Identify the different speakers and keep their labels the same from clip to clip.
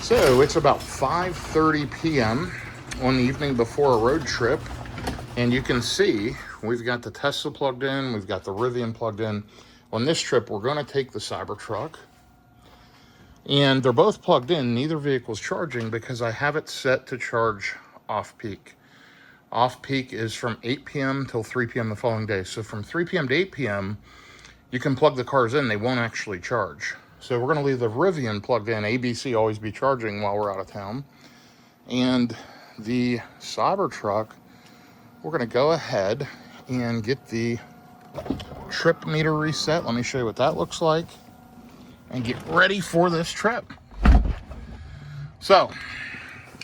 Speaker 1: So it's about 5:30 p.m. on the evening before a road trip, and you can see we've got the Tesla plugged in, we've got the Rivian plugged in. On this trip, we're going to take the Cybertruck, and they're both plugged in. Neither vehicle's charging because I have it set to charge off-peak. Off-peak is from 8 p.m. till 3 p.m. the following day. So from 3 p.m. to 8 p.m., you can plug the cars in. They won't actually charge. So we're going to leave the Rivian plugged in. ABC always be charging while we're out of town. And the Cybertruck, we're going to go ahead and get the trip meter reset. Let me show you what that looks like and get ready for this trip. So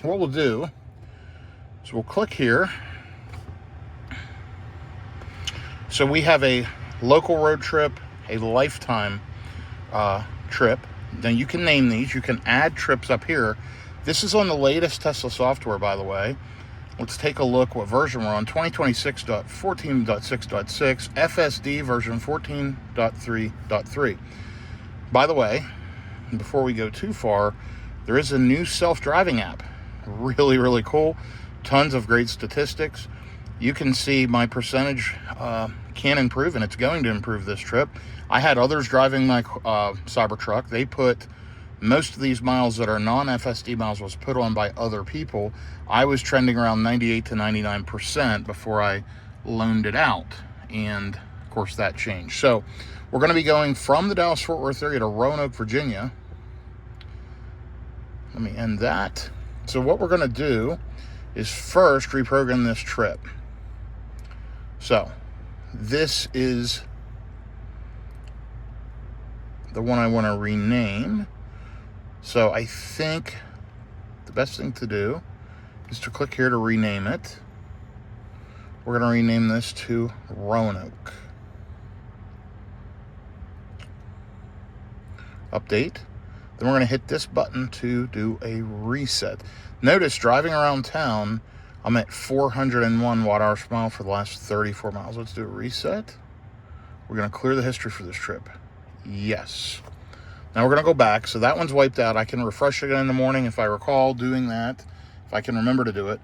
Speaker 1: what we'll do is we'll click here. So we have a local road trip, a lifetime trip. Then you can name these. You can add trips up here. This is on the latest Tesla software, by the way. Let's take a look what version we're on. 2026.14.6.6, FSD version 14.3.3. By the way, before we go too far, there is a new self-driving app. Really, really cool. Tons of great statistics. You can see my percentage can improve, and it's going to improve this trip. I had others driving my Cybertruck. They put most of these miles that are non-FSD miles was put on by other people. I was trending around 98 to 99% before I loaned it out. And of course that changed. So we're going to be going from the Dallas-Fort Worth area to Roanoke, Virginia. Let me end that. So what we're going to do is first reprogram this trip. So this is the one I want to rename. So I think the best thing to do is to click here to rename it. We're going to rename this to Roanoke. Update. Then we're going to hit this button to do a reset. Notice driving around town, I'm at 401 watt-hours per mile for the last 34 miles. Let's do a reset. We're going to clear the history for this trip. Yes. Now we're going to go back. So that one's wiped out. I can refresh it again in the morning if I recall doing that, if I can remember to do it.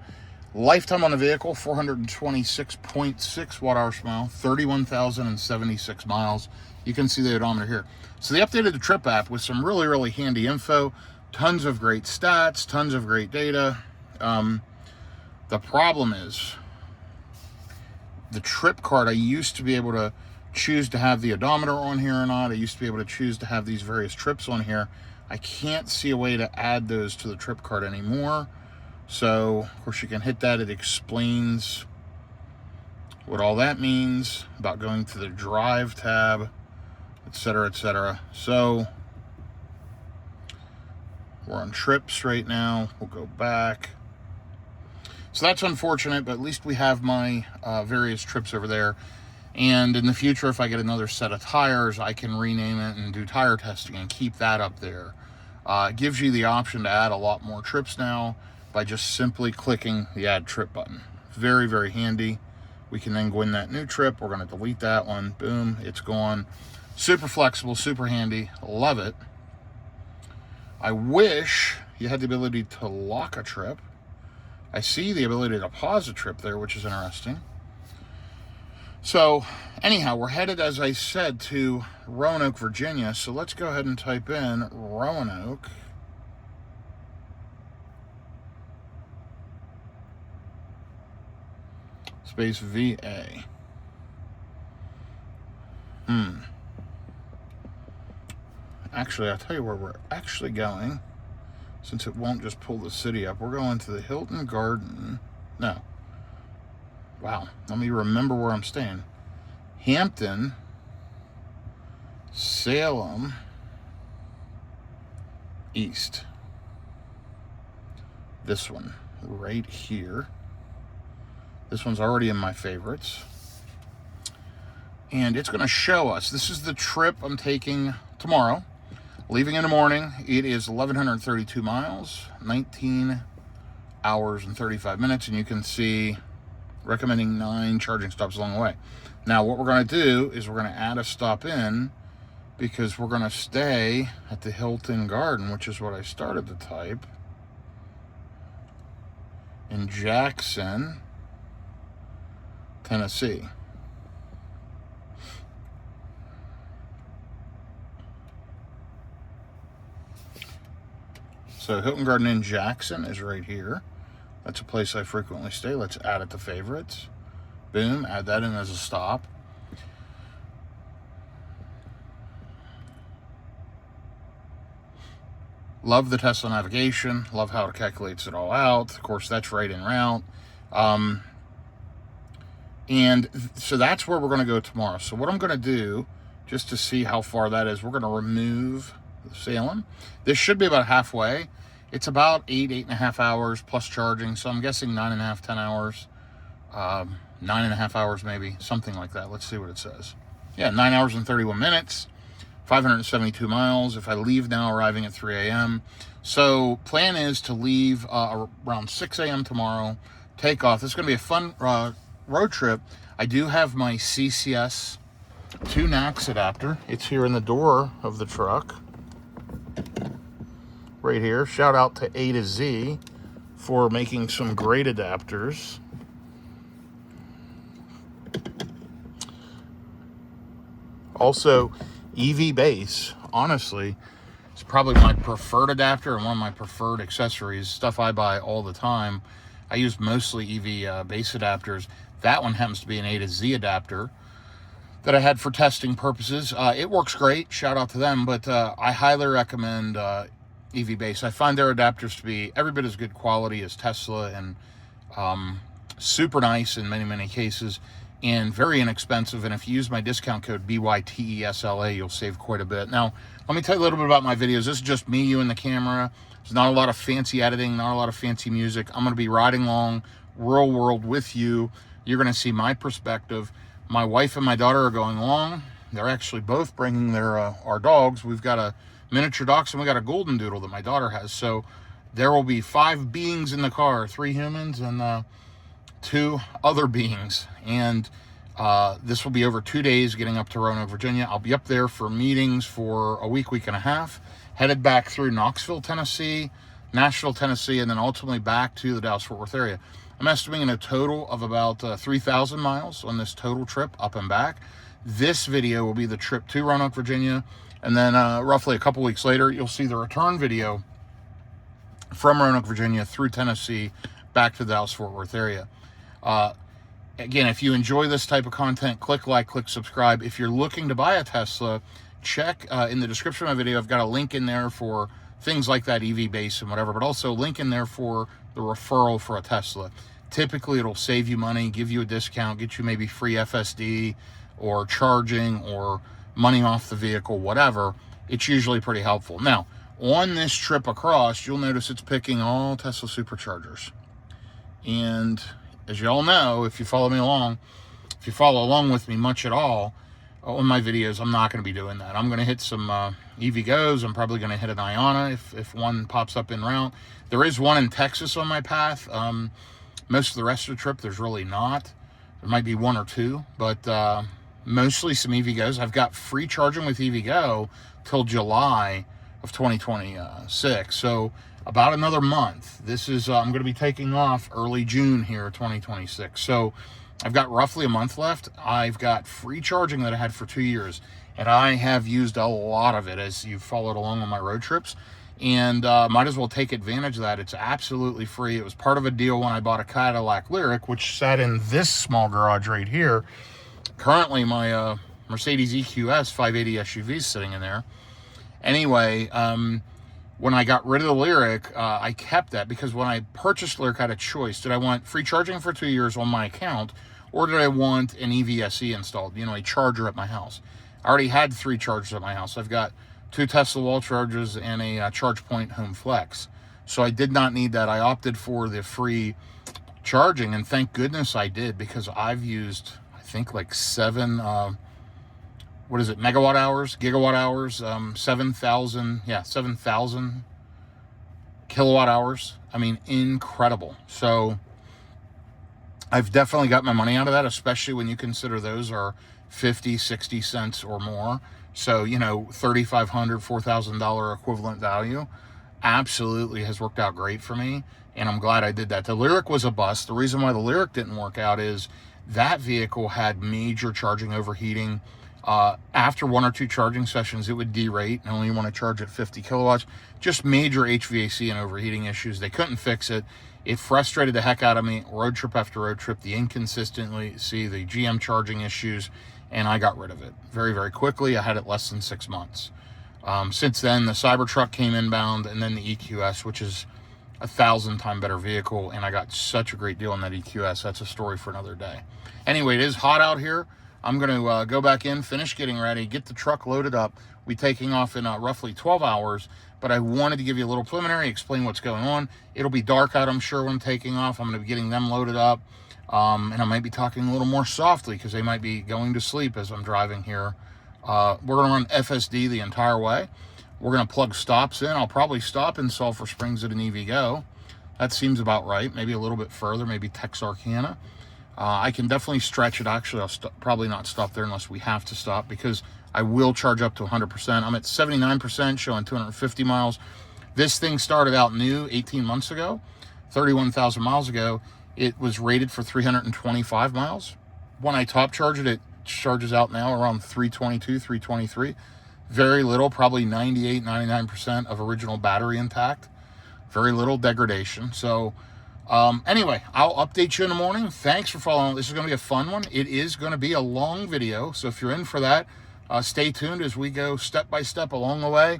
Speaker 1: Lifetime on the vehicle, 426.6 watt-hours per mile, 31,076 miles. You can see the odometer here. So they updated the trip app with some really, really handy info. Tons of great stats, tons of great data. The problem is the trip card, I used to be able to choose to have the odometer on here or not. I used to be able to choose to have these various trips on here. I can't see a way to add those to the trip card anymore. So, of course, you can hit that. It explains what all that means about going to the Drive tab, etc., etc. So, we're on trips right now. We'll go back. So that's unfortunate, but at least we have my various trips over there. And in the future, if I get another set of tires, I can rename it and do tire testing and keep that up there. It gives you the option to add a lot more trips now by just simply clicking the Add Trip button. Very, very handy. We can then go in that new trip. We're going to delete that one. Boom, it's gone. Super flexible, super handy. Love it. I wish you had the ability to lock a trip. I see the ability to pause a trip there, which is interesting. So anyhow, we're headed, as I said, to Roanoke, Virginia. So let's go ahead and type in Roanoke. Space VA. Actually, I'll tell you where we're actually going, since it won't just pull the city up. We're going to the Hilton Garden. No. Wow. Let me remember where I'm staying. Hampton, Salem, East. This one right here. This one's already in my favorites. And it's going to show us. This is the trip I'm taking tomorrow. Leaving in the morning. It is 1,132 miles, 19 hours and 35 minutes. And you can see recommending 9 charging stops along the way. Now, what we're going to do is we're going to add a stop in because we're going to stay at the Hilton Garden, which is what I started to type, in Jackson, Tennessee. So Hilton Garden Inn Jackson is right here. That's a place I frequently stay. Let's add it to favorites. Boom, add that in as a stop. Love the Tesla navigation. Love how it calculates it all out. Of course, that's right en route. And so that's where we're going to go tomorrow. So what I'm going to do, just to see how far that is, we're going to remove Salem. This should be about halfway. It's about 8.5 hours plus charging. So I'm guessing 9.5, 10 hours. 9.5 hours maybe, something like that. Let's see what it says. Yeah, 9 hours and 31 minutes. 572 miles. If I leave now, arriving at 3 a.m. So plan is to leave around 6 a.m. tomorrow. Take off. This is going to be a fun road trip. I do have my CCS 2 NACS adapter. It's here in the door of the truck. Right here. Shout out to A to Z for making some great adapters. Also, EV base, honestly, it's probably my preferred adapter and one of my preferred accessories, stuff I buy all the time. I use mostly EV base adapters. That one happens to be an A to Z adapter that I had for testing purposes. It works great, shout out to them, but I highly recommend EV base. I find their adapters to be every bit as good quality as Tesla, and super nice in many, many cases, and very inexpensive. And if you use my discount code BYTESLA, you'll save quite a bit. Now, let me tell you a little bit about my videos. This is just me, you, and the camera. There's not a lot of fancy editing, not a lot of fancy music. I'm going to be riding along real world with you. You're going to see my perspective. My wife and my daughter are going along. They're actually both bringing their our dogs. We've got a miniature dachshund. We got a golden doodle that my daughter has. So there will be 5 beings in the car, 3 humans and 2 other beings. And this will be over 2 days getting up to Roanoke, Virginia. I'll be up there for meetings for a week, week and a half, headed back through Knoxville, Tennessee, Nashville, Tennessee, and then ultimately back to the Dallas-Fort Worth area. I'm estimating a total of about 3,000 miles on this total trip up and back. This video will be the trip to Roanoke, Virginia, and then roughly a couple weeks later, you'll see the return video from Roanoke, Virginia through Tennessee back to the Dallas-Fort Worth area. Again, if you enjoy this type of content, click like, click subscribe. If you're looking to buy a Tesla, check in the description of my video. I've got a link in there for things like that EV base and whatever, but also a link in there for the referral for a Tesla. Typically, it'll save you money, give you a discount, get you maybe free FSD or charging or money off the vehicle, whatever. It's usually pretty helpful. Now, on this trip across, you'll notice it's picking all Tesla superchargers. And as you all know, if you follow me along, if you follow along with me much at all on my videos, I'm not going to be doing that. I'm going to hit some EV Go's. I'm probably going to hit an Iona if one pops up en route. There is one in Texas on my path. Most of the rest of the trip, there's really not. There might be 1 or 2, but mostly some EV Go's. I've got free charging with EV Go till July of 2026. So about another month. This is, I'm going to be taking off early June here, 2026. So I've got roughly a month left. I've got free charging that I had for 2 years, and I have used a lot of it as you've followed along on my road trips, and might as well take advantage of that. It's absolutely free. It was part of a deal when I bought a Cadillac Lyriq, which sat in this small garage right here. Currently, my Mercedes EQS 580 SUV is sitting in there. Anyway, when I got rid of the Lyriq, I kept that because when I purchased Lyriq, I had a choice. Did I want free charging for 2 years on my account, or did I want an EVSE installed, you know, a charger at my house? I already had 3 chargers at my house. I've got 2 Tesla wall chargers and a ChargePoint Home Flex. So I did not need that. I opted for the free charging, and thank goodness I did, because I've used, I think, like 7, what is it, megawatt hours, gigawatt hours, 7,000, yeah, 7,000 kilowatt hours. I mean, incredible. So I've definitely got my money out of that, especially when you consider those are 50, 60 cents or more. So, you know, $3,500, $4,000 equivalent value absolutely has worked out great for me. And I'm glad I did that. The Lyric was a bust. The reason why the Lyric didn't work out is that vehicle had major charging overheating. After 1 or 2 charging sessions, it would derate and only want to charge at 50 kilowatts. Just major HVAC and overheating issues. They couldn't fix it. It frustrated the heck out of me. Road trip after road trip, the inconsistency, the GM charging issues, and I got rid of it very, very quickly. I had it less than 6 months. Since then, the Cybertruck came inbound, and then the EQS, which is 1,000-time better vehicle, and I got such a great deal on that EQS. That's a story for another day. Anyway, it is hot out here. I'm going to go back in, finish getting ready, get the truck loaded up. We're taking off in roughly 12 hours, but I wanted to give you a little preliminary, explain what's going on. It'll be dark out, I'm sure, when I'm taking off. I'm going to be getting them loaded up, and I might be talking a little more softly because they might be going to sleep as I'm driving here. We're going to run FSD the entire way. We're going to plug stops in. I'll probably stop in Sulphur Springs at an EVgo. That seems about right. Maybe a little bit further, maybe Texarkana. I can definitely stretch it. Actually, I'll probably not stop there unless we have to stop, because I will charge up to 100%. I'm at 79%, showing 250 miles. This thing started out new 18 months ago, 31,000 miles ago. It was rated for 325 miles. When I top charge it, it charges out now around 322, 323. Very little, probably 98, 99% of original battery intact. Very little degradation. So anyway, I'll update you in the morning. Thanks for following. This is going to be a fun one. It is going to be a long video, so if you're in for that, stay tuned as we go step by step along the way.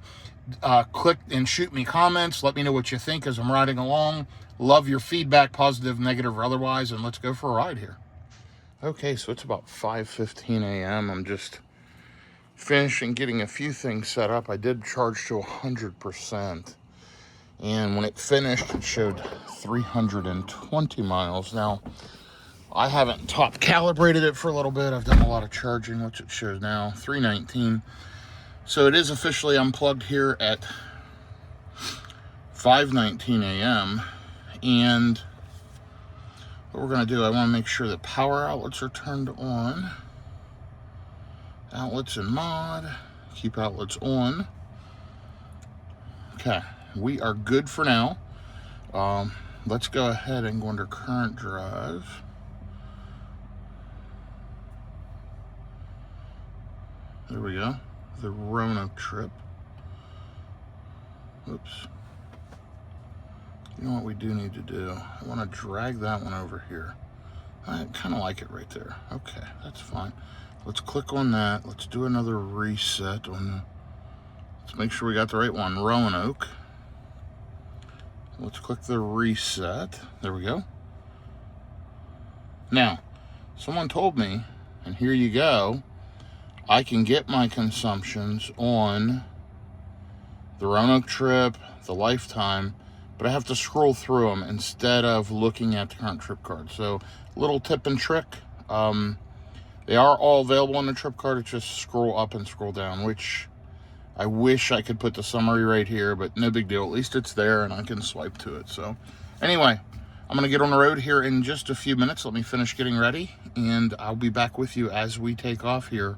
Speaker 1: Click and shoot me comments. Let me know what you think as I'm riding along. Love your feedback, positive, negative, or otherwise, and let's go for a ride here. Okay, so it's about 5:15 a.m. I'm just finishing getting a few things set up. I did charge to 100%. And when it finished, it showed 320 miles. Now, I haven't top calibrated it for a little bit. I've done a lot of charging, which it shows now, 319. So it is officially unplugged here at 5:19 a.m. And what we're going to do, I want to make sure that power outlets are turned on. Outlets and mod. Keep outlets on. Okay. We are good for now. Let's go ahead and go under current drive. There we go. The Roanoke trip. Oops. You know what we do need to do? I want to drag that one over here. I kind of like it right there. Okay, that's fine. Let's click on that. Let's do another reset on the... Let's make sure we got the right one. Roanoke. Let's click the reset. There we go. Now, someone told me, and here you go, I can get my consumptions on the Roanoke trip, the lifetime, but I have to scroll through them instead of looking at the current trip card. So, little tip and trick. They are all available on the trip card. It's just scroll up and scroll down, which I wish I could put the summary right here, but no big deal. At least it's there and I can swipe to it. So anyway, I'm going to get on the road here in just a few minutes. Let me finish getting ready, and I'll be back with you as we take off here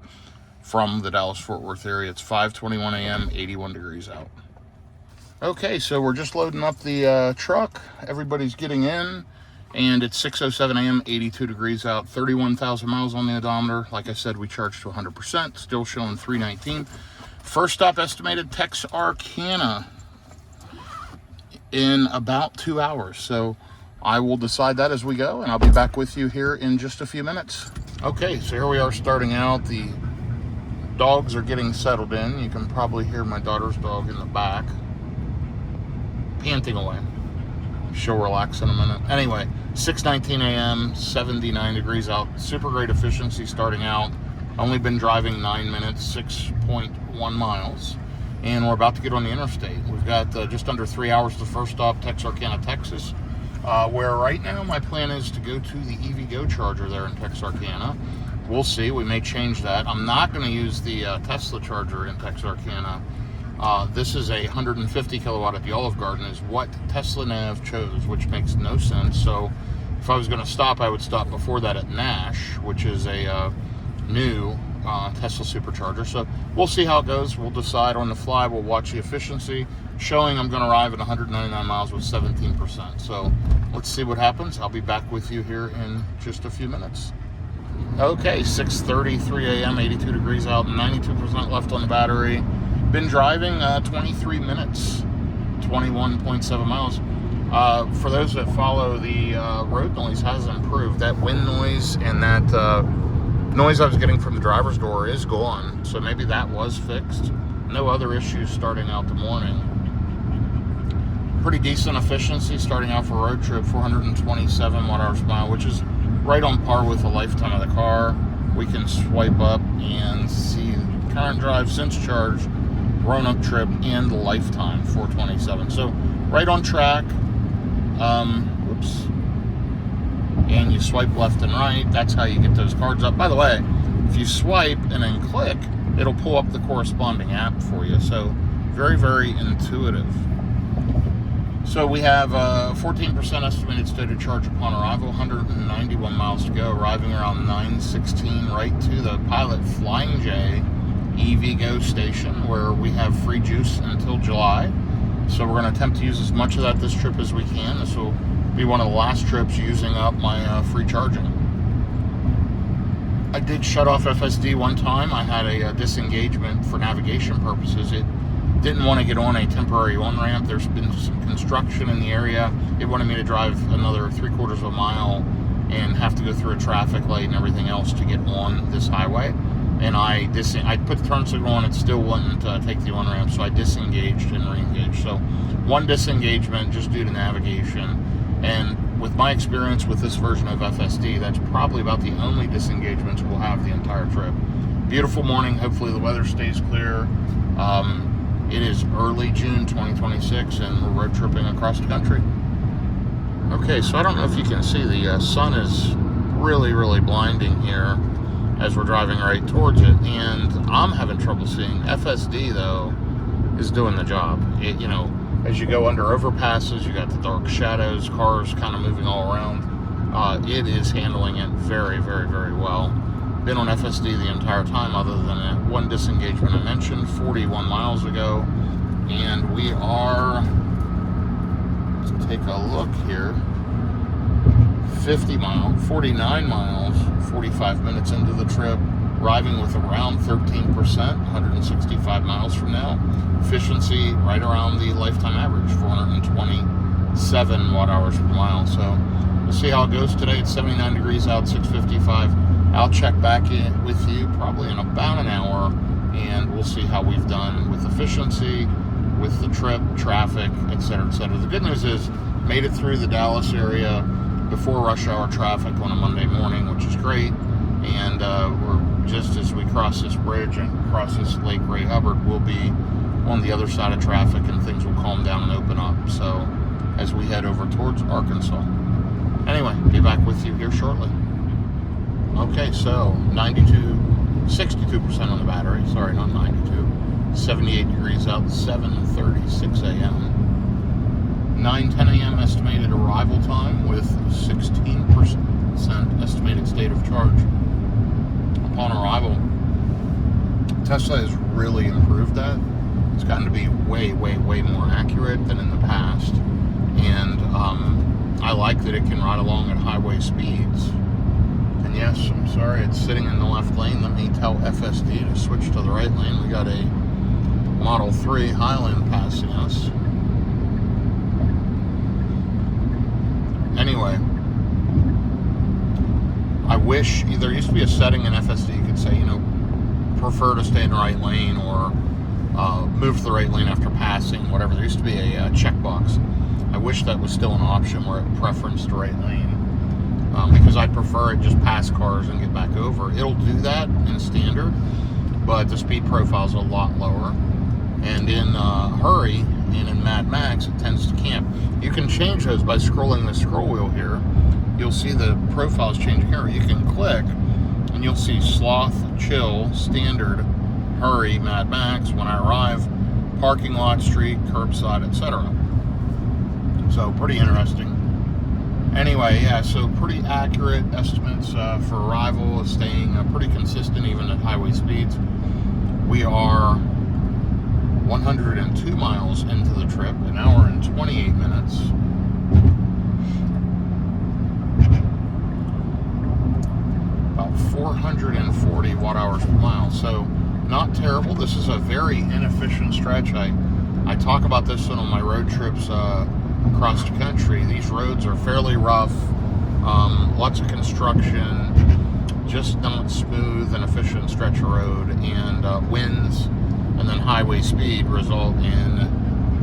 Speaker 1: from the Dallas-Fort Worth area. It's 5:21 a.m., 81 degrees out. Okay, so we're just loading up the truck. Everybody's getting in, and it's 6:07 a.m., 82 degrees out, 31,000 miles on the odometer. Like I said, we charged to 100%, still showing 319. First stop estimated Texarkana in about 2 hours. So I will decide that as we go, and I'll be back with you here in just a few minutes. Okay, so here we are starting out. The dogs are getting settled in. You can probably hear my daughter's dog in the back panting away. She'll relax in a minute. Anyway, 6:19 a.m., 79 degrees out. Super great efficiency starting out. Only been driving 9 minutes, 6.1 miles, and we're about to get on the interstate. We've got just under 3 hours to the first stop, Texarkana, Texas, where right now my plan is to go to the EVgo charger there in Texarkana. We'll see. We may change that. I'm not going to use the Tesla charger in Texarkana. This is a 150 kilowatt at the Olive Garden is what Tesla Nav chose, which makes no sense. So if I was going to stop, I would stop before that at Nash, which is a new Tesla supercharger. So we'll see how it goes. We'll decide on the fly. We'll watch the efficiency showing. I'm going to arrive at 199 miles with 17%. So let's see what happens. I'll be back with you here in just a few minutes. Okay, 6:33 a.m., 82 degrees out, 92% left on the battery. Been driving 23 minutes, 21.7 miles. For those that follow, the road noise has improved. That wind noise and that noise I was getting from the driver's door is gone. So maybe that was fixed. No other issues starting out the morning. Pretty decent efficiency starting out for a road trip, 427 watt-hours per mile, which is right on par with the lifetime of the car. We can swipe up and see current drive since charge, Roanoke trip, and the lifetime, 427. So right on track. Whoops. And you swipe left and right. That's how you get those cards up. By the way, if you swipe and then click, it'll pull up the corresponding app for you. So very, very intuitive. So we have 14% estimated state of charge upon arrival, 191 miles to go, arriving around 9:16 right to the Pilot Flying J EV Go station, where we have free juice until July. So we're going to attempt to use as much of that this trip as we can. This will be one of the last trips using up my free charging. I did shut off FSD one time. I had a disengagement for navigation purposes. It didn't want to get on a temporary on-ramp. There's been some construction in the area. It wanted me to drive another 3/4 of a mile and have to go through a traffic light and everything else to get on this highway. And I put the turn signal on, it still wouldn't take the on-ramp, so I disengaged and re-engaged. So one disengagement just due to navigation. And with my experience with this version of FSD, that's probably about the only disengagements we'll have the entire trip. Beautiful morning. Hopefully the weather stays clear. It is early June 2026, and we're road tripping across the country. Okay, so I don't know if you can see, the sun is really, really blinding here as we're driving right towards it, and I'm having trouble seeing. FSD, though, is doing the job. It, as you go under overpasses, you got the dark shadows, cars kind of moving all around. It is handling it very, very, very well. Been on FSD the entire time, other than that one disengagement I mentioned 41 miles ago. And we are, let's take a look here, 49 miles, 45 minutes into the trip, arriving with around 13%, 165 miles from now. Efficiency right around the lifetime average, 427 watt-hours per mile. So we'll see how it goes today. It's 79 degrees out, 6:55. I'll check back in with you probably in about an hour, and we'll see how we've done with efficiency, with the trip, traffic, etc., etc. The good news is, made it through the Dallas area before rush hour traffic on a Monday morning, which is great. And we're just as we cross this bridge and cross this Lake Ray Hubbard, we'll be on the other side of traffic, and things will calm down and open up. So as we head over towards Arkansas. Anyway, be back with you here shortly. Okay, so 62% on the battery. Sorry, not 92. 78 degrees out, 7:36 a.m. 9:10 a.m. estimated arrival time with 16% estimated state of charge upon arrival. Tesla has really improved that. It's gotten to be way, way, way more accurate than in the past. And I like that it can ride along at highway speeds. And yes, I'm sorry, it's sitting in the left lane. Let me tell FSD to switch to the right lane. We got a Model 3 Highland passing us. Anyway, I wish there used to be a setting in FSD you could say, prefer to stay in the right lane, or move to the right lane after passing, whatever. There used to be a checkbox. I wish that was still an option where it preferenced the right lane, because I'd prefer it just pass cars and get back over. It'll do that in standard, but the speed profile is a lot lower. And in Hurry and in Mad Max, it tends to camp. You can change those by scrolling the scroll wheel here. You'll see the profiles changing here. You can click, and you'll see Sloth, Chill, Standard, Hurry, Mad Max, When I Arrive, Parking Lot, Street, Curbside, etc. So pretty interesting. Anyway, yeah, so pretty accurate estimates for arrival, staying pretty consistent even at highway speeds. We are 102 miles into the trip, an hour and 28 minutes. About 440 watt hours per mile, so not terrible. This is a very inefficient stretch. I talk about this on my road trips across the country. These roads are fairly rough, lots of construction, just not smooth and efficient stretch of road, and winds and then highway speed result in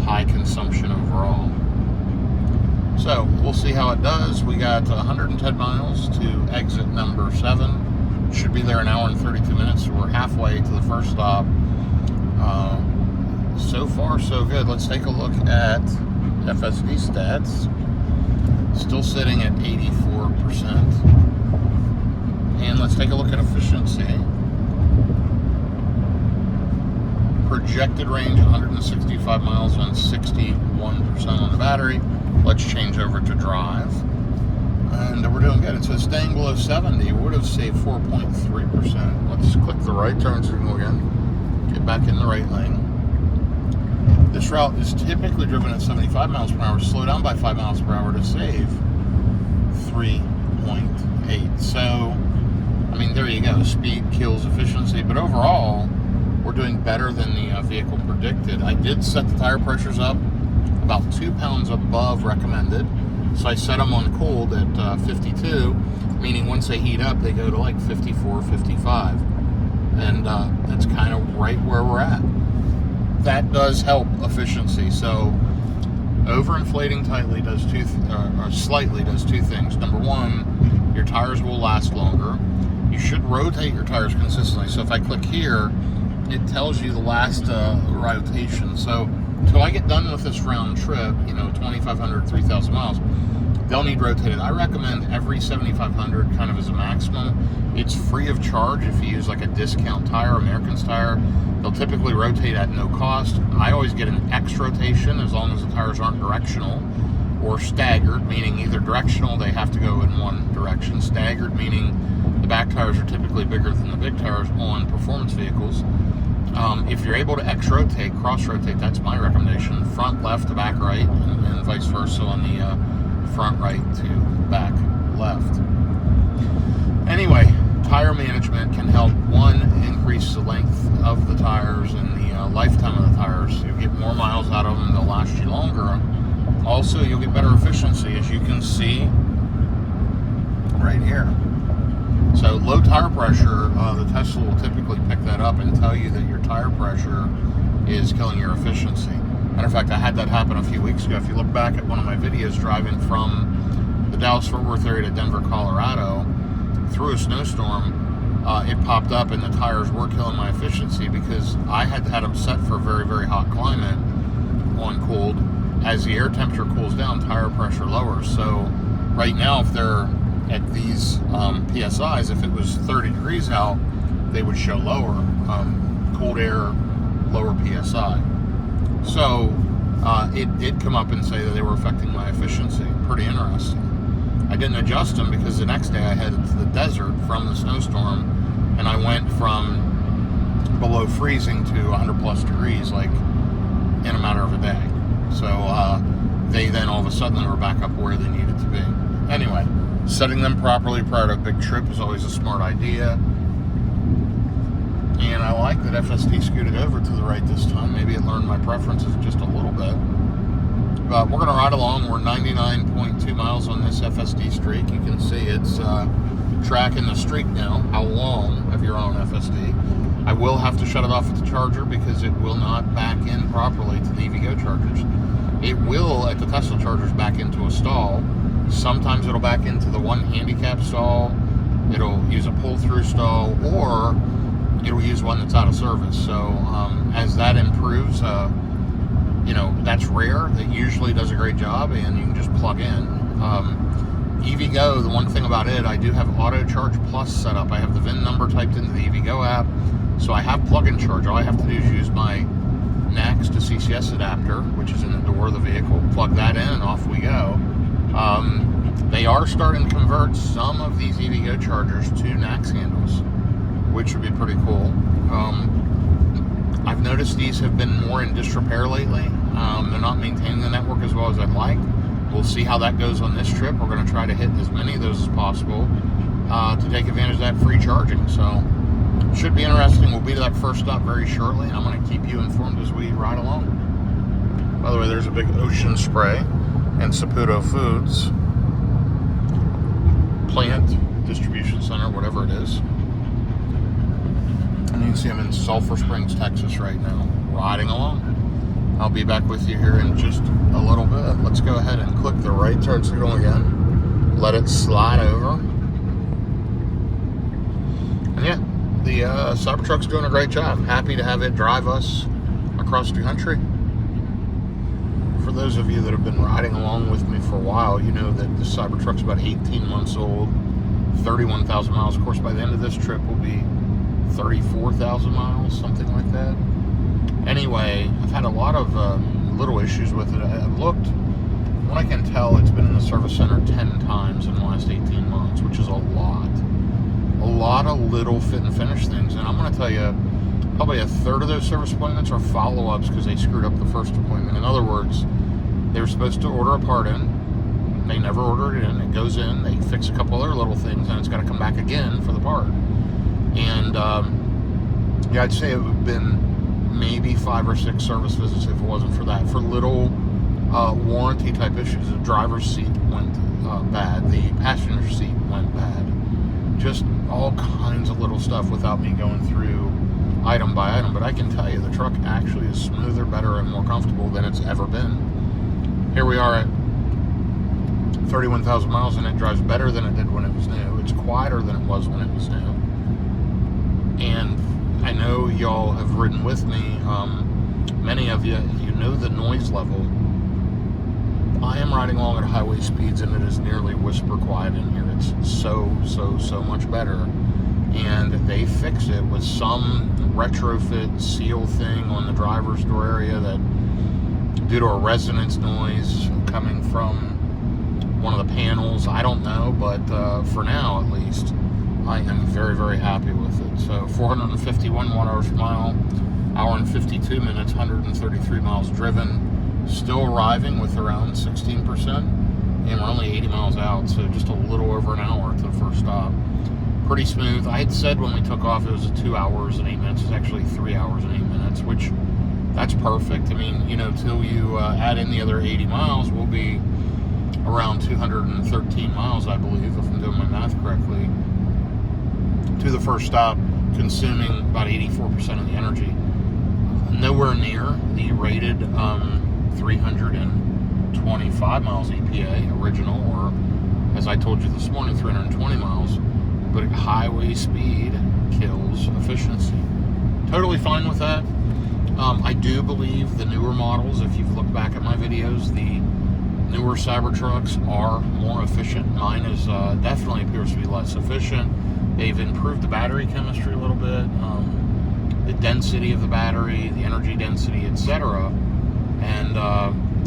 Speaker 1: high consumption overall. So we'll see how it does. We got 110 miles to exit number 7. Should be there an hour and 32 minutes, so we're halfway to the first stop. So far, so good. Let's take a look at FSD stats. Still sitting at 84%. And let's take a look at efficiency. Projected range 165 miles on 61% on the battery. Let's change over to drive. And we're doing good. It says staying below 70 would have saved 4.3%. Let's click the right turn signal again. Get back in the right lane. This route is typically driven at 75 miles per hour. Slow down by 5 miles per hour to save 3.8. So, I mean, there you go. Speed kills efficiency. But overall, we're doing better than the vehicle predicted. I did set the tire pressures up about 2 pounds above recommended. So I set them on cold at 52, meaning once they heat up, they go to like 54, 55. And that's kind of right where we're at. That does help efficiency. So overinflating tightly does slightly does two things. Number one, your tires will last longer. You should rotate your tires consistently. So if I click here, it tells you the last rotation. So until I get done with this round trip, 2,500, 3,000 miles, they'll need rotated. I recommend every 7,500 kind of as a maximum. It's free of charge if you use like a discount tire, American's tire. They'll typically rotate at no cost. I always get an X rotation as long as the tires aren't directional, or staggered, meaning either directional, they have to go in one direction. Staggered, meaning the back tires are typically bigger than the big tires on performance vehicles. If you're able to X-rotate, cross-rotate, that's my recommendation. Front left to back right, and vice versa on the front right to back left. Anyway, tire management can help, one, increase the length of the tires and the lifetime of the tires. You'll get more miles out of them, they'll last you longer. Also, you'll get better efficiency, as you can see right here. So low tire pressure, the Tesla will typically pick that up and tell you that your tire pressure is killing your efficiency. Matter of fact, I had that happen a few weeks ago. If you look back at one of my videos driving from the Dallas-Fort Worth area to Denver, Colorado, through a snowstorm, it popped up and the tires were killing my efficiency because I had them set for a very, very hot climate on cold. As the air temperature cools down, tire pressure lowers. So right now, if they're at these PSIs, if it was 30 degrees out, they would show lower. Cold air, lower PSI. So it did come up and say that they were affecting my efficiency. Pretty interesting. I didn't adjust them because the next day I headed to the desert from the snowstorm, and I went from below freezing to 100 plus degrees like in a matter of a day. So they then all of a sudden were back up where they needed to be. Anyway, setting them properly prior to a big trip is always a smart idea. And I like that FSD scooted over to the right this time. Maybe it learned my preferences just a little bit. But we're going to ride along. We're 99.2 miles on this FSD streak. You can see it's tracking the streak now. How long if you're on FSD. I will have to shut it off at the charger because it will not back in properly to the EVgo chargers. It will, at the Tesla chargers, back into a stall. Sometimes it'll back into the one handicap stall. It'll use a pull-through stall, or it'll use one that's out of service. So as that improves, that's rare. It usually does a great job, and you can just plug in. EVgo, the one thing about it, I do have Auto Charge Plus set up. I have the VIN number typed into the EVgo app, so I have plug-in charge. All I have to do is use my Next to CCS adapter, which is in the door of the vehicle, plug that in, and off we go. They are starting to convert some of these EVgo chargers to NACS handles, which would be pretty cool. I've noticed these have been more in disrepair lately. They're not maintaining the network as well as I'd like. We'll see how that goes on this trip. We're going to try to hit as many of those as possible to take advantage of that free charging. So, should be interesting. We'll be to that first stop very shortly, and I'm going to keep you informed as we ride along. By the way, there's a big Ocean Spray and Saputo Foods plant, distribution center, whatever it is. And you can see I'm in Sulphur Springs, Texas right now, riding along. I'll be back with you here in just a little bit. Let's go ahead and click the right turn signal again. Let it slide over. And yeah, the Cybertruck's doing a great job. Happy to have it drive us across the country. For those of you that have been riding along with me for a while, you know that the Cybertruck's about 18 months old, 31,000 miles. Of course, by the end of this trip, will be 34,000 miles, something like that. Anyway, I've had a lot of little issues with it. I've looked, what I can tell, it's been in the service center 10 times in the last 18 months, which is a lot. A lot of little fit and finish things. And I'm going to tell you, probably a third of those service appointments are follow-ups because they screwed up the first appointment. In other words, they were supposed to order a part in. They never ordered it in. It goes in. They fix a couple other little things, and it's got to come back again for the part. And, yeah, I'd say it would have been maybe 5 or 6 service visits if it wasn't for that. For little warranty type issues, the driver's seat went bad, the passenger seat went bad, just all kinds of little stuff without me going through item by item. But I can tell you, the truck actually is smoother, better, and more comfortable than it's ever been. Here we are at 31,000 miles, and it drives better than it did when it was new. It's quieter than it was when it was new. And I know y'all have ridden with me. Many of you know the noise level. I am riding along at highway speeds, and it is nearly whisper quiet in here. It's so much better. And they fixed it with some retrofit seal thing on the driver's door area that, due to a resonance noise coming from one of the panels, I don't know, but for now at least, I am very happy with it. So 451 watt-hours per mile, hour and 52 minutes, 133 miles driven, still arriving with around 16%, and we're only 80 miles out, so just a little over an hour to the first stop. Pretty smooth. I had said when we took off it was 2 hours and 8 minutes. It's actually 3 hours and 8 minutes, which that's perfect. I mean, you know, till you add in the other 80 miles, we'll be around 213 miles, I believe, if I'm doing my math correctly, to the first stop, consuming about 84% of the energy. Nowhere near the rated 325 miles EPA original, or as I told you this morning, 320 miles. But highway speed kills efficiency. Totally fine with that. I do believe the newer models, if you've looked back at my videos, the newer Cybertrucks are more efficient. Mine is definitely appears to be less efficient. They've improved the battery chemistry a little bit, the density of the battery, the energy density, etc. And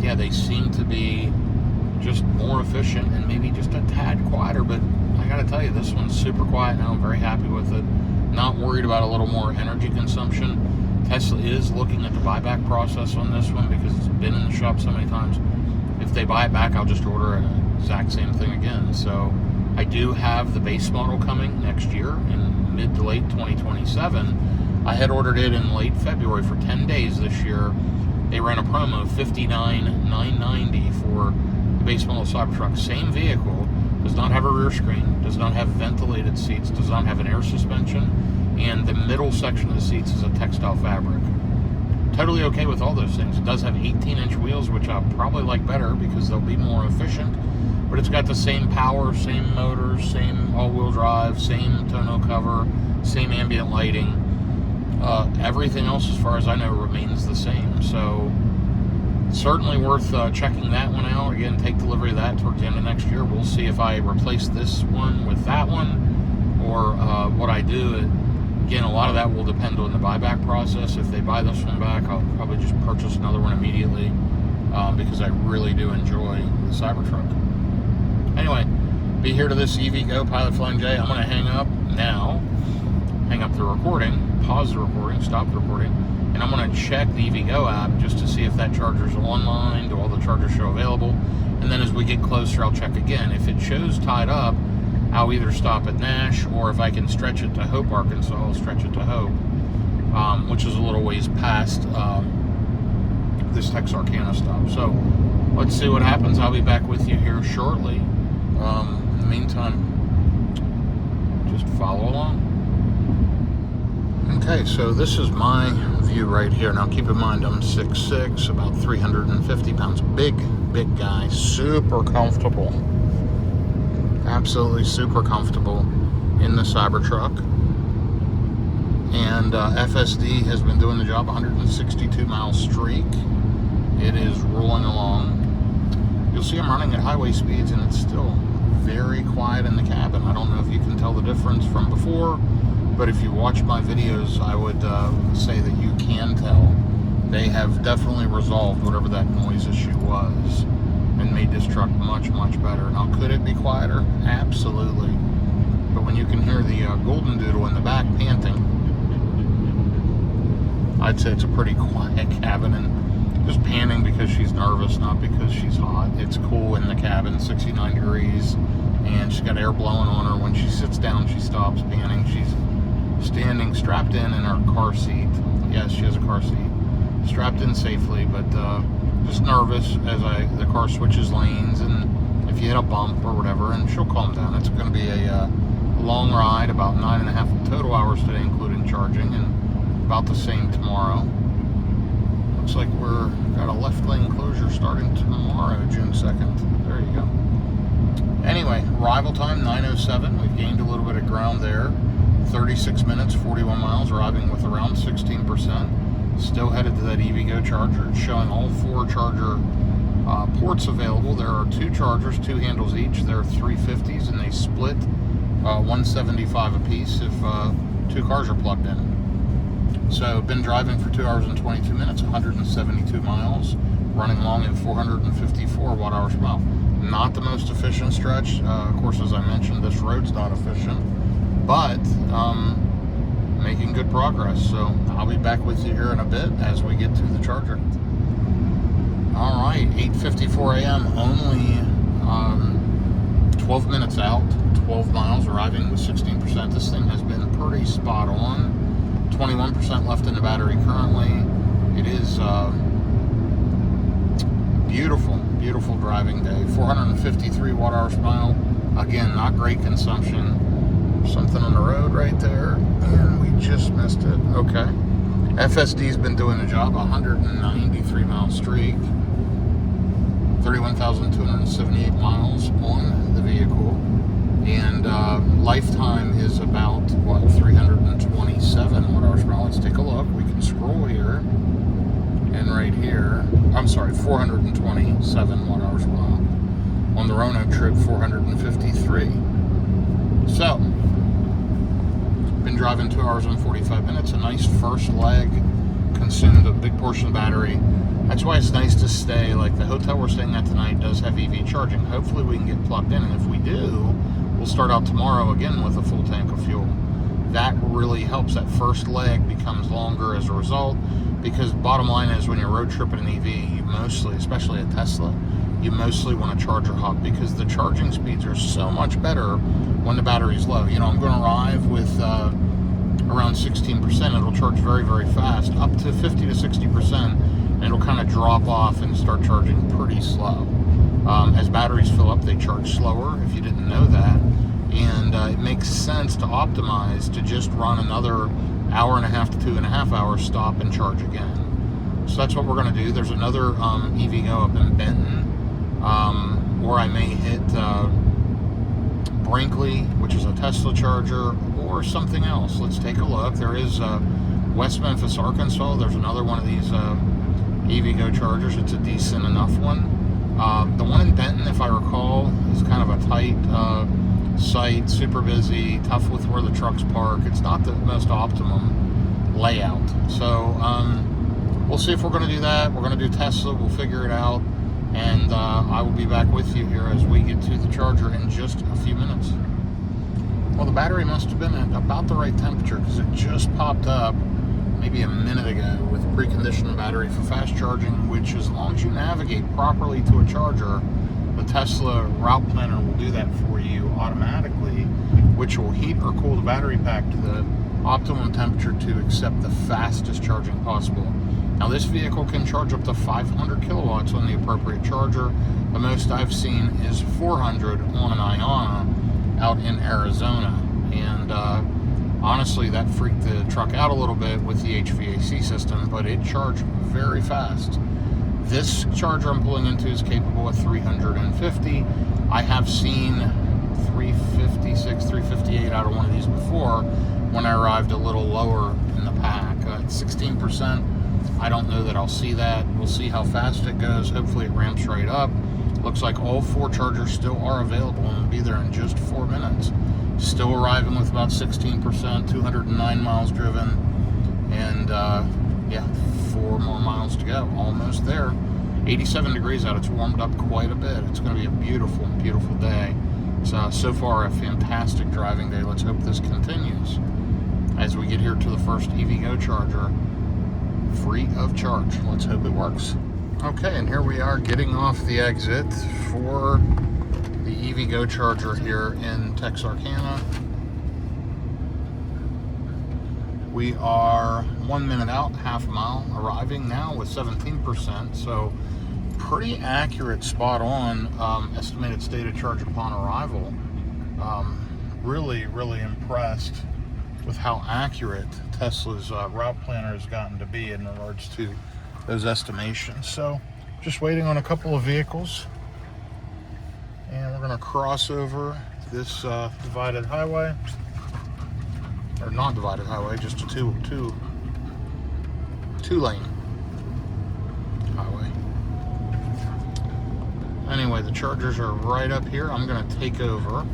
Speaker 1: yeah, they seem to be just more efficient and maybe just a tad quieter. But I gotta tell you, this one's super quiet now. I'm very happy with it. Not worried about a little more energy consumption. Tesla is looking at the buyback process on this one because it's been in the shop so many times. If they buy it back, I'll just order an exact same thing again. So I do have the base model coming next year in mid to late 2027. I had ordered it in late February for 10 days this year. They ran a promo of $59,990 for the base model Cybertruck. Same vehicle, does not have a rear screen, does not have ventilated seats, does not have an air suspension, and the middle section of the seats is a textile fabric. Totally okay with all those things. It does have 18-inch wheels, which I'll probably like better because they'll be more efficient. But it's got the same power, same motors, same all-wheel drive, same tonneau cover, same ambient lighting. Everything else, as far as I know, remains the same. So certainly worth checking that one out. Again, take delivery of that towards the end of next year. We'll see if I replace this one with that one or what I do. Again, a lot of that will depend on the buyback process. If they buy this one back, I'll probably just purchase another one immediately because I really do enjoy the Cybertruck. Anyway, be here to this EV Go Pilot Flying J. I'm going to hang up now, hang up the recording, pause the recording, stop the recording, and I'm going to check the EV Go app just to see if that charger's online, do all the chargers show available, and then as we get closer, I'll check again. If it shows tied up, I'll either stop at Nash, or if I can stretch it to Hope, Arkansas, I'll stretch it to Hope, which is a little ways past this Texarkana stop. So let's see what happens. I'll be back with you here shortly. In the meantime, just follow along. Okay, so this is my view right here. Now keep in mind I'm 6'6", about 350 pounds. Big guy, super comfortable. Absolutely super comfortable in the Cybertruck. And FSD has been doing the job, 162 mile streak. It is rolling along. You'll see I'm running at highway speeds and it's still very quiet in the cabin. I don't know if you can tell the difference from before, but if you watch my videos, I would say that you can tell. They have definitely resolved whatever that noise issue was and made this truck much better. Now, could it be quieter? Absolutely. But when you can hear the golden doodle in the back panting, I'd say it's a pretty quiet cabin, and just panting because she's nervous, not because she's hot. It's cool in the cabin, 69 degrees, and she's got air blowing on her. When she sits down, she stops panting. She's standing strapped in her car seat. Yes, she has a car seat. Strapped in safely, but just nervous as the car switches lanes, and if you hit a bump or whatever, and she'll calm down. It's going to be a long ride, about 9.5 total hours today, including charging, and about the same tomorrow. Looks like we're got a left lane closure starting tomorrow, June 2nd. There you go. Anyway, arrival time 9:07. We've gained a little bit of ground there. 36 minutes, 41 miles, arriving with around 16%. Still headed to that EV Go charger. It's showing all 4 charger ports available. There are 2 chargers, 2 handles each. They're 350s, and they split 175 apiece if 2 cars are plugged in. So, been driving for 2 hours and 22 minutes, 172 miles, running along at 454 watt-hours per mile. Not the most efficient stretch. Of course, as I mentioned, this road's not efficient, but making good progress. So, I'll be back with you here in a bit as we get to the charger. All right, 8:54 a.m., only 12 minutes out, 12 miles, arriving with 16%. This thing has been pretty spot on. 21% left in the battery currently. It is beautiful driving day. 453 watt-hours per mile. Again, not great consumption. Something on the road right there, and we just missed it. Okay. FSD's been doing the job, 193 mile streak. 31,278 miles on the vehicle. And lifetime is about, 327 watt-hours per hour. Let's take a look. We can scroll here. And right here, I'm sorry, 427 watt-hours per hour. On the Roanoke trip, 453. So, been driving 2 hours and 45 minutes. A nice first leg. Consumed a big portion of the battery. That's why it's nice to stay. Like the hotel we're staying at tonight does have EV charging. Hopefully we can get plugged in, and if we do, we'll start out tomorrow again with a full tank of fuel. That really helps. That first leg becomes longer as a result, because bottom line is when you're road tripping an EV, you mostly, especially a Tesla, you mostly want a charger hub, because the charging speeds are so much better when the battery's low. You know, I'm going to arrive with around 16%. It'll charge very fast, up to 50 to 60%, and it'll kind of drop off and start charging pretty slow. As batteries fill up, they charge slower, if you didn't know that. And it makes sense to optimize to just run another 1.5 to 2.5 hours, stop and charge again. So that's what we're going to do. There's another EV Go up in Benton, or I may hit Brinkley, which is a Tesla charger, or something else. Let's take a look. There is West Memphis, Arkansas. There's another one of these EV Go chargers. It's a decent enough one. The one in Benton, if I recall, is kind of a tight site, super busy, tough with where the trucks park. It's not the most optimum layout. So we'll see if we're going to do that. We're going to do Tesla. We'll figure it out. and I will be back with you here as we get to the charger in just a few minutes. Well, the battery must have been at about the right temperature because it just popped up maybe a minute ago with preconditioned battery for fast charging, which as long as you navigate properly to a charger, the Tesla route planner will do that for you automatically, which will heat or cool the battery pack to the optimum temperature to accept the fastest charging possible. Now, this vehicle can charge up to 500 kilowatts on the appropriate charger. The most I've seen is 400 on an Iona out in Arizona, and honestly, that freaked the truck out a little bit with the HVAC system, but it charged very fast. This charger I'm pulling into is capable of 350. I have seen 356, 358 out of one of these before when I arrived a little lower in the pack. At 16%, I don't know that I'll see that. We'll see how fast it goes. Hopefully it ramps right up. Looks like all 4 chargers still are available and will be there in just 4 minutes. Still arriving with about 16%, 209 miles driven, and yeah, 4 more miles to go. Almost there. 87 degrees out. It's warmed up quite a bit. It's going to be a beautiful, beautiful day. So far, a fantastic driving day. Let's hope this continues as we get here to the first EVgo charger, free of charge. Let's hope it works. Okay, and here we are getting off the exit for the EVgo charger here in Texarkana. We are 1 minute out, half a mile, arriving now with 17%, so pretty accurate, spot on estimated state of charge upon arrival. Really, really impressed with how accurate Tesla's route planner has gotten to be in regards to those estimations. So just waiting on a couple of vehicles, and we're going to cross over this divided highway, or not divided highway, just a two lane highway. Anyway, the chargers are right up here. I'm going to take over,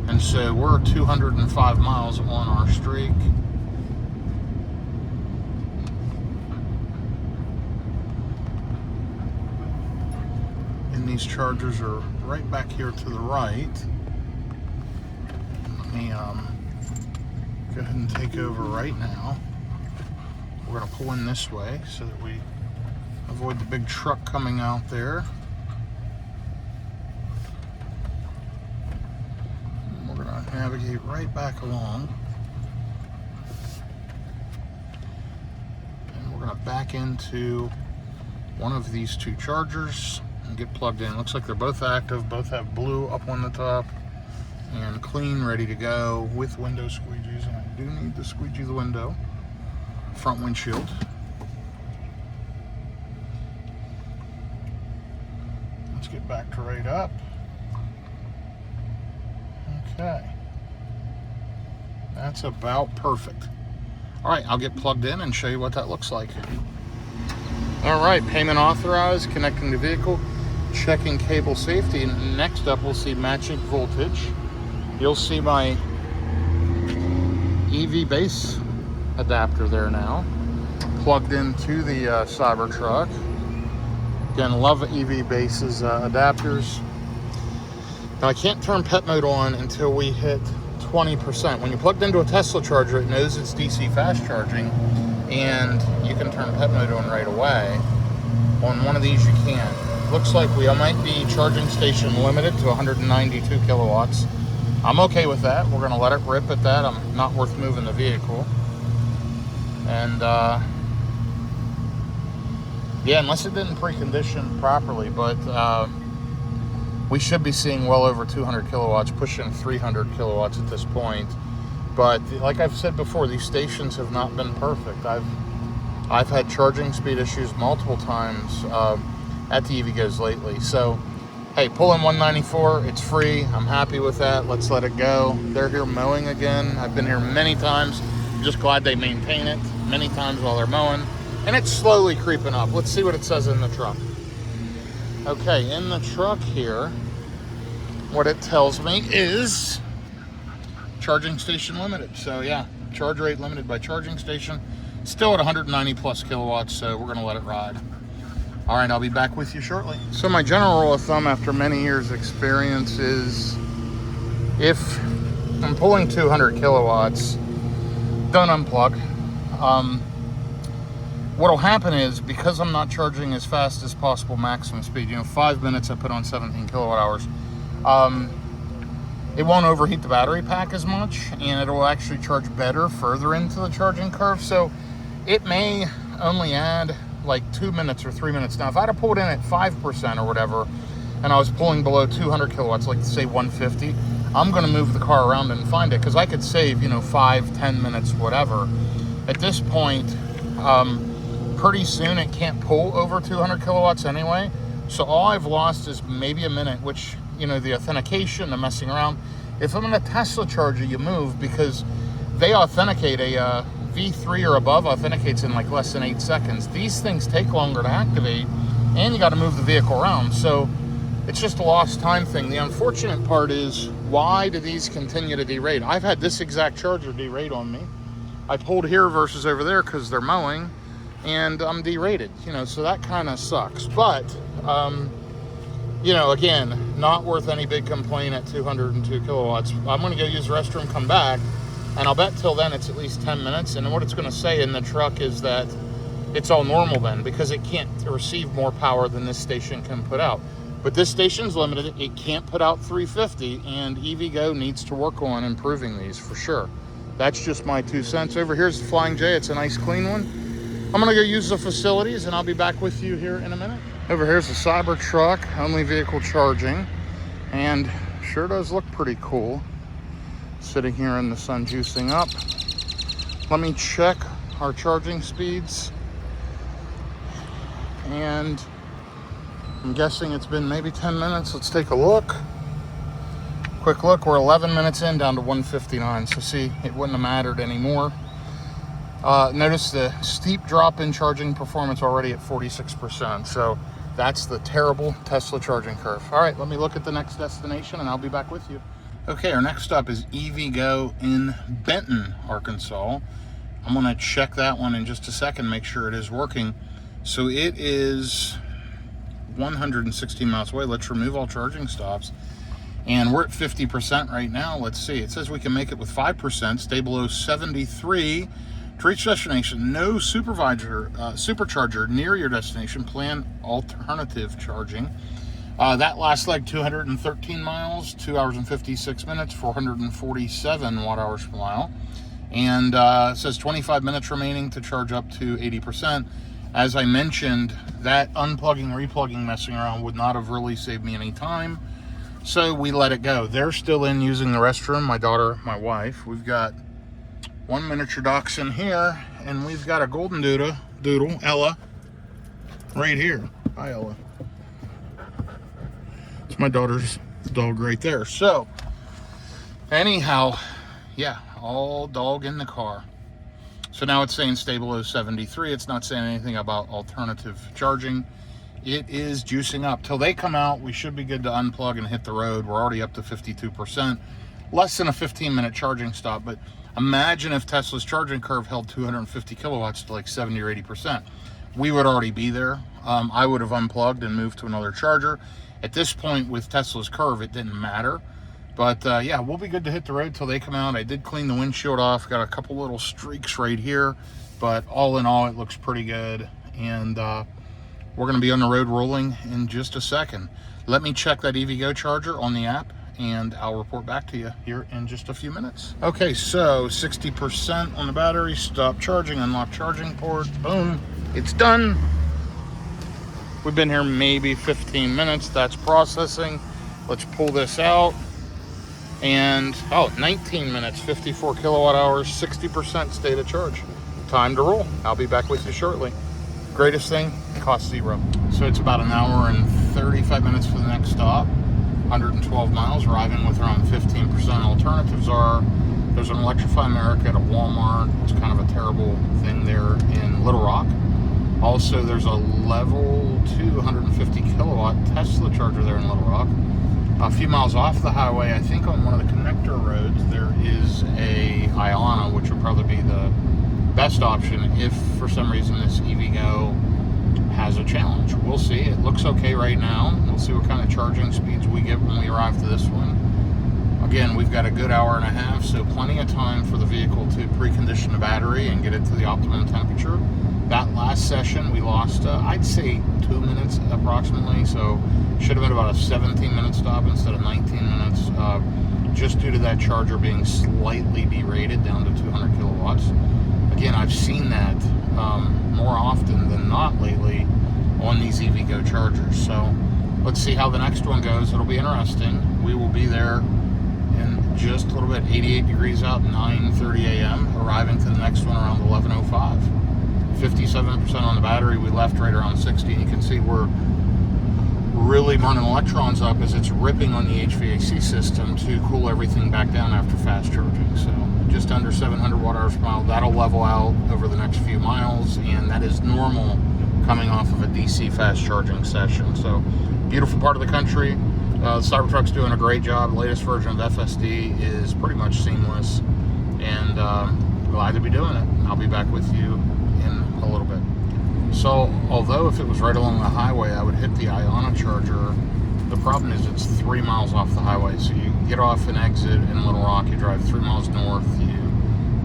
Speaker 1: and so we're 205 miles on our streak. And these chargers are right back here to the right. Let me go ahead and take over right now. We're going to pull in this way so that we avoid the big truck coming out there. And we're going to navigate right back along. And we're going to back into one of these 2 chargers and get plugged in. Looks like they're both active, both have blue up on the top and clean, ready to go with window squeegees. And I do need to squeegee the window, front windshield. Let's get back to right up. Okay, that's about perfect. All right, I'll get plugged in and show you what that looks like. All right, payment authorized, connecting the vehicle, checking cable safety, and next up we'll see matching voltage. You'll see my EV base adapter there now, plugged into the Cybertruck. Again, love EV bases adapters. Now I can't turn pet mode on until we hit 20%. When you're plugged into a Tesla charger, it knows it's DC fast charging, and you can turn pet mode on right away. On one of these you can't. Looks like we might be charging station limited to 192 kilowatts. I'm okay with that. We're going to let it rip at that. I'm not worth moving the vehicle. And yeah, unless it didn't precondition properly, but we should be seeing well over 200 kilowatts, pushing 300 kilowatts at this point. But like I've said before, these stations have not been perfect. I've had charging speed issues multiple times at the EVgos lately. So hey, pull in 194, it's free. I'm happy with that. Let's let it go. They're here mowing again. I've been here many times. I'm just glad they maintain it many times while they're mowing. And it's slowly creeping up. Let's see what it says in the truck. Okay, in the truck here, what it tells me is charging station limited. So yeah, charge rate limited by charging station. Still at 190 plus kilowatts, so we're gonna let it ride. All right, I'll be back with you shortly. So my general rule of thumb after many years experience is if I'm pulling 200 kilowatts, don't unplug. What'll happen is, because I'm not charging as fast as possible maximum speed, 5 minutes I put on 17 kilowatt hours, it won't overheat the battery pack as much, and it'll actually charge better further into the charging curve. So it may only add like 2 minutes or 3 minutes. Now, if I'd have pulled in at 5% or whatever, and I was pulling below 200 kilowatts, like say 150, I'm gonna move the car around and find it, because I could save, 5-10 minutes, whatever. At this point, pretty soon it can't pull over 200 kilowatts anyway. So all I've lost is maybe a minute, which, the authentication, the messing around. If I'm in a Tesla charger, you move, because they authenticate a V3 or above authenticates in like less than 8 seconds. These things take longer to activate, and you got to move the vehicle around. So it's just a lost time thing. The unfortunate part is, why do these continue to derate? I've had this exact charger derate on me. I pulled here versus over there because they're mowing, and I'm derated, so that kind of sucks. But, again, not worth any big complaint at 202 kilowatts. I'm going to go use the restroom, come back, and I'll bet till then it's at least 10 minutes. And what it's going to say in the truck is that it's all normal then, because it can't receive more power than this station can put out. But this station's limited. It can't put out 350, and EVgo needs to work on improving these for sure. That's just my 2 cents. Over here's the Flying J. It's a nice clean one. I'm gonna go use the facilities, and I'll be back with you here in a minute. Over here's the Cybertruck, only vehicle charging, and sure does look pretty cool. Sitting here in the sun juicing up. Let me check our charging speeds, and I'm guessing it's been maybe 10 minutes. Let's take a look. Quick look, we're 11 minutes in, down to 159. So see, it wouldn't have mattered anymore. Notice the steep drop in charging performance already at 46%. So that's the terrible Tesla charging curve. All right, let me look at the next destination, and I'll be back with you. Okay, our next stop is EVgo in Benton, Arkansas. I'm gonna check that one in just a second, make sure it is working. So it is 116 miles away. Let's remove all charging stops. And we're at 50% right now. Let's see, it says we can make it with 5%, stay below 73. To reach destination, no supercharger near your destination. Plan alternative charging. That last leg, 213 miles, 2 hours and 56 minutes, 447 watt hours per mile. And it says 25 minutes remaining to charge up to 80%. As I mentioned, that unplugging, replugging, messing around would not have really saved me any time. So we let it go. They're still in using the restroom. My daughter, my wife. We've got one miniature dachshund here, and we've got a golden doodle, Ella, right here. Hi, Ella. It's my daughter's dog right there. So, anyhow, yeah, all dog in the car. So now it's saying stay below 73. It's not saying anything about alternative charging. It is juicing up. Till they come out, we should be good to unplug and hit the road. We're already up to 52%. Less than a 15-minute charging stop, but imagine if Tesla's charging curve held 250 kilowatts to like 70 or 80%. We would already be there. I would have unplugged and moved to another charger. At this point with Tesla's curve, it didn't matter. But yeah, we'll be good to hit the road till they come out. I did clean the windshield off. Got a couple little streaks right here. But all in all, it looks pretty good. And we're going to be on the road rolling in just a second. Let me check that EVgo charger on the app, and I'll report back to you here in just a few minutes. Okay, so 60% on the battery. Stop charging, unlock charging port. Boom, it's done. We've been here maybe 15 minutes. That's processing. Let's pull this out. And, 19 minutes, 54 kilowatt hours, 60% state of charge. Time to roll. I'll be back with you shortly. Greatest thing, cost zero. So it's about an hour and 35 minutes for the next stop. 112 miles, arriving with around 15%. Alternatives are, there's an Electrify America at a Walmart. It's kind of a terrible thing there in Little Rock. Also, there's a level 2 150 kilowatt Tesla charger there in Little Rock. A few miles off the highway, I think on one of the connector roads, there is a Iona, which would probably be the best option if for some reason this EVgo has a challenge. We'll see. It looks okay right now. We'll see what kind of charging speeds we get when we arrive to this one. Again, we've got a good hour and a half, so plenty of time for the vehicle to precondition the battery and get it to the optimum temperature. That last session, we lost, I'd say 2 minutes approximately, so should have been about a 17-minute stop instead of 19 minutes, just due to that charger being slightly derated down to 200 kilowatts. Again, I've seen that more often than not lately on these EVgo chargers, so let's see how the next one goes. It'll be interesting. We will be there in just a little bit, 88 degrees out, 9:30 a.m., arriving to the next one around 11:05. 57% on the battery. We left right around 60. You can see we're really burning electrons up as it's ripping on the HVAC system to cool everything back down after fast charging. So just under 700 watt-hours per mile. That'll level out over the next few miles, and that is normal coming off of a DC fast charging session. So beautiful part of the country. The Cybertruck's doing a great job. The latest version of FSD is pretty much seamless, and glad to be doing it. I'll be back with you in a little bit. So, although if it was right along the highway, I would hit the Iona charger, the problem is it's 3 miles off the highway. So you get off an exit in Little Rock, you drive 3 miles north, you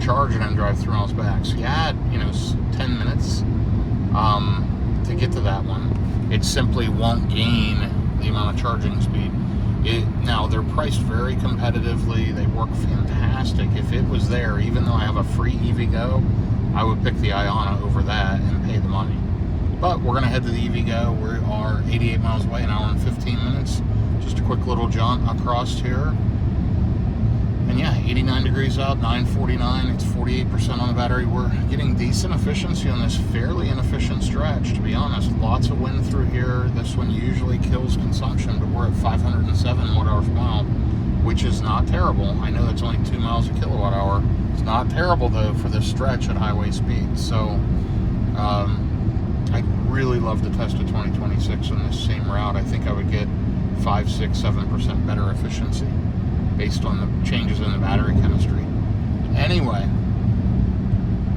Speaker 1: charge and then drive 3 miles back. So you add, 10 minutes to get to that one. It simply won't gain the amount of charging speed. Now, they're priced very competitively. They work fantastic. If it was there, even though I have a free EVgo, I would pick the Iona over that and pay the money. But we're going to head to the EVgo. We are 88 miles away, an hour and 15 minutes. Just a quick little jaunt across here. And yeah, 89 degrees out, 9:49. It's 48% on the battery. We're getting decent efficiency on this fairly inefficient stretch, to be honest. Lots of wind through here. This one usually kills consumption, but we're at 507 watt-hours per mile, which is not terrible. I know that's only 2 miles a kilowatt hour. It's not terrible, though, for this stretch at highway speed. So I'd really love to test a 2026 on this same route. I think I would get 5, 6, 7% better efficiency based on the changes in the battery chemistry. Anyway,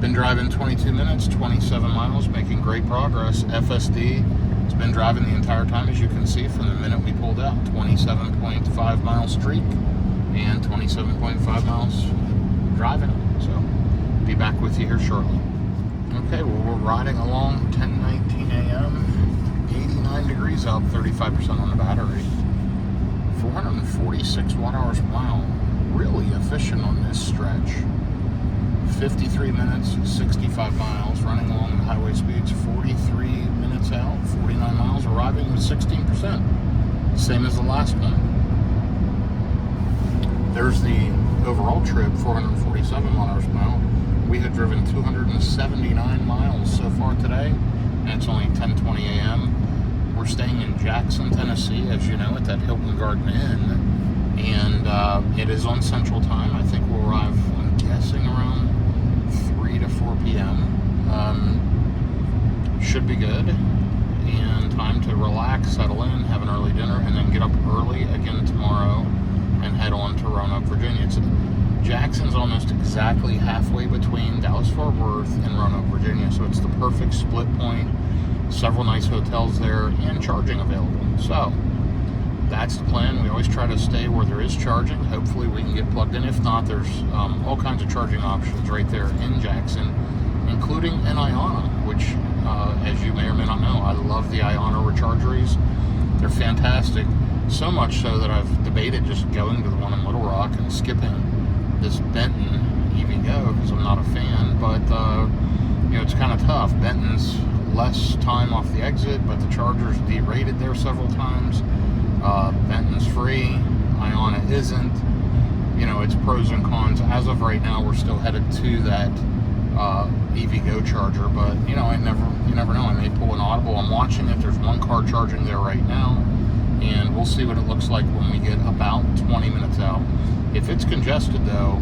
Speaker 1: been driving 22 minutes, 27 miles, making great progress. FSD has been driving the entire time, as you can see, from the minute we pulled out. 27.5 mile streak and 27.5 miles driving it. So, be back with you here shortly. Okay, well, we're riding along, 10:19 a.m., 89 degrees out, 35% on the battery. 446 watt-hours per mile. Really efficient on this stretch. 53 minutes, 65 miles, running along the highway speeds. 43 minutes out, 49 miles, arriving with 16%. Same as the last one. There's the overall trip, 447 watt-hours per mile. We have driven 279 miles so far today, and it's only 10:20 a.m. We're staying in Jackson, Tennessee, as you know, at that Hilton Garden Inn, and it is on Central Time. I think we'll arrive, I'm guessing, around 3 to 4 p.m. Should be good, and time to relax, settle in, have an early dinner, and then get up early again tomorrow and head on to Roanoke, Virginia. Jackson's almost exactly halfway between Dallas-Fort Worth and Roanoke, Virginia, so it's the perfect split point. Several nice hotels there and charging available. So that's the plan. We always try to stay where there is charging. Hopefully we can get plugged in. If not, there's all kinds of charging options right there in Jackson, including an Iona, which as you may or may not know, I love the Iona rechargeries. They're fantastic. So much so that I've debated just going to the one in Little Rock and skipping this Benton EVgo because I'm not a fan. But it's kind of tough. Benton's less time off the exit, but the charger's derated there several times. Benton's free, Iona isn't. It's pros and cons. As of right now, we're still headed to that EVgo charger, but you never know. I may pull an audible. I'm watching if there's one car charging there right now, and we'll see what it looks like when we get about 20 minutes out. If it's congested, though,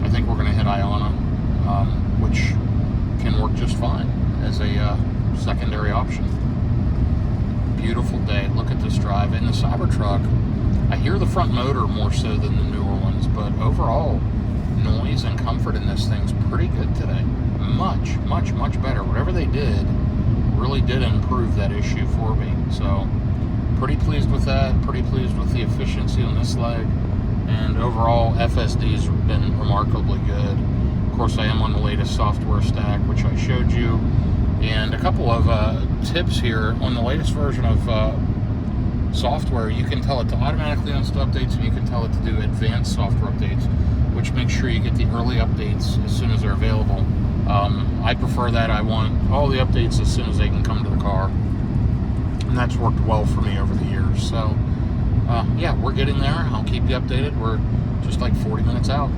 Speaker 1: I think we're going to hit Iona, which can work just fine as a secondary option. Beautiful day. Look at this drive. In the Cybertruck, I hear the front motor more so than the newer ones, but overall, noise and comfort in this thing's pretty good today. Much, much, much better. Whatever they did really did improve that issue for me. So pretty pleased with that, pretty pleased with the efficiency on this leg, and overall FSD's been remarkably good. Of course, I am on the latest software stack, which I showed you, and a couple of tips here. On the latest version of software, you can tell it to automatically install updates, and you can tell it to do advanced software updates, which makes sure you get the early updates as soon as they're available. I prefer that. I want all the updates as soon as they can come to the car, and that's worked well for me over the years. So yeah, we're getting there. I'll keep you updated. We're just like 40 minutes out.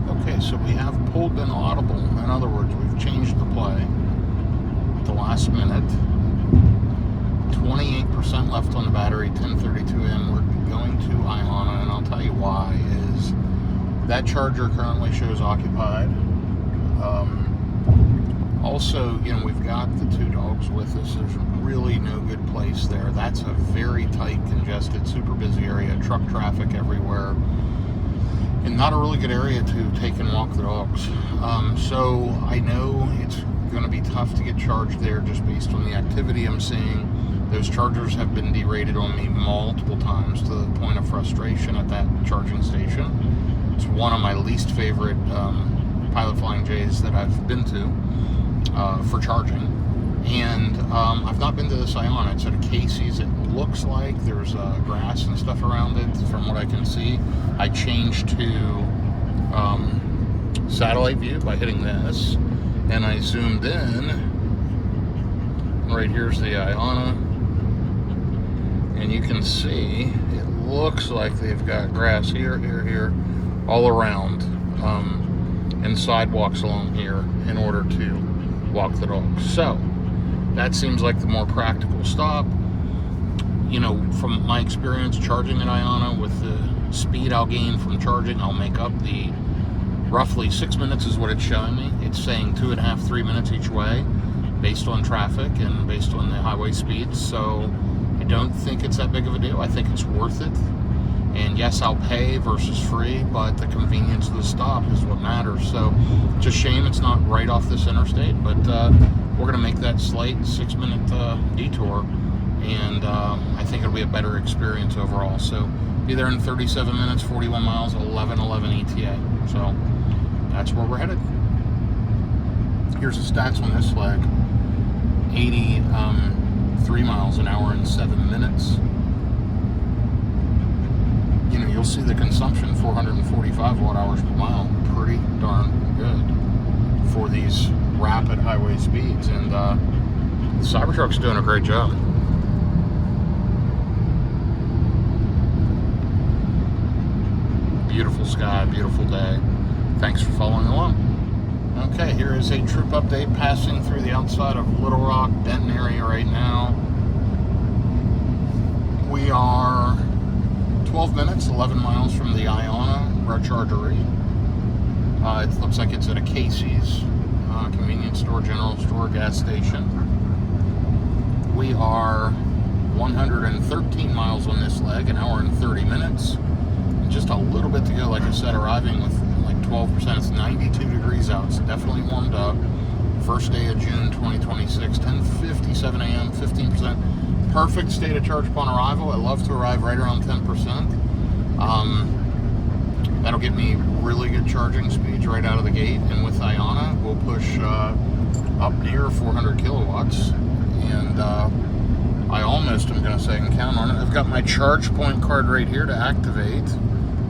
Speaker 1: Okay, so we have pulled an audible. In other words, we've changed the play at the last minute. 28% left on the battery, 10:32 in. We're going to Iona, and I'll tell you why. Is that charger currently shows occupied. Also, you know, we've got the two dogs with us. There's really no good place there. That's a very tight, congested, super busy area, truck traffic everywhere, and not a really good area to take and walk the dogs. So I know it's going to be tough to get charged there just based on the activity I'm seeing. Those chargers have been derated on me multiple times to the point of frustration at that charging station. It's one of my least favorite Pilot Flying J's that I've been to for charging. And I've not been to this Iona. It's at a Casey's. It looks like there's grass and stuff around it from what I can see. I changed to satellite view by hitting this, and I zoomed in. Right here's the Iona, and you can see it looks like they've got grass here, here, all around, and sidewalks along here in order to walk the dogs. So that seems like the more practical stop. You know, from my experience charging an Iona, with the speed I'll gain from charging, I'll make up the roughly 6 minutes is what it's showing me. It's saying 2.5, 3 minutes each way based on traffic and based on the highway speeds. So I don't think it's that big of a deal. I think it's worth it. And yes, I'll pay versus free, but the convenience of the stop is what matters. So it's a shame it's not right off this interstate, but we're going to make that slight 6 minute detour, and I think it'll be a better experience overall. So be there in 37 minutes, 41 miles, 11:11 ETA. So that's where we're headed. Here's the stats on this leg. 83 miles an hour in 7 minutes. You know, you'll see the consumption, 445 watt hours per mile. Pretty darn good for these rapid highway speeds. And the Cybertruck's doing a great job. Beautiful sky, beautiful day. Thanks for following along. Okay, here is a trip update passing through the outside of Little Rock, Denton area right now. We are 12 minutes, 11 miles from the Iona rechargery. It looks like it's at a Casey's, convenience store, general store, gas station. We are 113 miles on this leg, an hour and 30 minutes. And just a little bit to go, like I said, arriving with like 12%. It's 92 degrees out. It's definitely warmed up. First day of June 2026, 10:57 a.m., 15%. Perfect state of charge upon arrival. I love to arrive right around 10%. That'll get me really good charging speeds right out of the gate. And with Iona, we'll push up near 400 kilowatts. And I almost am going to say I can count on it. I've got my charge point card right here to activate.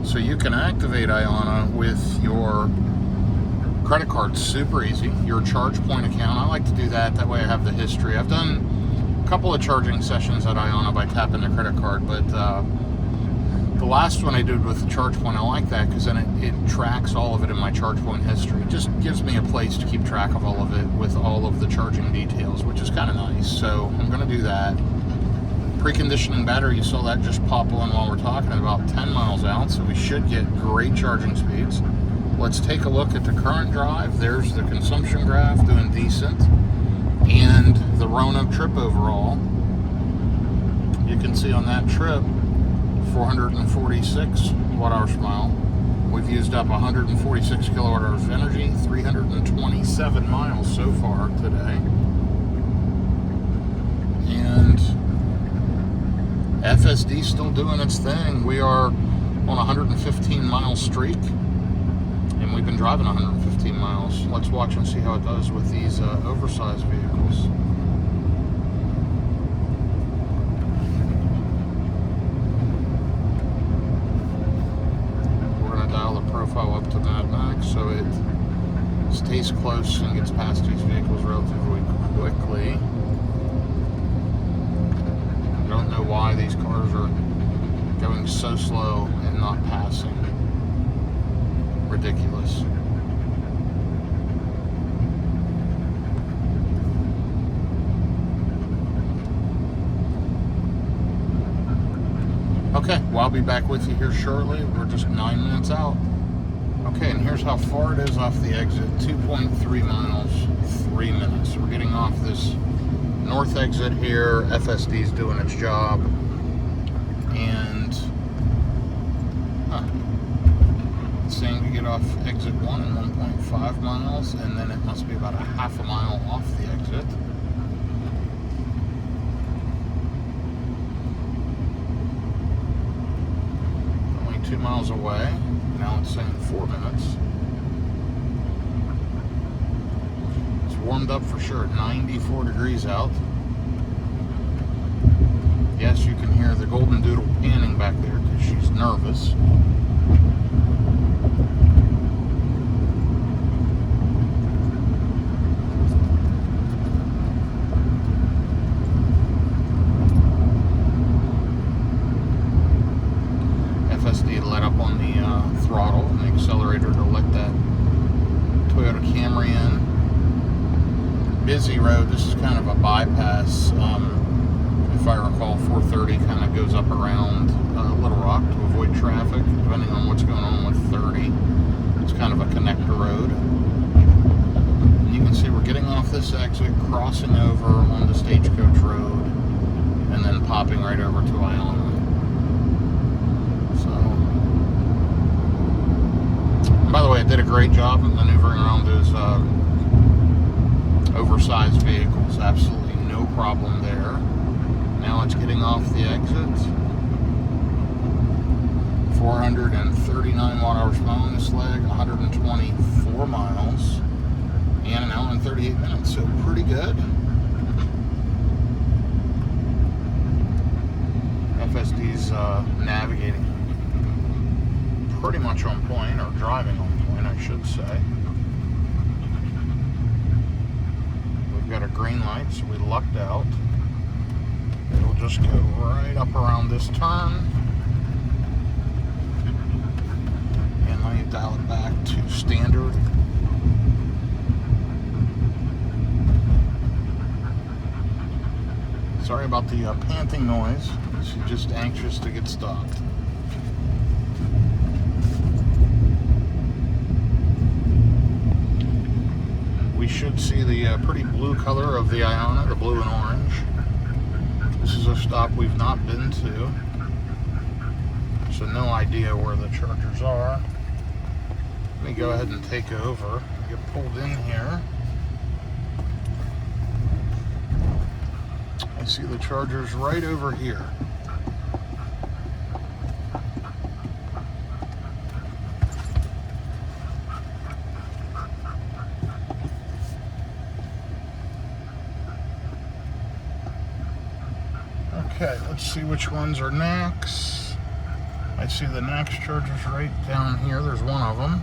Speaker 1: So you can activate Iona with your credit card. Super easy. Your charge point account. I like to do that. That way I have the history. I've done a couple of charging sessions at Iona by tapping the credit card, but the last one I did with the charge point, I like that because then it tracks all of it in my charge point history. It just gives me a place to keep track of all of it with all of the charging details, which is kind of nice. So I'm going to do that. Preconditioning battery, you saw that just pop on while we're talking, at about 10 miles out, so we should get great charging speeds. Let's take a look at the current drive. There's the consumption graph, doing decent, and the Roanoke trip overall. You can see on that trip, 446 watt hours per mile. We've used up 146 kilowatt hours of energy, 327 miles so far today. And FSD still doing its thing. We are on a 115-mile streak, and we've been driving 115 miles. Let's watch and see how it does with these oversized vehicles. We're going to dial the profile up to Mad Max so it stays close and gets past these vehicles relatively quickly. I don't know why these cars are going so slow and not passing. Ridiculous. Okay, well, I'll be back with you here shortly. We're just 9 minutes out. Okay, and here's how far it is off the exit. 2.3 miles, 3 minutes. We're getting off this north exit here. FSD's doing its job. And it's saying to get off exit 1 in 1.5 miles, and then it must be about a half a mile off the exit. Only 2 miles away. Now it's saying 4 minutes. It's warmed up for sure. 94 degrees out. Yes, you can hear the Golden Doodle panning back there because she's nervous. FSD let up on the throttle and the accelerator to let that Toyota Camry in. Busy road. This is kind of a bypass. If I recall, 430 kind of goes up around Little Rock to avoid traffic, depending on what's going on with 30. It's kind of a connector road. And you can see we're getting off this exit, crossing over on the Stagecoach Road, and then popping right over to Iona. So, by the way, it did a great job of maneuvering around those oversized vehicles. Absolutely no problem there. Now it's getting off the exit. 439 watt-hours per mile on this leg, 124 miles, and an hour and 38 minutes, so pretty good. FSD's navigating pretty much on point, or driving on point, I should say. We've got a green light, so we lucked out. It'll just go right up around this turn. And let me dial it back to standard. Sorry about the panting noise. She's just anxious to get stopped. We should see the pretty blue color of the Iona, the blue and orange. This is a stop we've not been to, so no idea where the chargers are. Let me go ahead and take over, get pulled in here. I see the chargers right over here. Okay, let's see which ones are NACS. I see the NACS chargers right down here. There's one of them.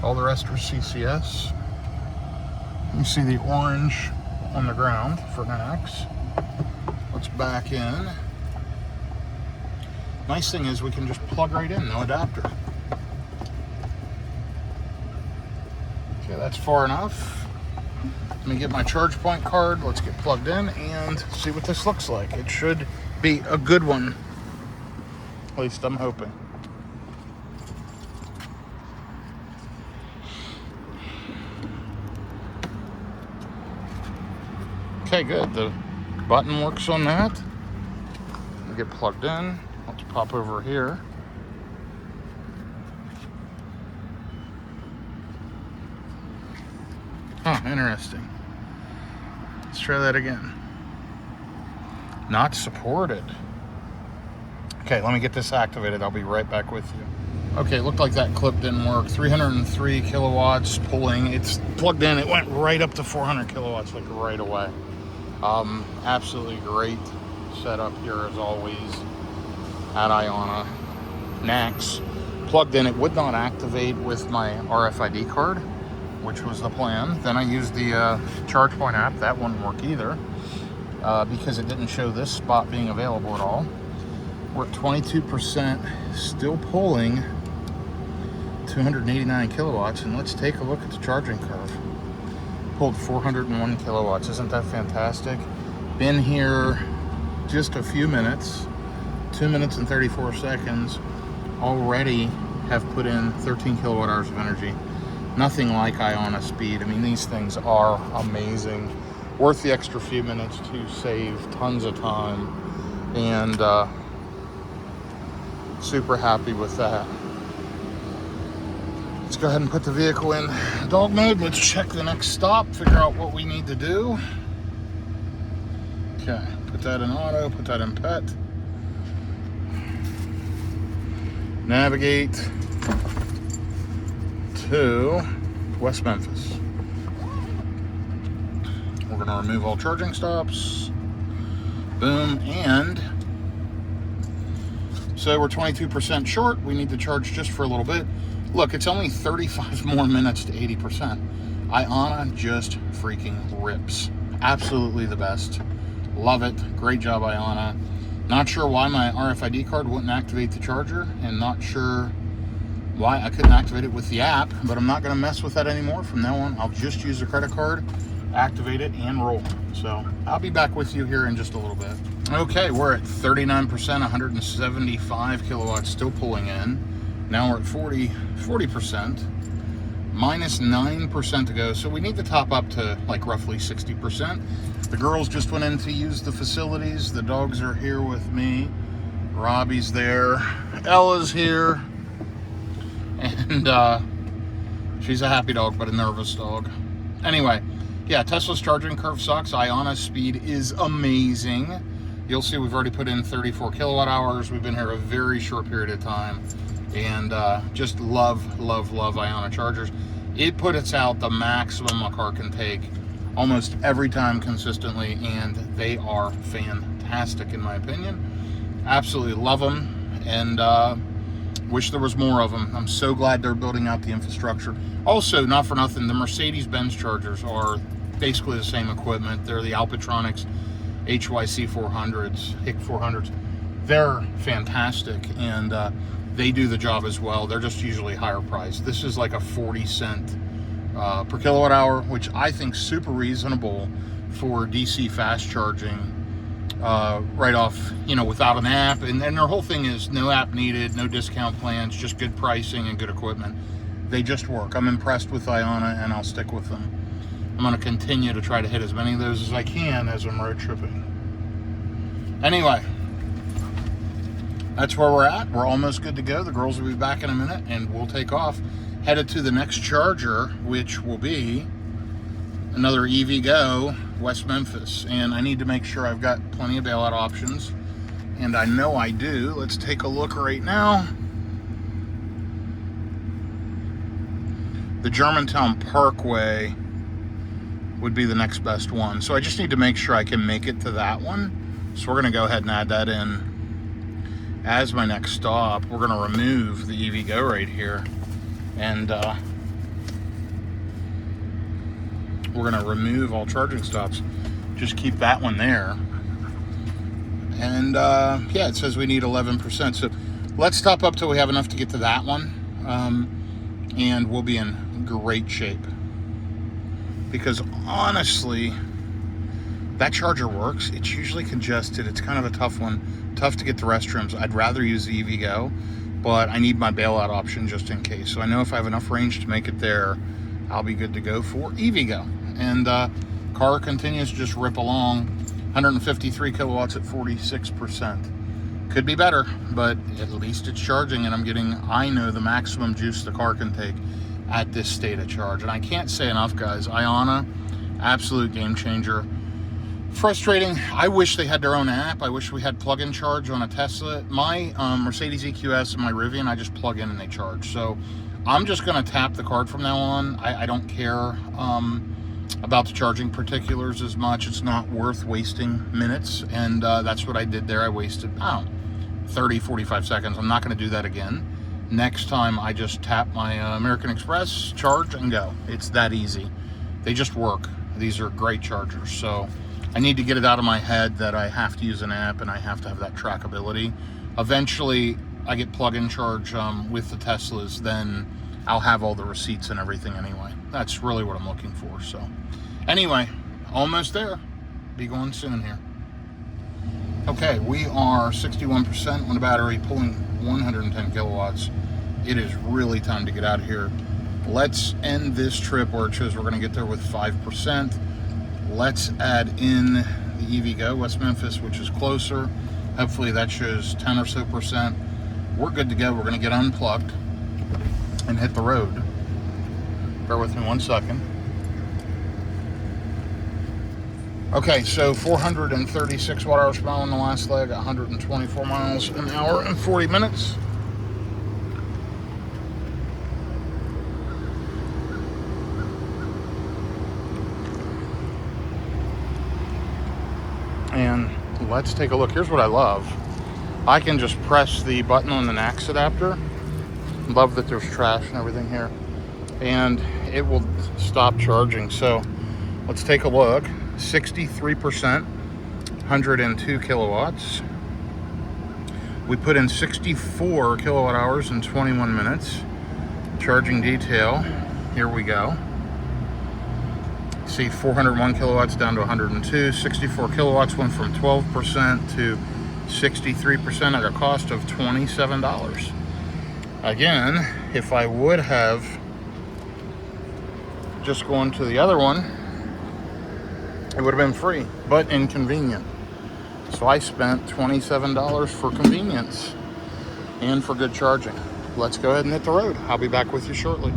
Speaker 1: All the rest are CCS. You see the orange on the ground for NACS. Let's back in. Nice thing is we can just plug right in, no adapter. Okay, that's far enough. Let me get my charge point card. Let's get plugged in and see what this looks like. It should be a good one. At least I'm hoping. Okay, good. The button works on that. Get plugged in. Let's pop over here. Huh, interesting. Let's try that again. Not supported. Okay, let me get this activated. I'll be right back with you. Okay, it looked like that clip didn't work. 303 kilowatts pulling. It's plugged in. It went right up to 400 kilowatts like right away. Absolutely great setup here as always at Iona. Next, plugged in. It would not activate with my RFID card, which was the plan. Then I used the ChargePoint app. That wouldn't work either because it didn't show this spot being available at all. We're at 22%, still pulling 289 kilowatts, and let's take a look at the charging curve. Pulled 401 kilowatts. Isn't that fantastic? Been here just a few minutes, 2 minutes and 34 seconds. Already have put in 13 kilowatt hours of energy. Nothing like Iona speed. I mean, these things are amazing. Worth the extra few minutes to save tons of time, and super happy with that. Let's go ahead and put the vehicle in dog mode. Let's check the next stop, figure out what we need to do. Okay, put that in auto, put that in pet. Navigate to West Memphis. We're gonna remove all charging stops. Boom, and so we're 22% short. We need to charge just for a little bit. Look, it's only 35 more minutes to 80%. Iona just freaking rips. Absolutely the best. Love it. Great job, Iona. Not sure why my RFID card wouldn't activate the charger, and not sure why I couldn't activate it with the app, but I'm not going to mess with that anymore. From now on, I'll just use the credit card, activate it, and roll. So I'll be back with you here in just a little bit. Okay, we're at 39%, 175 kilowatts still pulling in. Now we're at 40%, minus 9% to go. So we need to top up to like roughly 60%. The girls just went in to use the facilities. The dogs are here with me. Robbie's there. Ella's here. And she's a happy dog, but a nervous dog. Anyway, yeah, Tesla's charging curve sucks. Iona's speed is amazing. You'll see we've already put in 34 kilowatt hours. We've been here a very short period of time. And just love Iona chargers. It puts out the maximum a car can take almost every time consistently, and they are fantastic in my opinion. Absolutely love them, and wish there was more of them. I'm so glad they're building out the infrastructure. Also, not for nothing, the Mercedes-Benz chargers are basically the same equipment. They're the Alpitronics HYC 400s, HIC 400s. They're fantastic, and they do the job as well. They're just usually higher priced. This is like a 40 cent per kilowatt hour, which I think super reasonable for DC fast charging right off, you know, without an app. And their whole thing is no app needed, no discount plans, just good pricing and good equipment. They just work. I'm impressed with Iona, and I'll stick with them. I'm going to continue to try to hit as many of those as I can as I'm road tripping. Anyway, that's where we're at. We're almost good to go. The girls will be back in a minute, and we'll take off. Headed to the next charger, which will be another EVgo, West Memphis. And I need to make sure I've got plenty of bailout options. And I know I do. Let's take a look right now. The Germantown Parkway would be the next best one. So I just need to make sure I can make it to that one. So we're going to go ahead and add that in as my next stop. We're going to remove the EVgo right here, and we're going to remove all charging stops. Just keep that one there. And yeah, it says we need 11%. So let's stop up till we have enough to get to that one, and we'll be in great shape. Because honestly, that charger works. It's usually congested. It's kind of a tough one. Tough to get the restrooms. I'd rather use the EVgo, but I need my bailout option just in case. So I know if I have enough range to make it there, I'll be good to go for EVgo. And car continues to just rip along. 153 kilowatts at 46%. Could be better, but at least it's charging, and I'm getting, I know, the maximum juice the car can take at this state of charge. And I can't say enough, guys. Iona, absolute game changer. Frustrating. I wish they had their own app. I wish we had plug-in charge on a Tesla. My Mercedes EQS and my Rivian, I just plug in and they charge. So I'm just going to tap the card from now on. I don't care about the charging particulars as much. It's not worth wasting minutes. And that's what I did there. I wasted, 30, 45 seconds. I'm not going to do that again. Next time I just tap my American Express, charge, and go. It's that easy. They just work. These are great chargers. So I need to get it out of my head that I have to use an app and I have to have that trackability. Eventually, I get plug-in charge with the Teslas, then I'll have all the receipts and everything anyway. That's really what I'm looking for. So anyway, almost there. Be going soon here. Okay, we are 61% on the battery, pulling 110 kilowatts. It is really time to get out of here. Let's end this trip where it shows we're going to get there with 5%. Let's add in the EVgo West Memphis, which is closer. Hopefully that shows 10 or so percent. We're good to go. We're going to get unplugged and hit the road. Bear with me 1 second. Okay, so 436 watt-hours per mile on the last leg, 124 miles an hour in 40 minutes. And let's take a look. Here's what I love. I can just press the button on the NACS adapter. Love that there's trash and everything here. And it will stop charging. So let's take a look. 63%, 102 kilowatts. We put in 64 kilowatt hours in 21 minutes. Charging detail. Here we go. See, 401 kilowatts down to 102. 64 kilowatts went from 12% to 63% at a cost of $27. Again, if I would have just gone to the other one, it would have been free, but inconvenient. So I spent $27 for convenience and for good charging. Let's go ahead and hit the road. I'll be back with you shortly.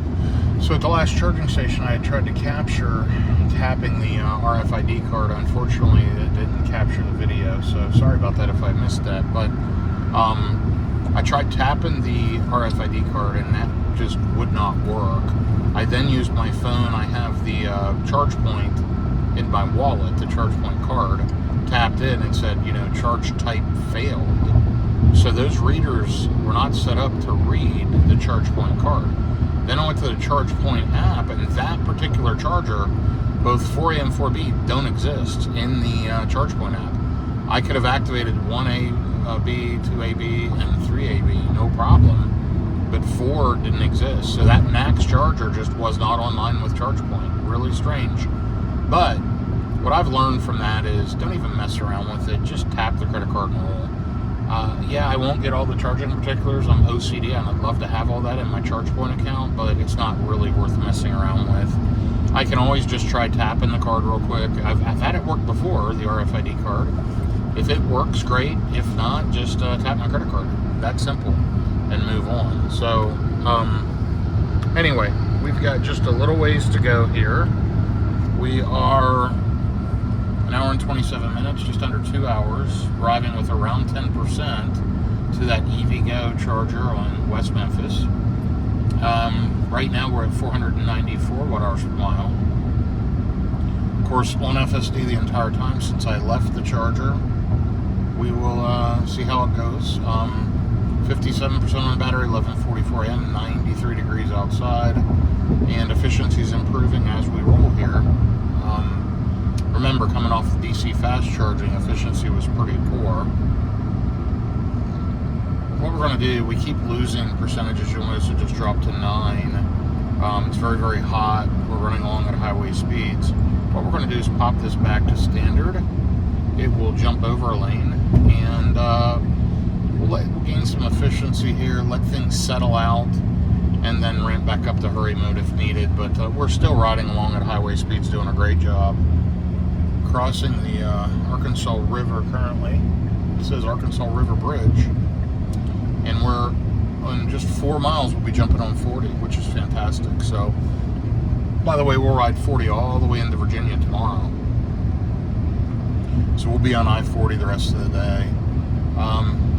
Speaker 1: So at the last charging station, I had tried to capture tapping the RFID card. Unfortunately, it didn't capture the video, so sorry about that if I missed that. But I tried tapping the RFID card, and that just would not work. I then used my phone. I have the charge point in my wallet, the charge point card, tapped in and said, charge type failed. So those readers were not set up to read the charge point card. Then I went to the ChargePoint app, and that particular charger, both 4A and 4B, don't exist in the ChargePoint app. I could have activated 1AB, 2AB, and 3AB, no problem, but 4 didn't exist. So that NACS charger just was not online with ChargePoint. Really strange. But what I've learned from that is don't even mess around with it. Just tap the credit card and roll. Yeah, I won't get all the charging particulars. I'm OCD, and I'd love to have all that in my ChargePoint account, but it's not really worth messing around with. I can always just try tapping the card real quick. I've had it work before, the RFID card. If it works, great. If not, just tap my credit card. That simple, and move on. So, anyway, we've got just a little ways to go here. We are an hour and 27 minutes, just under 2 hours, driving with around 10% to that EVgo charger on West Memphis. Right now we're at 494 watt-hours per mile. Of course, on FSD the entire time since I left the charger. We will see how it goes. 57% on the battery, 11:44 a.m., 93 degrees outside, and efficiency is improving as we roll here. Remember, coming off the DC fast charging, efficiency was pretty poor. What we're going to do, we keep losing percentages. You'll notice it just dropped to 9. It's very, very hot. We're running along at highway speeds. What we're going to do is pop this back to standard. It will jump over a lane, and we'll gain some efficiency here, let things settle out, and then ramp back up to hurry mode if needed. But we're still riding along at highway speeds, doing a great job. Crossing the Arkansas River currently. It says Arkansas River Bridge. And we're on just 4 miles, we'll be jumping on 40, which is fantastic. So, by the way, we'll ride 40 all the way into Virginia tomorrow. So we'll be on I-40 the rest of the day.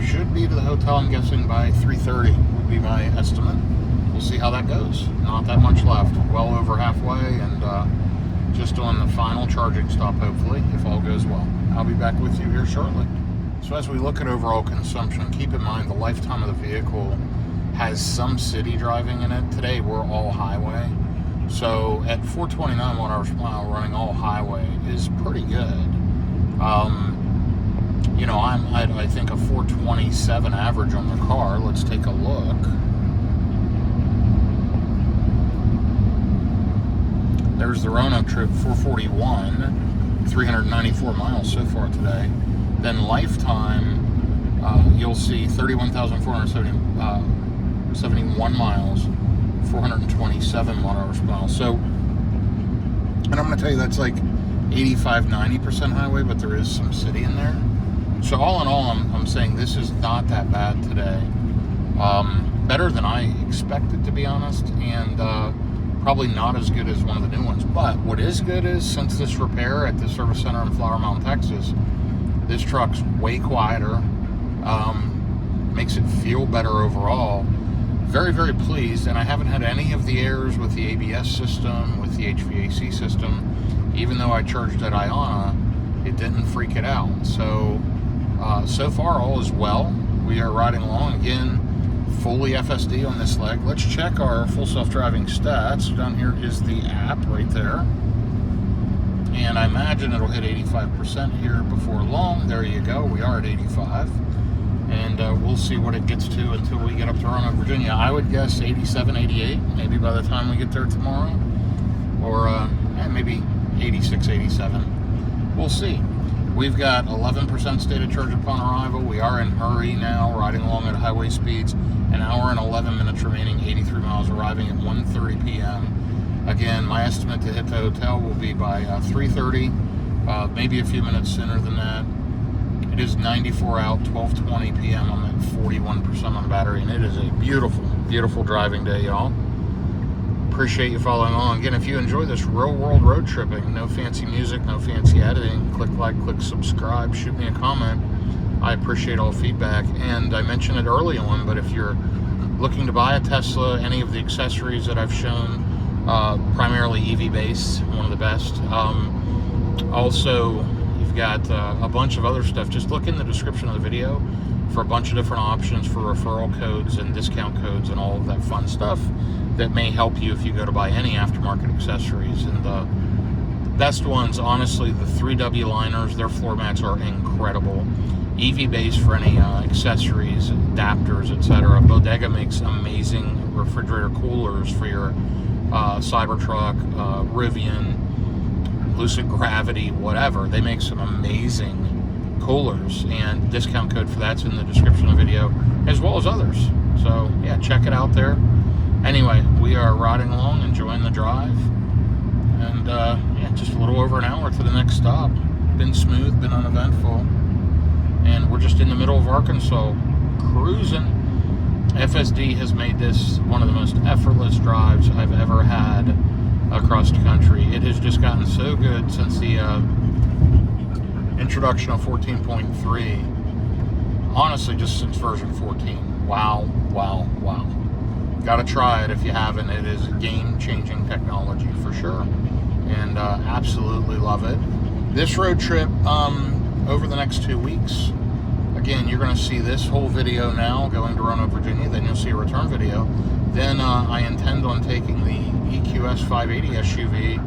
Speaker 1: Should be to the hotel, I'm guessing, by 3:30 would be my estimate. We'll see how that goes. Not that much left. Well over halfway, and just on the final charging stop, hopefully, if all goes well. I'll be back with you here shortly. So as we look at overall consumption, keep in mind the lifetime of the vehicle has some city driving in it. Today we're all highway. So at 429 watt-hours per mile running all highway is pretty good. You know, I think a 427 average on the car. Let's take a look. There's the Roanoke trip, 441, 394 miles so far today. Then lifetime, you'll see 31,471 miles, 427 watt-hours per mile. So, and I'm going to tell you that's like 85-90% highway, but there is some city in there. So all in all, I'm saying this is not that bad today. Better than I expected, to be honest, and probably not as good as one of the new ones. But what is good is, since this repair at the service center in Flower Mound, Texas, this truck's way quieter, makes it feel better overall. Very, very pleased, and I haven't had any of the errors with the ABS system, with the HVAC system. Even though I charged at Iona, it didn't freak it out. So, so far all is well. We are riding along again, fully FSD on this leg. Let's check our full self-driving stats. Down here is the app right there. And I imagine it'll hit 85% here before long. There you go. We are at 85. And we'll see what it gets to until we get up to Roanoke, Virginia. I would guess 87, 88, maybe by the time we get there tomorrow. Or maybe 86, 87. We'll see. We've got 11% state of charge upon arrival. We are in hurry now, riding along at highway speeds. An hour and 11 minutes remaining, 83 miles, arriving at 1:30 p.m. Again, my estimate to hit the hotel will be by 3:30, maybe a few minutes sooner than that. It is 94 out, 12:20 p.m. I'm at 41% on battery, and it is a beautiful, beautiful driving day, y'all. Appreciate you following along. Again, if you enjoy this real-world road tripping, no fancy music, no fancy editing, click like, click subscribe, shoot me a comment. I appreciate all feedback. And I mentioned it early on, but if you're looking to buy a Tesla, any of the accessories that I've shown, primarily EV-based, one of the best. Also, you've got a bunch of other stuff. Just look in the description of the video for a bunch of different options for referral codes and discount codes and all of that fun stuff that may help you if you go to buy any aftermarket accessories. And the best ones, honestly, the 3W liners, their floor mats are incredible. EV based for any accessories, adapters, etc. Bodega makes amazing refrigerator coolers for your Cybertruck, Rivian, Lucid Gravity, whatever. They make some amazing coolers, and discount code for that's in the description of the video, as well as others. So yeah, check it out there. Anyway, we are riding along, enjoying the drive, and yeah, just a little over an hour to the next stop. Been smooth, been uneventful, and we're just in the middle of Arkansas, cruising. FSD has made this one of the most effortless drives I've ever had across the country. It has just gotten so good since the introduction of 14.3. Honestly, just since version 14. Wow, wow, wow. Gotta try it if you haven't. It is game-changing technology for sure, and absolutely love it. This road trip over the next 2 weeks, again, you're going to see this whole video now going to Roanoke, Virginia. Then you'll see a return video. Then I intend on taking the EQS 580 SUV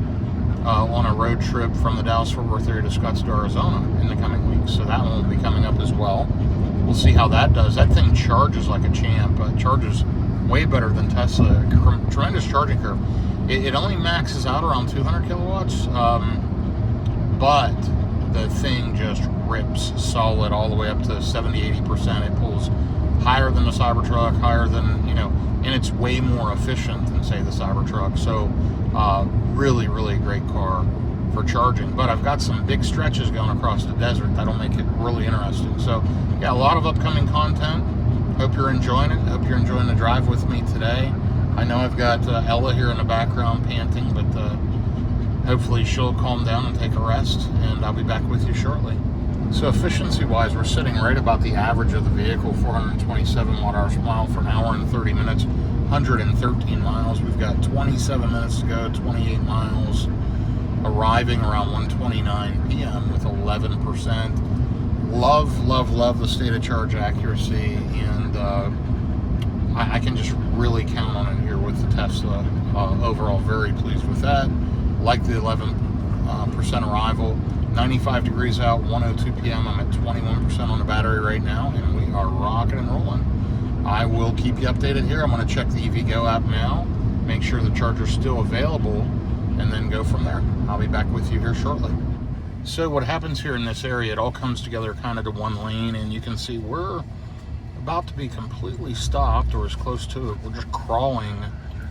Speaker 1: on a road trip from the Dallas-Fort Worth area to Scottsdale, Arizona in the coming weeks. So that one will be coming up as well. We'll see how that does. That thing charges like a champ. Charges way better than Tesla. Tremendous charging curve. It only maxes out around 200 kilowatts, but the thing just rips solid all the way up to 70-80%. It pulls higher than the Cybertruck, higher than, you know, and it's way more efficient than, say, the Cybertruck. So really, really great car for charging. But I've got some big stretches going across the desert that'll make it really interesting. So yeah, a lot of upcoming content. Hope you're enjoying it. Hope you're enjoying the drive with me today. I know I've got Ella here in the background panting, but hopefully she'll calm down and take a rest, and I'll be back with you shortly. So efficiency-wise, we're sitting right about the average of the vehicle, 427 watt-hours per mile for an hour and 30 minutes, 113 miles. We've got 27 minutes to go, 28 miles, arriving around 1:29 p.m. with 11%. Love, love, love the state of charge accuracy, and I can just really count on it here with the Tesla. Overall, very pleased with that. Like the 11% arrival. 95 degrees out, 1:02 p.m. I'm at 21% on the battery right now, and we are rocking and rolling. I will keep you updated here. I'm going to check the EVgo app now, make sure the charger's still available, and then go from there. I'll be back with you here shortly. So what happens here in this area, it all comes together kind of to one lane, and you can see we're about to be completely stopped, or as close to it. We're just crawling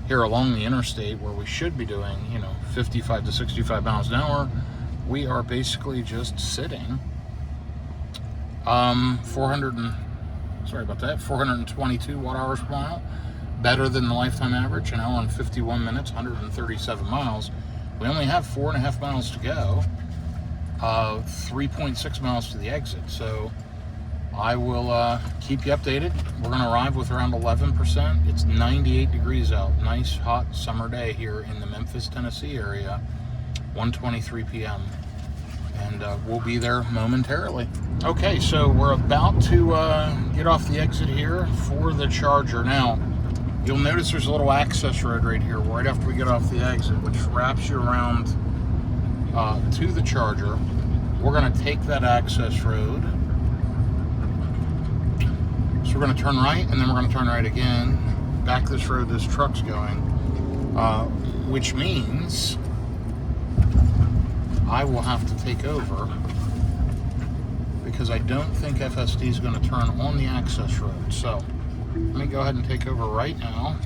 Speaker 1: here along the interstate where we should be doing, 55 to 65 miles an hour. We are basically just sitting. 422 watt-hours per mile, better than the lifetime average, an hour and 51 minutes, 137 miles. We only have 4.5 miles to go, 3.6 miles to the exit. So I will keep you updated. We're going to arrive with around 11%. It's 98 degrees out. Nice hot summer day here in the Memphis, Tennessee area. 1:23 p.m. and we'll be there momentarily. Okay, so we're about to get off the exit here for the charger. Now, you'll notice there's a little access road right here, right after we get off the exit, which wraps you around to the charger. We're going to take that access road. So we're going to turn right, and then we're going to turn right again. Back this road this truck's going, which means I will have to take over because I don't think FSD is going to turn on the access road. So let me go ahead and take over right now.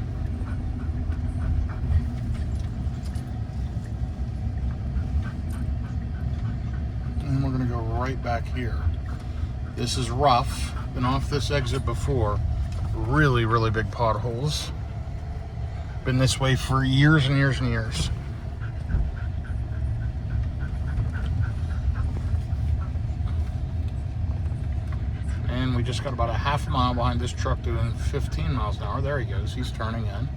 Speaker 1: And we're going to go right back here. This is rough. Been off this exit before. Really, really big potholes. Been this way for years and years and years. And we just got about a half a mile behind this truck doing 15 miles an hour. There he goes. He's turning in.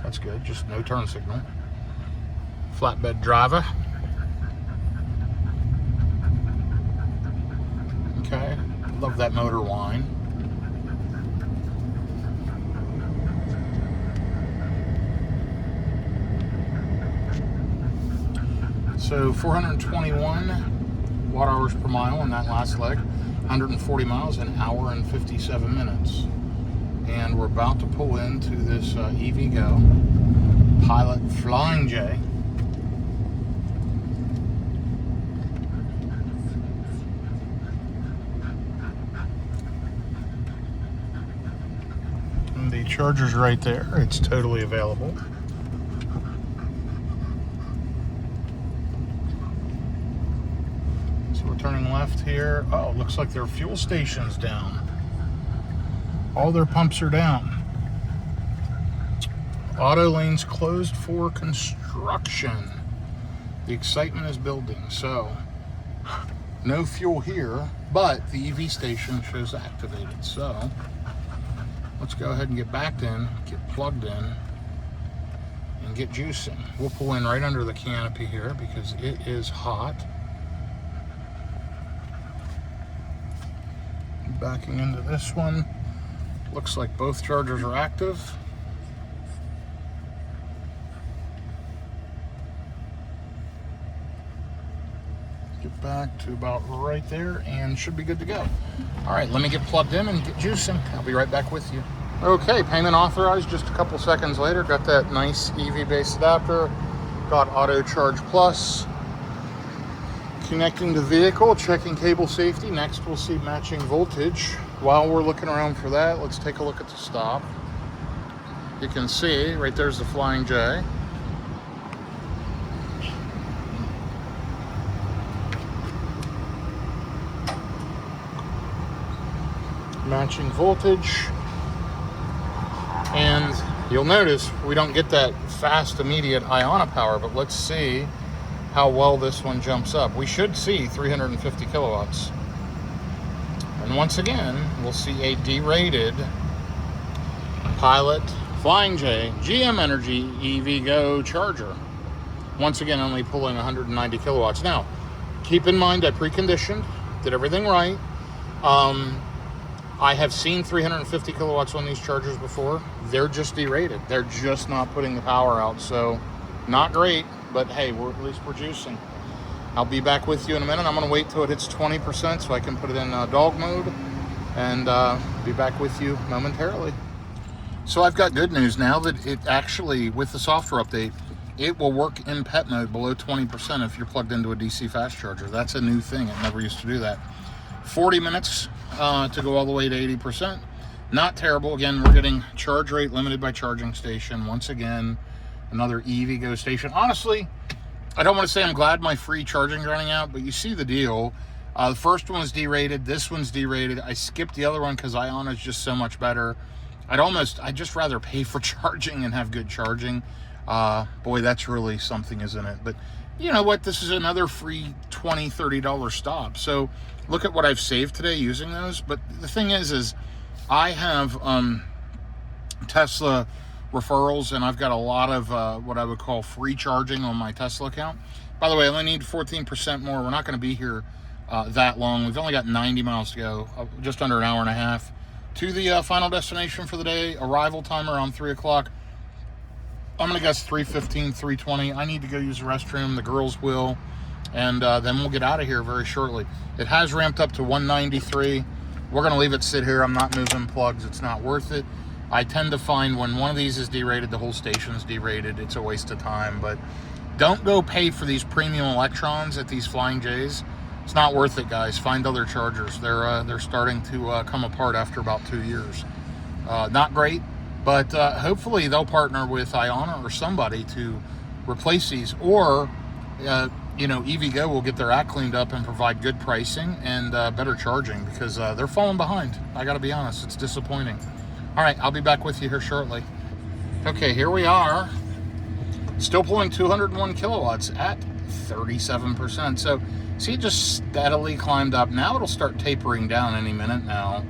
Speaker 1: That's good. Just no turn signal. Flatbed driver. Okay. Love that motor whine. So 421 watt-hours per mile on that last leg. 140 miles, an hour and 57 minutes. And we're about to pull into this EVgo Pilot Flying J. And the charger's right there. It's totally available. Turning left here. Oh, looks like their fuel station's down. All their pumps are down. Auto lanes closed for construction. The excitement is building. So, no fuel here, but the EV station shows activated. So, let's go ahead and get backed in, get plugged in, and get juicing. We'll pull in right under the canopy here because it is hot. Backing into this one. Looks like both chargers are active. Get back to about right there and should be good to go. All right, let me get plugged in and get juicing. I'll be right back with you. Okay, payment authorized just a couple seconds later. Got that nice EV-based adapter. Got Auto Charge Plus. Connecting the vehicle, checking cable safety. Next, we'll see matching voltage. While we're looking around for that, let's take a look at the stop. You can see, right there's the Flying J. Matching voltage. And you'll notice we don't get that fast, immediate Iona power, but let's see how well this one jumps up. We should see 350 kilowatts. And once again, we'll see a derated Pilot Flying J GM Energy EVgo charger. Once again, only pulling 190 kilowatts. Now, keep in mind, I preconditioned, did everything right. I have seen 350 kilowatts on these chargers before. They're just derated. They're just not putting the power out. So, not great, but hey, at least we're juicing. I'll be back with you in a minute. I'm going to wait till it hits 20% so I can put it in dog mode and be back with you momentarily. So I've got good news now that it actually, with the software update, it will work in pet mode below 20% if you're plugged into a DC fast charger. That's a new thing. It never used to do that. 40 minutes to go all the way to 80%. Not terrible. Again, we're getting charge rate limited by charging station. Once again, another EVgo station. Honestly, I don't want to say I'm glad my free charging's running out, but you see the deal. The first one was derated. This one's derated. I skipped the other one because Ion is just so much better. I'd just rather pay for charging and have good charging. Boy, that's really something, isn't it? But you know what? This is another free $20, $30 stop. So look at what I've saved today using those. But the thing is I have Tesla referrals, and I've got a lot of what I would call free charging on my Tesla account. By the way, I only need 14% more. We're not going to be here that long. We've only got 90 miles to go, just under an hour and a half to the final destination for the day. Arrival time around 3 o'clock. I'm going to guess 3:15, 3:20. I need to go use the restroom. The girls will. And then we'll get out of here very shortly. It has ramped up to 193. We're going to leave it sit here. I'm not moving plugs. It's not worth it. I tend to find when one of these is derated, the whole station's derated. It's a waste of time. But don't go pay for these premium electrons at these Flying J's. It's not worth it, guys. Find other chargers. They're starting to come apart after about 2 years. Not great, but hopefully they'll partner with Iona or somebody to replace these, or EVgo will get their act cleaned up and provide good pricing and better charging, because they're falling behind. I got to be honest, it's disappointing. All right, I'll be back with you here shortly. Okay, here we are. Still pulling 201 kilowatts at 37%. So see, it just steadily climbed up. Now it'll start tapering down any minute now,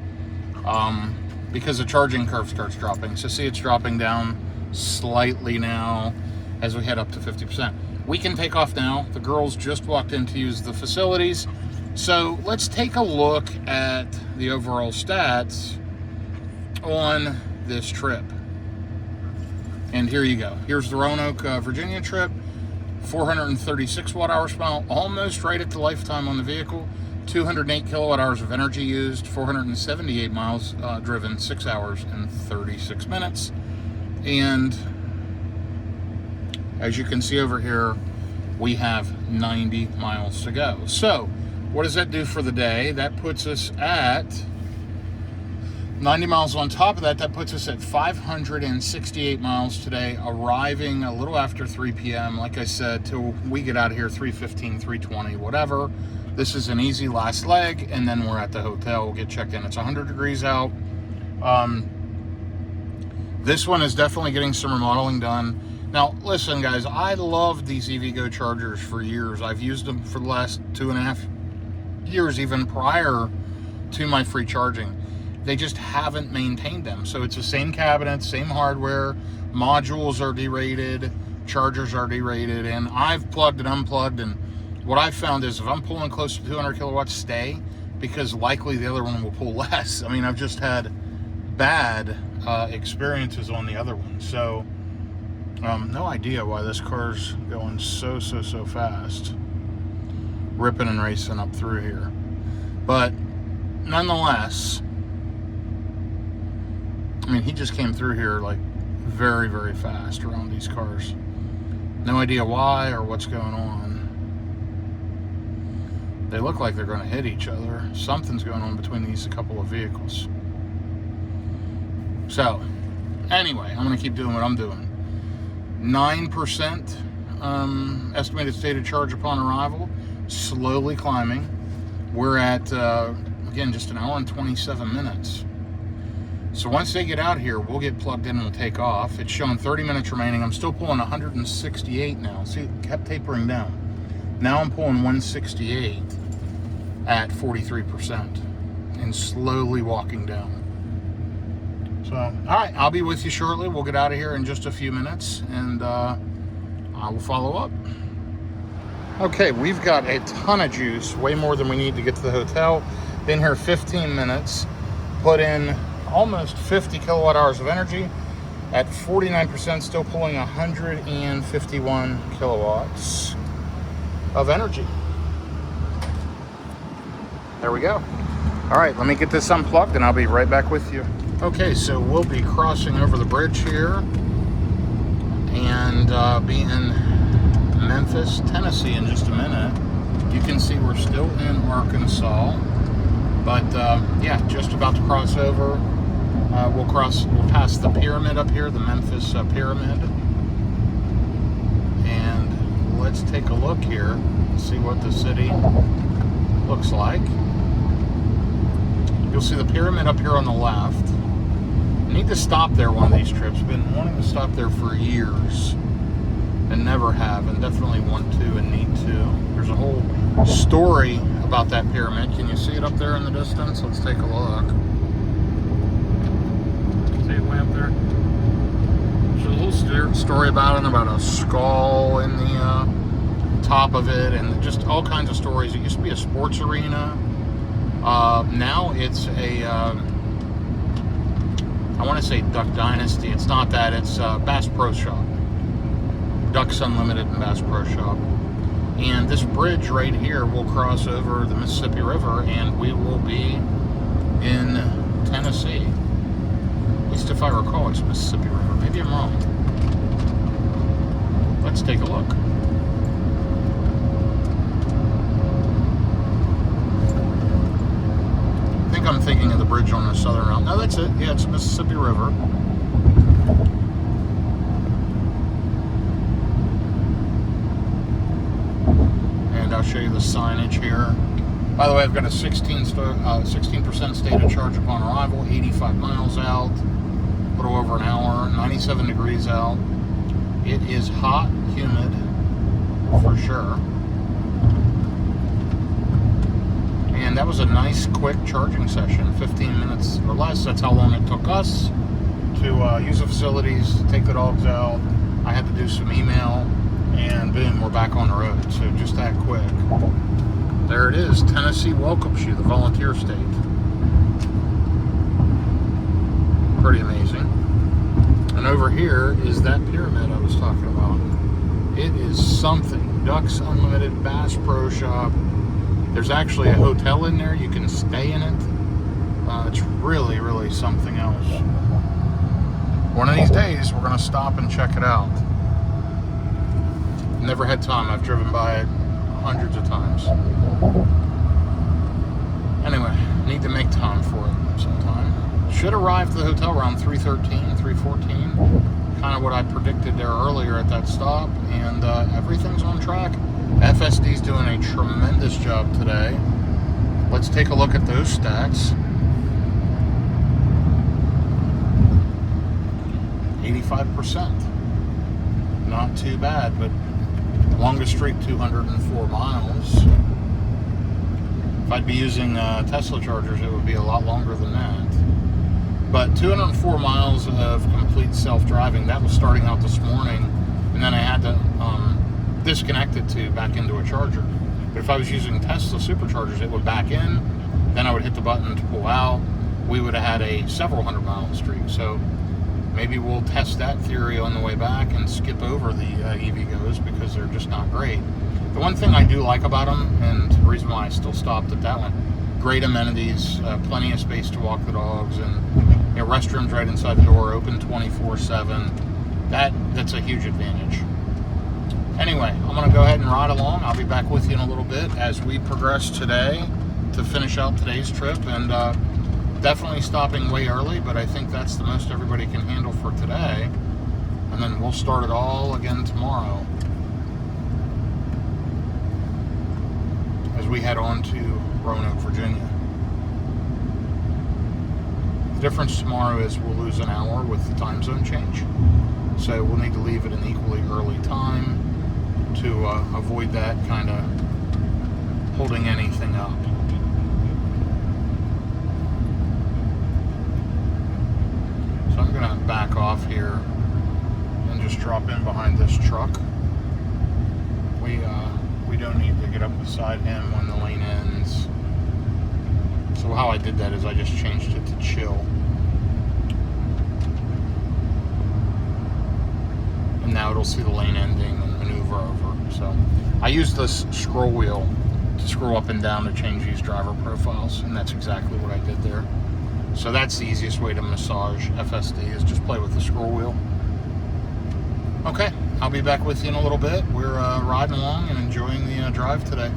Speaker 1: because the charging curve starts dropping. So see, it's dropping down slightly now as we head up to 50%. We can take off now. The girls just walked in to use the facilities. So let's take a look at the overall stats on this trip. And here you go. Here's the Roanoke, Virginia trip. 436 watt-hours per mile, almost right at the lifetime on the vehicle. 208 kilowatt-hours of energy used, 478 miles driven, 6 hours and 36 minutes. And as you can see over here, we have 90 miles to go. So what does that do for the day? That puts us at 90 miles. On top of that, that puts us at 568 miles today, arriving a little after 3 p.m. Like I said, till we get out of here, 3:15, 3:20, whatever. This is an easy last leg, and then we're at the hotel. We'll get checked in. It's 100 degrees out. This one is definitely getting some remodeling done. Now, listen, guys, I loved these EVgo chargers for years. I've used them for the last 2.5 years, even prior to my free charging. They just haven't maintained them. So it's the same cabinet, same hardware, modules are derated, chargers are derated, and I've plugged and unplugged, and what I've found is if I'm pulling close to 200 kilowatts, stay, because likely the other one will pull less. I mean, I've just had bad experiences on the other one. So no idea why this car's going so fast, ripping and racing up through here. But nonetheless, I mean, he just came through here like very fast around these cars. No idea why or what's going on. They look like they're going to hit each other. Something's going on between these couple of vehicles. So, anyway, I'm going to keep doing what I'm doing. 9% estimated stated charge upon arrival, slowly climbing. We're at, again, just an hour and 27 minutes. So once they get out here, we'll get plugged in and we'll take off. It's showing 30 minutes remaining. I'm still pulling 168 now. See, it kept tapering down. Now I'm pulling 168 at 43%. and slowly walking down. So, all right, I'll be with you shortly. We'll get out of here in just a few minutes, and I will follow up. Okay, we've got a ton of juice, way more than we need to get to the hotel. Been here 15 minutes, put in almost 50 kilowatt hours of energy. At 49%, still pulling 151 kilowatts of energy. There we go. All right, let me get this unplugged and I'll be right back with you. Okay, so we'll be crossing over the bridge here and be in Memphis, Tennessee in just a minute. You can see we're still in Arkansas, but yeah, just about to cross over. We'll pass the pyramid up here, the Memphis pyramid, and let's take a look here and see what the city looks like. You'll see the pyramid up here on the left. I need to stop there one of these trips. Been wanting to stop there for years and never have, and definitely want to and need to. There's a whole story about that pyramid. Can you see it up there in the distance? Let's take a look. See it way up there? There's a little story about it, about a skull in the top of it, and just all kinds of stories. It used to be a sports arena. Now it's a, I want to say Duck Dynasty. It's not that. It's Bass Pro Shop. Ducks Unlimited and Bass Pro Shop. And this bridge right here will cross over the Mississippi River, and we will be in Tennessee. At least if I recall, it's Mississippi River. Maybe I'm wrong. Let's take a look. I think I'm thinking of the bridge on the southern route. No, that's it. Yeah, it's Mississippi River. And I'll show you the signage here. By the way, I've got a 16% state of charge upon arrival, 85 miles out, a little over an hour, 97 degrees out. It is hot, humid, for sure. And that was a nice, quick charging session, 15 minutes or less. That's how long it took us to use the facilities, take the dogs out. I had to do some email, and boom, we're back on the road. So just that quick. There it is. Tennessee welcomes you, the volunteer state. Pretty amazing. And over here is that pyramid I was talking about. It is something. Ducks Unlimited, Bass Pro Shop. There's actually a hotel in there. You can stay in it. It's really, really something else. One of these days, we're going to stop and check it out. Never had time. I've driven by it hundreds of times. Anyway, need to make time for it sometime. Should arrive to the hotel around 3:13, 3:14. Kind of what I predicted there earlier at that stop. And everything's on track. FSD's doing a tremendous job today. Let's take a look at those stats. 85%. Not too bad, but longest streak, 204 miles. If I'd be using Tesla chargers, it would be a lot longer than that. But 204 miles of complete self-driving. That was starting out this morning, and then I had to disconnect it to back into a charger. But if I was using Tesla superchargers, it would back in, then I would hit the button to pull out. We would have had a several hundred mile streak. So maybe we'll test that theory on the way back and skip over the EVGos because they're just not great. The one thing I do like about them, and the reason why I still stopped at that one, great amenities, plenty of space to walk the dogs, and restrooms right inside the door, open 24/7. That's a huge advantage. Anyway, I'm going to go ahead and ride along. I'll be back with you in a little bit as we progress today to finish out today's trip, and definitely stopping way early, but I think that's the most everybody can handle for today, and then we'll start it all again tomorrow as we head on to Roanoke, Virginia. The difference tomorrow is we'll lose an hour with the time zone change, so we'll need to leave at an equally early time to avoid that kind of holding anything up. So I'm gonna back off here and just drop in behind this truck. We don't need to get up beside him when the lane ends. So how I did that is I just changed it to chill. And now it'll see the lane ending and maneuver over. So I use this scroll wheel to scroll up and down to change these driver profiles, and that's exactly what I did there. So that's the easiest way to massage FSD, is just play with the scroll wheel. Okay, I'll be back with you in a little bit. We're riding along and enjoying the drive today.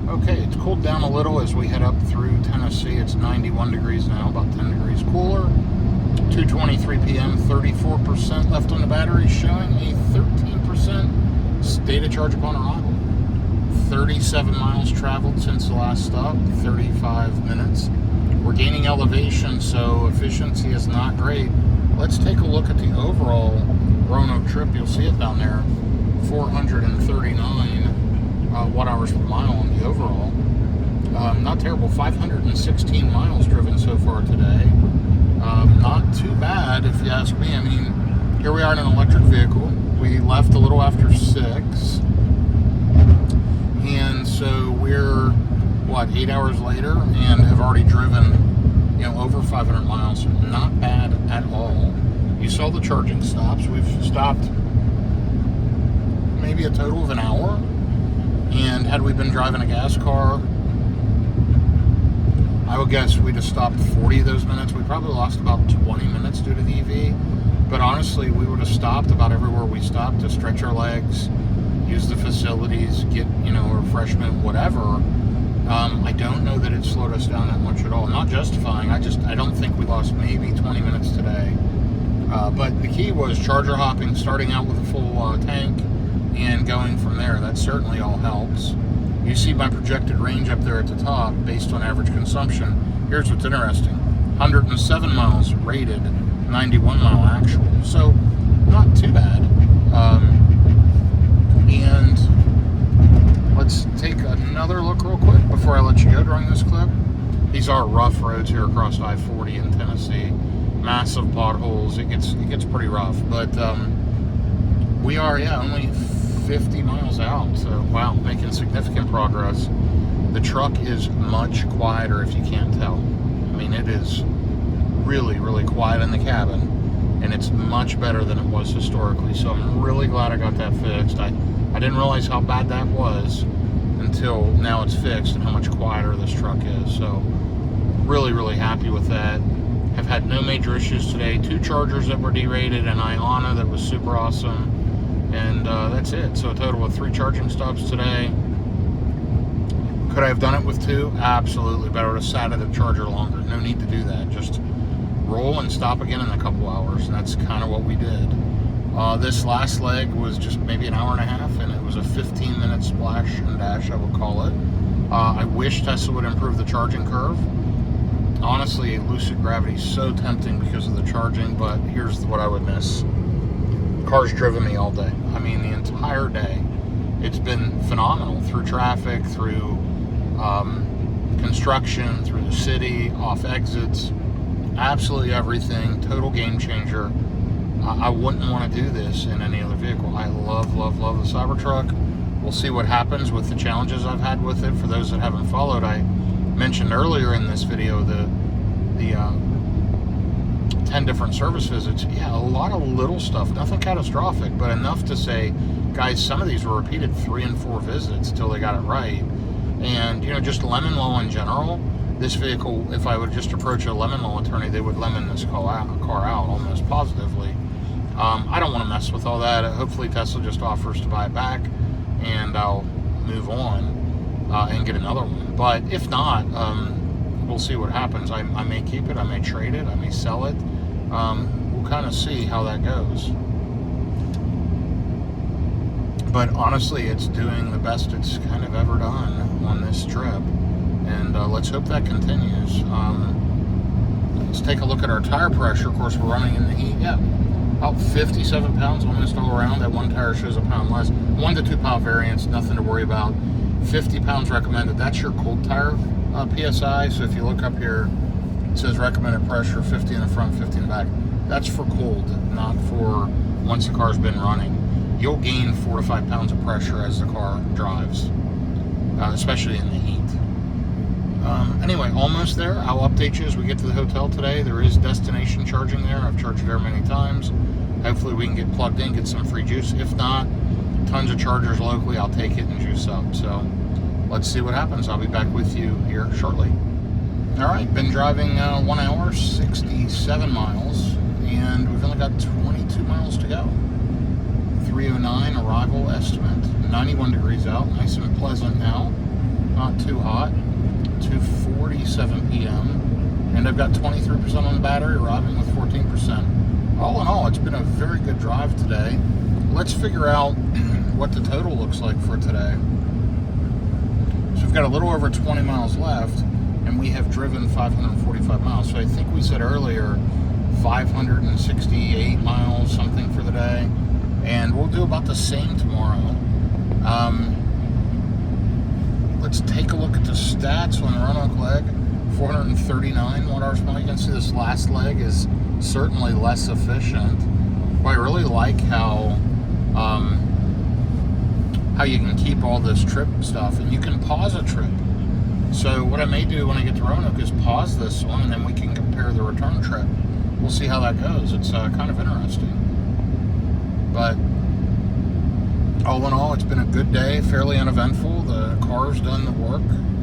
Speaker 1: Okay, it's cooled down a little as we head up through Tennessee. It's 91 degrees now, about 10 degrees cooler. 2:23 p.m., 34% left on the battery, showing a 13% state of charge upon arrival. 37 miles traveled since the last stop, 35 minutes. We're gaining elevation, so efficiency is not great. Let's take a look at the overall Roanoke trip. You'll see it down there, 439 watt-hours per mile on the overall. Not terrible, 516 miles driven so far today. Not too bad, if you ask me. I mean, here we are in an electric vehicle. We left a little after 6. And so we're, 8 hours later, and have already driven, over 500 miles. Not bad at all. You saw the charging stops. We've stopped maybe a total of an hour. And had we been driving a gas car, I would guess we'd have stopped 40 of those minutes. We probably lost about 20 minutes due to the EV. But honestly, we would have stopped about everywhere we stopped to stretch our legs, use the facilities, get, refreshment, whatever. I don't know that it slowed us down that much at all. Not justifying. I don't think we lost maybe 20 minutes today. But the key was charger hopping, starting out with a full tank, and going from there. That certainly all helps. You see my projected range up there at the top based on average consumption. Here's what's interesting. 107 miles rated, 91 mile actual. So not too bad. And let's take another look real quick before I let you go during this clip. These are rough roads here across I-40 in Tennessee. Massive potholes. It gets pretty rough. But we are, only 50 miles out. So, wow, making significant progress. The truck is much quieter, if you can't tell. I mean, it is really, really quiet in the cabin. And it's much better than it was historically. So I'm really glad I got that fixed. I didn't realize how bad that was until now it's fixed and how much quieter this truck is. So really, really happy with that. Have had no major issues today. 2 chargers that were derated, and Iona that was super awesome. And that's it. So a total of 3 charging stops today. Could I have done it with 2? Absolutely. But I would have sat at the charger longer. No need to do that. Just roll and stop again in a couple hours. And that's kind of what we did. This last leg was just maybe an hour and a half, and it was a 15-minute splash and dash, I would call it. I wish Tesla would improve the charging curve. Honestly, Lucid Gravity is so tempting because of the charging, but here's what I would miss. Car's driven me all day. I mean, the entire day. It's been phenomenal through traffic, through construction, through the city, off exits, absolutely everything. Total game changer. I wouldn't want to do this in any other vehicle. I love, love, love the Cybertruck. We'll see what happens with the challenges I've had with it. For those that haven't followed, I mentioned earlier in this video the 10 different service visits. Yeah, a lot of little stuff, nothing catastrophic, but enough to say, guys, some of these were repeated 3 and 4 visits till they got it right. And just lemon law in general, this vehicle, if I would just approach a lemon law attorney, they would lemon this car out almost positively. I don't want to mess with all that. Hopefully Tesla just offers to buy it back, and I'll move on and get another one. But if not, we'll see what happens. I may keep it, I may trade it, I may sell it. We'll kind of see how that goes. But honestly, it's doing the best it's kind of ever done on this trip. And let's hope that continues. Let's take a look at our tire pressure. Of course, we're running in the heat. Yeah, about 57 pounds almost all around. That one tire shows a pound less. 1 to 2 pound variance, nothing to worry about. 50 pounds recommended. That's your cold tire PSI. So if you look up here, It says recommended pressure 50 in the front, 50 in the back. That's for cold, not for once the car's been running. You'll gain 4 to 5 pounds of pressure as the car drives, especially in the heat. Anyway, almost there. I'll update you as we get to the hotel today. There is destination charging there. I've charged there many times. Hopefully we can get plugged in, get some free juice. If not, tons of chargers locally. I'll take it and juice up. So let's see what happens. I'll be back with you here shortly. All right, been driving 1 hour, 67 miles, and we've only got 22 miles to go. 3:09 arrival estimate, 91 degrees out, nice and pleasant now, not too hot. 2:47 p.m. and I've got 23% on the battery, arriving with 14%. All in all, it's been a very good drive today. Let's figure out what the total looks like for today. So we've got a little over 20 miles left, and we have driven 545 miles. So I think we said earlier 568 miles something for the day, and we'll do about the same tomorrow. Let's take a look at the stats on the Roanoke leg. 439 watt-hours per mile. You can see this last leg is certainly less efficient. But I really like how you can keep all this trip stuff, and you can pause a trip. So what I may do when I get to Roanoke is pause this one, and then we can compare the return trip. We'll see how that goes. It's kind of interesting. But all in all, it's been a good day, fairly uneventful. The car's done the work,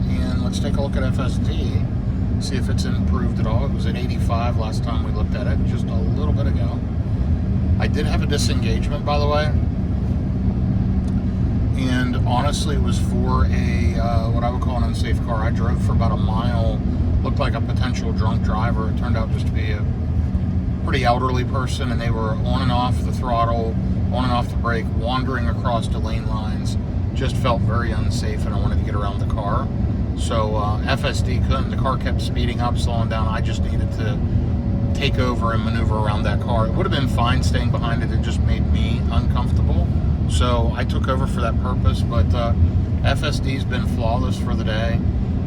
Speaker 1: and let's take a look at FSD, see if it's improved at all. It was at 85 last time we looked at it, just a little bit ago. I did have a disengagement, by the way, and honestly, it was for a what I would call an unsafe car. I drove for about a mile, looked like a potential drunk driver. It turned out just to be a pretty elderly person, and they were on and off the throttle, on and off the brake, wandering across the lane lines. Just felt very unsafe, and I wanted to get around the car. So FSD couldn't. The car kept speeding up, slowing down. I just needed to take over and maneuver around that car. It would have been fine staying behind it. It just made me uncomfortable. So I took over for that purpose. But FSD's been flawless for the day.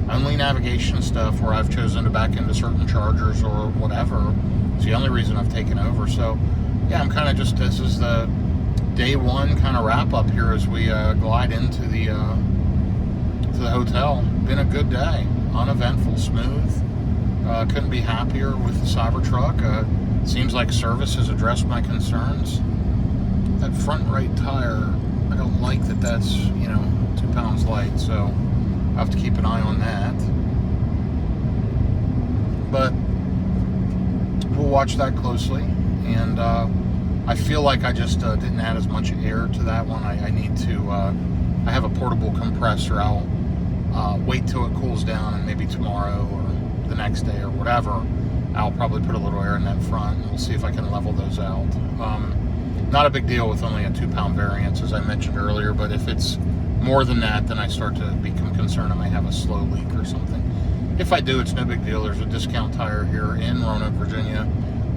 Speaker 1: Only navigation stuff where I've chosen to back into certain chargers or whatever. It's the only reason I've taken over. So yeah, I'm kind of just, this is the day one kind of wrap up here as we glide into the hotel. Been a good day, uneventful, smooth. Couldn't be happier with the Cybertruck. Seems like service has addressed my concerns. That front right tire, I don't like that that's, 2 pounds light, so I have to keep an eye on that. But we'll watch that closely, and I feel like I just didn't add as much air to that one. I need to, I have a portable compressor. I'll wait till it cools down, and maybe tomorrow or the next day or whatever, I'll probably put a little air in that front, and we'll see if I can level those out. Not a big deal with only a 2-pound variance, as I mentioned earlier, but if it's more than that, then I start to become concerned I may have a slow leak or something. If I do, it's no big deal. There's a discount tire here in Roanoke, Virginia.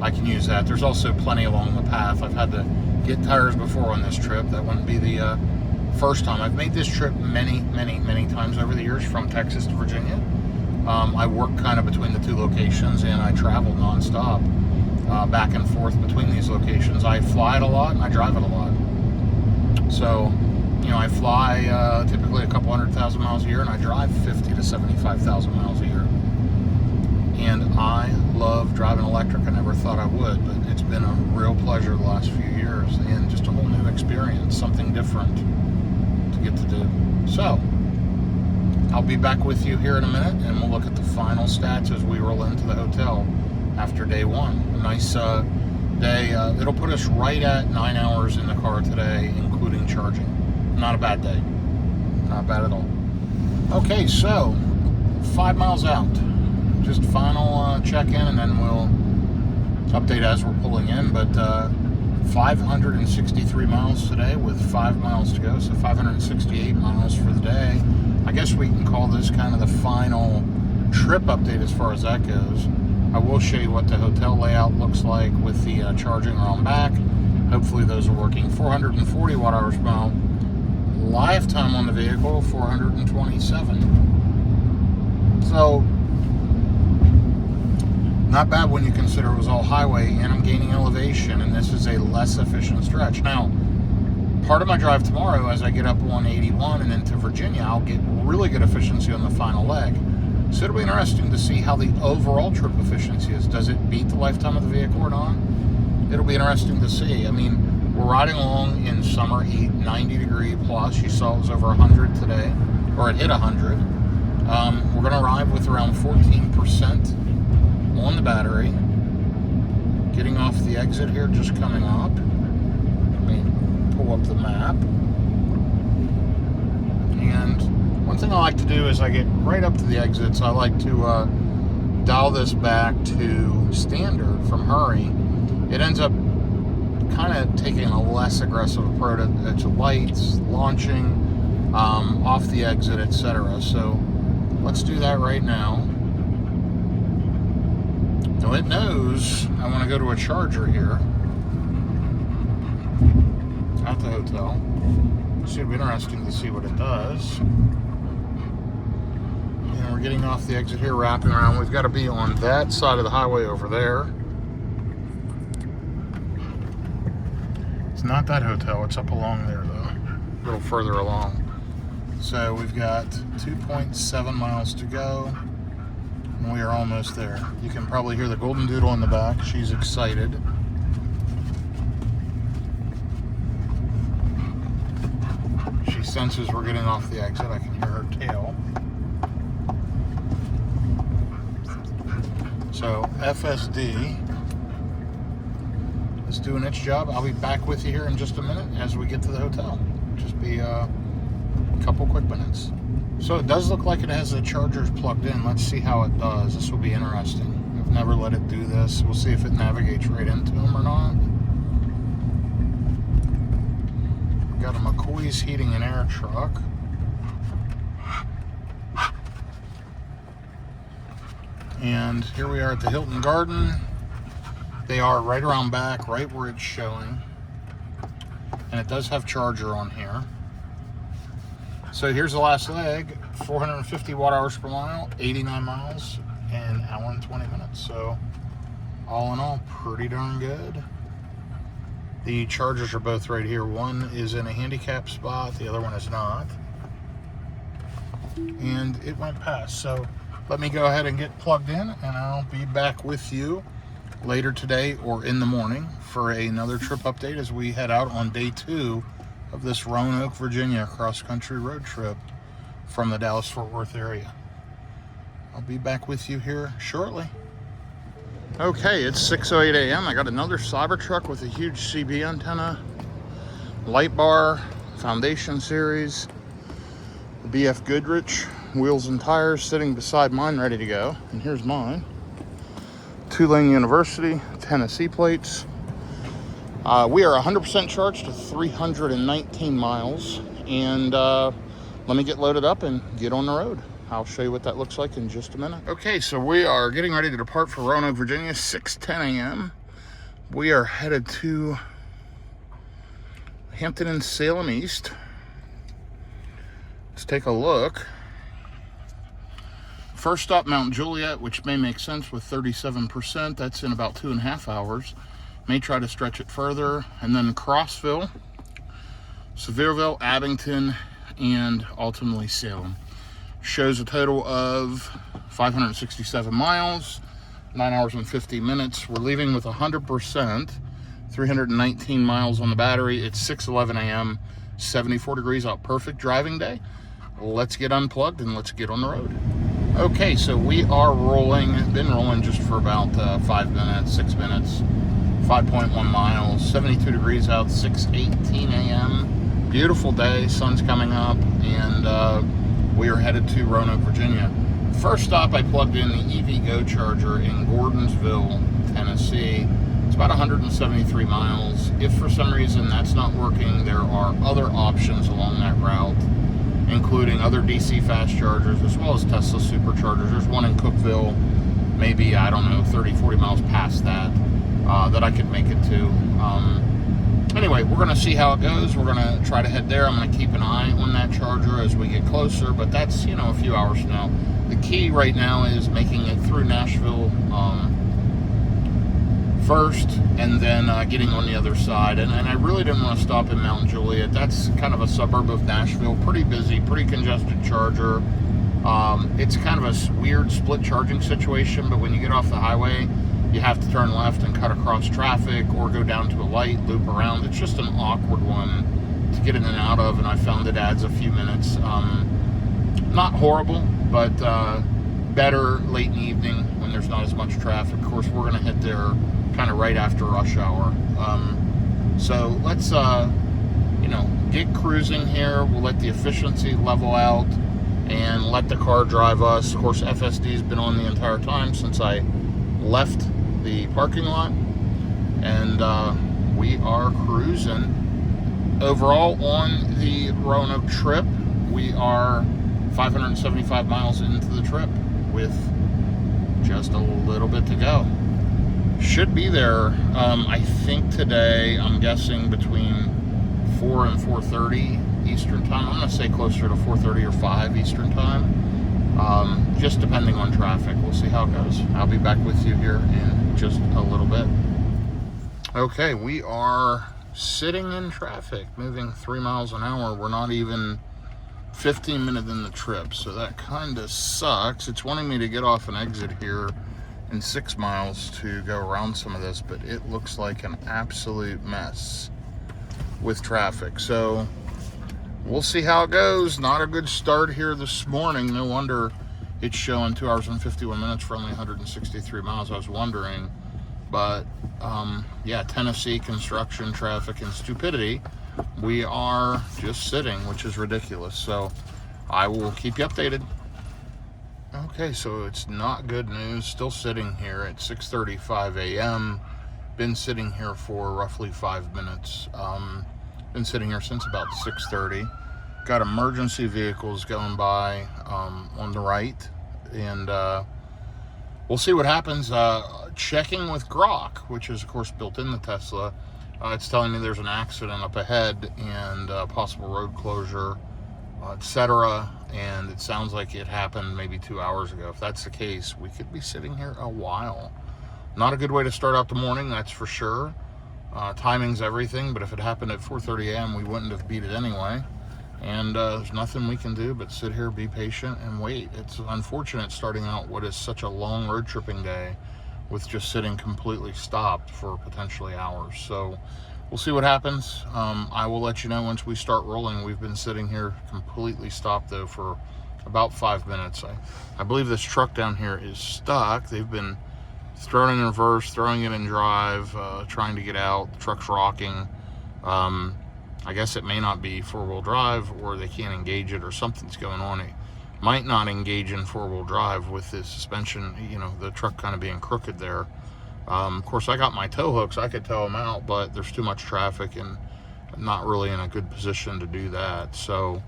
Speaker 1: I can use that. There's also plenty along the path. I've had to get tires before on this trip. That wouldn't be the first time. I've made this trip many times over the years from Texas to Virginia. I work kind of between the two locations, and I travel nonstop back and forth between these locations. I fly it a lot, and I drive it a lot. So, I fly typically a couple 100,000 miles a year, and I drive 50 to 75,000 miles a year. And I love driving electric. I never thought I would, but it's been a real pleasure the last few years, and just a whole new experience, something different to get to do. So, I'll be back with you here in a minute, and we'll look at the final stats as we roll into the hotel after day one. A nice day. It'll put us right at 9 hours in the car today, including charging. Not a bad day. Not bad at all. Okay, so 5 miles out. Just final check-in, and then we'll update as we're pulling in. But 563 miles today with 5 miles to go, so 568 miles for the day. I guess we can call this kind of the final trip update as far as that goes. I will show you what the hotel layout looks like with the charging around back. Hopefully those are working. 440 watt-hours per mile. Lifetime on the vehicle, 427. So Not bad when you consider it was all highway and I'm gaining elevation, and this is a less efficient stretch. Now, part of my drive tomorrow, as I get up 181 and into Virginia, I'll get really good efficiency on the final leg. So it'll be interesting to see how the overall trip efficiency is. Does it beat the lifetime of the vehicle or not? It'll be interesting to see. I mean, we're riding along in summer heat, 90 degree plus. You saw it was over 100 today, or it hit 100. We're going to arrive with around 14% on the battery. Getting off the exit here, just coming up. Let me pull up the map. And one thing I like to do is I get right up to the exits, I like to dial this back to standard from hurry. It ends up kind of taking a less aggressive approach to lights, launching, off the exit, etc. So let's do that right now. Now it knows I want to go to a charger here at the hotel. So it'll be interesting to see what it does. And we're getting off the exit here, wrapping around. We've got to be on that side of the highway over there. It's not that hotel, it's up along there though, a little further along. So we've got 2.7 miles to go, and we are almost there. You can probably hear the golden doodle in the back. She's excited. She senses we're getting off the exit. I can hear her tail. So FSD is doing its job. I'll be back with you here in just a minute as we get to the hotel. Just be a couple quick minutes. So it does look like it has the chargers plugged in. Let's see how it does. This will be interesting. I've never let it do this. We'll see if it navigates right into them or not. We've got a McCoy's Heating and Air truck. And here we are at the Hilton Garden. They are right around back, right where it's showing. And it does have charger on here. So here's the last leg, 450 watt hours per mile, 89 miles, and an hour and 20 minutes. So all in all, pretty darn good. The chargers are both right here. One is in a handicap spot, the other one is not. And it went past. So let me go ahead and get plugged in, and I'll be back with you later today or in the morning for another trip update as we head out on day 2 of this Roanoke, Virginia cross-country road trip from the Dallas-Fort Worth area. I'll be back with you here shortly. Okay, it's 6:08 a.m. I got another Cybertruck with a huge CB antenna, light bar, foundation series, BF Goodrich wheels and tires sitting beside mine ready to go. And here's mine. Tulane University, Tennessee plates. We are 100% charged to 319 miles. And let me get loaded up and get on the road. I'll show you what that looks like in just a minute. Okay, so we are getting ready to depart for Roanoke, Virginia, 6:10 a.m. We are headed to Hampton and Salem East. Let's take a look. First stop, Mount Juliet, which may make sense with 37%. That's in about 2.5 hours. May try to stretch it further. And then Crossville, Sevierville, Abington, and ultimately Salem. Shows a total of 567 miles, 9 hours and 50 minutes. We're leaving with 100%, 319 miles on the battery. It's 6:11 a.m., 74 degrees out. Perfect driving day. Let's get unplugged and let's get on the road. Okay, so we are rolling, been rolling just for about 5 minutes, 6 minutes, 5.1 miles, 72 degrees out, 6:18 a.m. Beautiful day, sun's coming up, and we are headed to Roanoke, Virginia. First stop, I plugged in the EVgo charger in Gordonsville, Tennessee. It's about 173 miles. If for some reason that's not working, there are other options along that route, including other DC fast chargers as well as Tesla superchargers. There's one in Cookeville, maybe, I don't know, 30, 40 miles past that, that I could make it to. Anyway, we're going to see how it goes. We're going to try to head there. I'm going to keep an eye on that charger as we get closer, but that's, you know, a few hours from now. The key right now is making it through Nashville, first, and then getting on the other side. And I really didn't want to stop in Mount Juliet. That's kind of a suburb of Nashville, pretty busy, pretty congested charger. It's kind of a weird split charging situation, but when you get off the highway, you have to turn left and cut across traffic or go down to a light, loop around. It's just an awkward one to get in and out of, and I found it adds a few minutes. Not horrible, but better late in the evening when there's not as much traffic. Of course, we're going to hit there kind of right after rush hour. So let's, get cruising here. We'll let the efficiency level out and let the car drive us. Of course, FSD's been on the entire time since I left the parking lot, and we are cruising. Overall, on the Roanoke trip, we are 575 miles into the trip with just a little bit to go. Should be there, I think today, I'm guessing between 4 and 4:30 Eastern time. I'm going to say closer to 4:30 or 5 Eastern time, just depending on traffic. We'll see how it goes. I'll be back with you here in just a little bit. Okay, we are sitting in traffic, moving 3 miles an hour. We're not even 15 minutes in the trip, so that kind of sucks. It's wanting me to get off an exit here in 6 miles to go around some of this, but it looks like an absolute mess with traffic. So we'll see how it goes. Not a good start here this morning. No wonder it's showing 2 hours and 51 minutes for only 163 miles. I was wondering, but yeah, Tennessee construction, traffic, and stupidity. We are just sitting, which is ridiculous. So I will keep you updated. Okay, so it's not good news. Still sitting here at 6:35 a.m. Been sitting here for roughly 5 minutes. Been sitting here since about 6:30. Got emergency vehicles going by on the right, and we'll see what happens. Checking with Grok, which is of course built in the Tesla. It's telling me there's an accident up ahead and possible road closure, etc. And it sounds like it happened maybe 2 hours ago. If that's the case, we could be sitting here a while. Not a good way to start out the morning, that's for sure. Timing's everything, but if it happened at 4:30 a.m., we wouldn't have beat it anyway. And there's nothing we can do but sit here, be patient, and wait. It's unfortunate starting out what is such a long road tripping day with just sitting completely stopped for potentially hours. So we'll see what happens. I will let you know once we start rolling. We've been sitting here completely stopped though for about 5 minutes. I believe this truck down here is stuck. They've been throwing it in reverse, throwing it in drive, trying to get out. The truck's rocking. I guess it may not be four-wheel drive, or they can't engage it, or something's going on. It might not engage in four-wheel drive with the suspension, the truck kind of being crooked there. Of course, I got my tow hooks. I could tow them out, but there's too much traffic and I'm not really in a good position to do that. So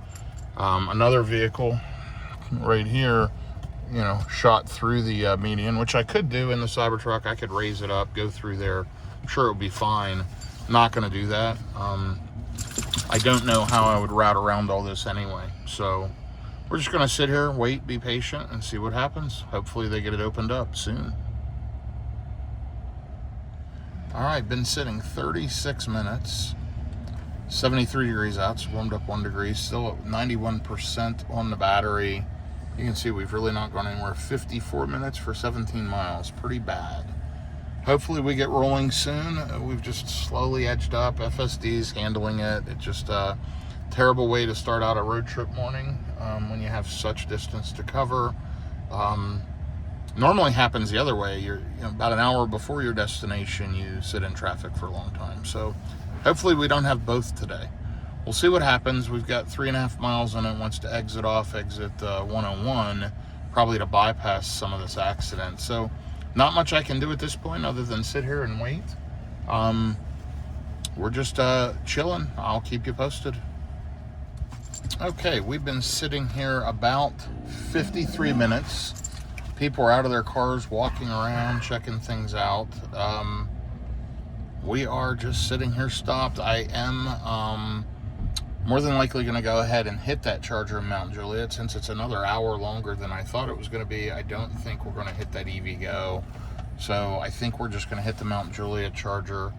Speaker 1: another vehicle right here, shot through the median, which I could do in the Cybertruck. I could raise it up, go through there. I'm sure it would be fine. Not going to do that. I don't know how I would route around all this anyway. So we're just going to sit here, wait, be patient, and see what happens. Hopefully they get it opened up soon. All right, been sitting 36 minutes, 73 degrees out, so warmed up 1 degree, still at 91% on the battery. You can see we've really not gone anywhere. 54 minutes for 17 miles, pretty bad. Hopefully we get rolling soon. We've just slowly edged up. FSD's handling it. It's just a terrible way to start out a road trip morning when you have such distance to cover. Normally happens the other way. You're about an hour before your destination, you sit in traffic for a long time. So hopefully we don't have both today. We'll see what happens. We've got 3.5 miles in it. Wants to exit 101, probably to bypass some of this accident. So not much I can do at this point other than sit here and wait. We're just chilling. I'll keep you posted. Okay, we've been sitting here about 53 minutes. People are out of their cars, walking around, checking things out. We are just sitting here stopped. I am more than likely going to go ahead and hit that charger in Mount Juliet. Since it's another hour longer than I thought it was going to be, I don't think we're going to hit that EV Go. So I think we're just going to hit the Mount Juliet Charger.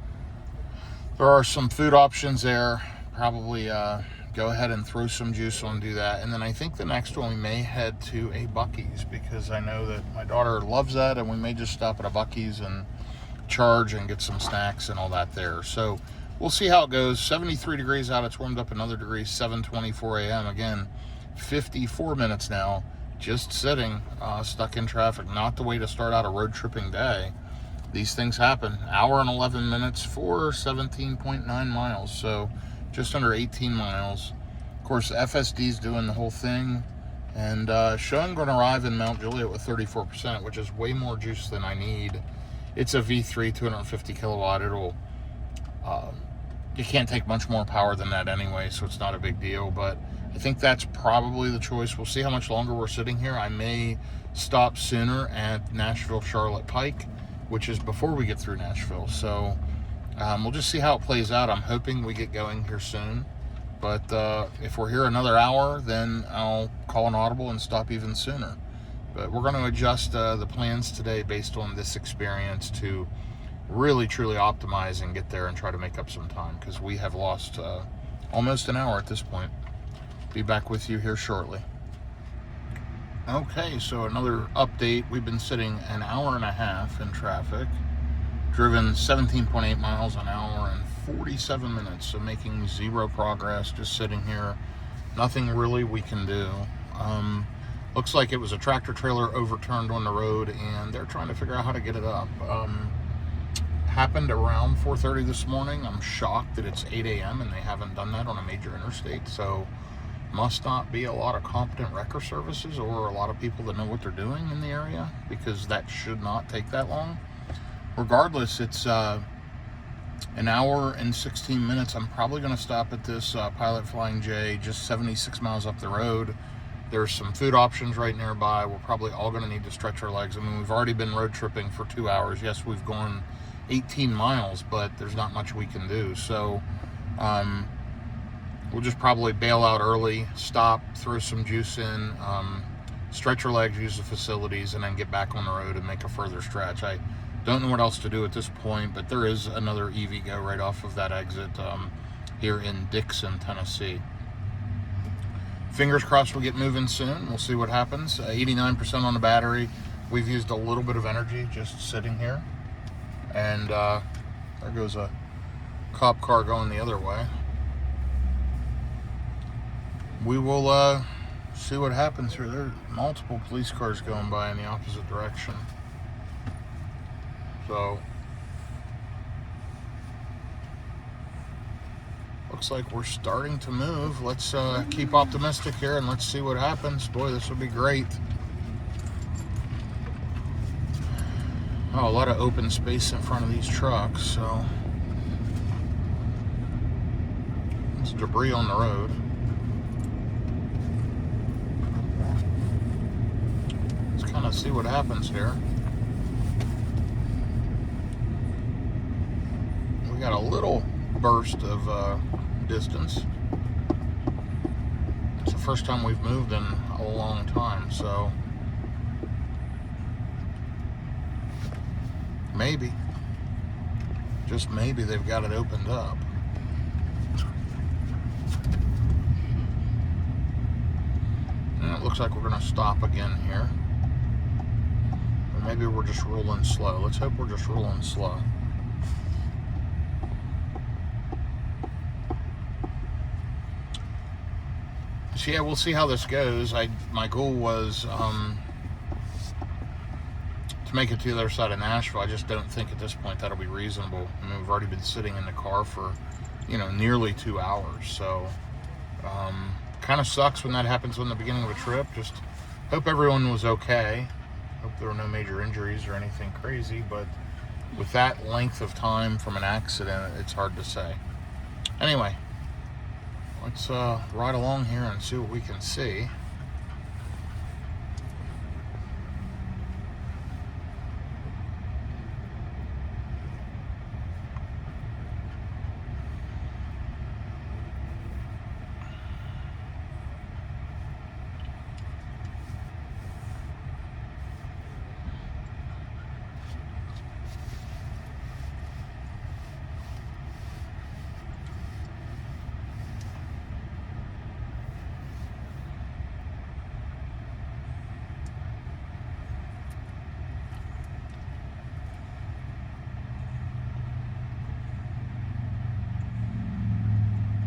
Speaker 1: There are some food options there. Probably go ahead and throw some juice on, do that. And then I think the next one we may head to a Buc-ee's, because I know that my daughter loves that, and we may just stop at a Buc-ee's and charge and get some snacks and all that there. So we'll see how it goes. 73 degrees out. It's warmed up another degree. 7:24 a.m. Again, 54 minutes now. Just sitting, stuck in traffic. Not the way to start out a road tripping day. These things happen. Hour and 11 minutes for 17.9 miles. So just under 18 miles. Of course, FSD's doing the whole thing. And showing going to arrive in Mount Juliet with 34%, which is way more juice than I need. It's a V3, 250 kilowatt. It'll, you can't take much more power than that anyway, so it's not a big deal. But I think that's probably the choice. We'll see how much longer we're sitting here. I may stop sooner at Nashville Charlotte Pike, which is before we get through Nashville. So we'll just see how it plays out. I'm hoping we get going here soon. But if we're here another hour, then I'll call an audible and stop even sooner. But we're going to adjust the plans today based on this experience to really, truly optimize and get there and try to make up some time, because we have lost almost an hour at this point. Be back with you here shortly. Okay, so another update. We've been sitting an hour and a half in traffic, driven 17.8 miles an hour and 47 minutes, so making zero progress, just sitting here. Nothing really we can do. Looks like it was a tractor trailer overturned on the road, and they're trying to figure out how to get it up. Happened around 4:30 this morning. I'm shocked that it's 8 a.m. and they haven't done that on a major interstate. So must not be a lot of competent wrecker services or a lot of people that know what they're doing in the area, because that should not take that long. Regardless, it's an hour and 16 minutes. I'm probably going to stop at this Pilot Flying J, just 76 miles up the road. There's some food options right nearby. We're probably all going to need to stretch our legs. I mean, we've already been road tripping for 2 hours. Yes, we've gone 18 miles, but there's not much we can do. So we'll just probably bail out early, stop, throw some juice in, stretch our legs, use the facilities, and then get back on the road and make a further stretch. I don't know what else to do at this point, but there is another EVgo right off of that exit here in Dixon, Tennessee. Fingers crossed we'll get moving soon. We'll see what happens. 89% on the battery. We've used a little bit of energy just sitting here. And there goes a cop car going the other way. We will see what happens here. There are multiple police cars going by in the opposite direction. So looks like we're starting to move. Let's keep optimistic here and let's see what happens. Boy, this will be great. Oh, a lot of open space in front of these trucks, so there's debris on the road. Let's kind of see what happens here. We got a little burst of distance. It's the first time we've moved in a long time, so maybe, just maybe, they've got it opened up. And it looks like we're going to stop again here. Or maybe we're just rolling slow. Let's hope we're just rolling slow. So yeah, we'll see how this goes. My goal was to make it to the other side of Nashville. I just don't think at this point that'll be reasonable. I mean, we've already been sitting in the car for, nearly 2 hours. So kind of sucks when that happens in the beginning of a trip. Just hope everyone was okay. Hope there were no major injuries or anything crazy. But with that length of time from an accident, it's hard to say. Anyway, let's ride along here and see what we can see.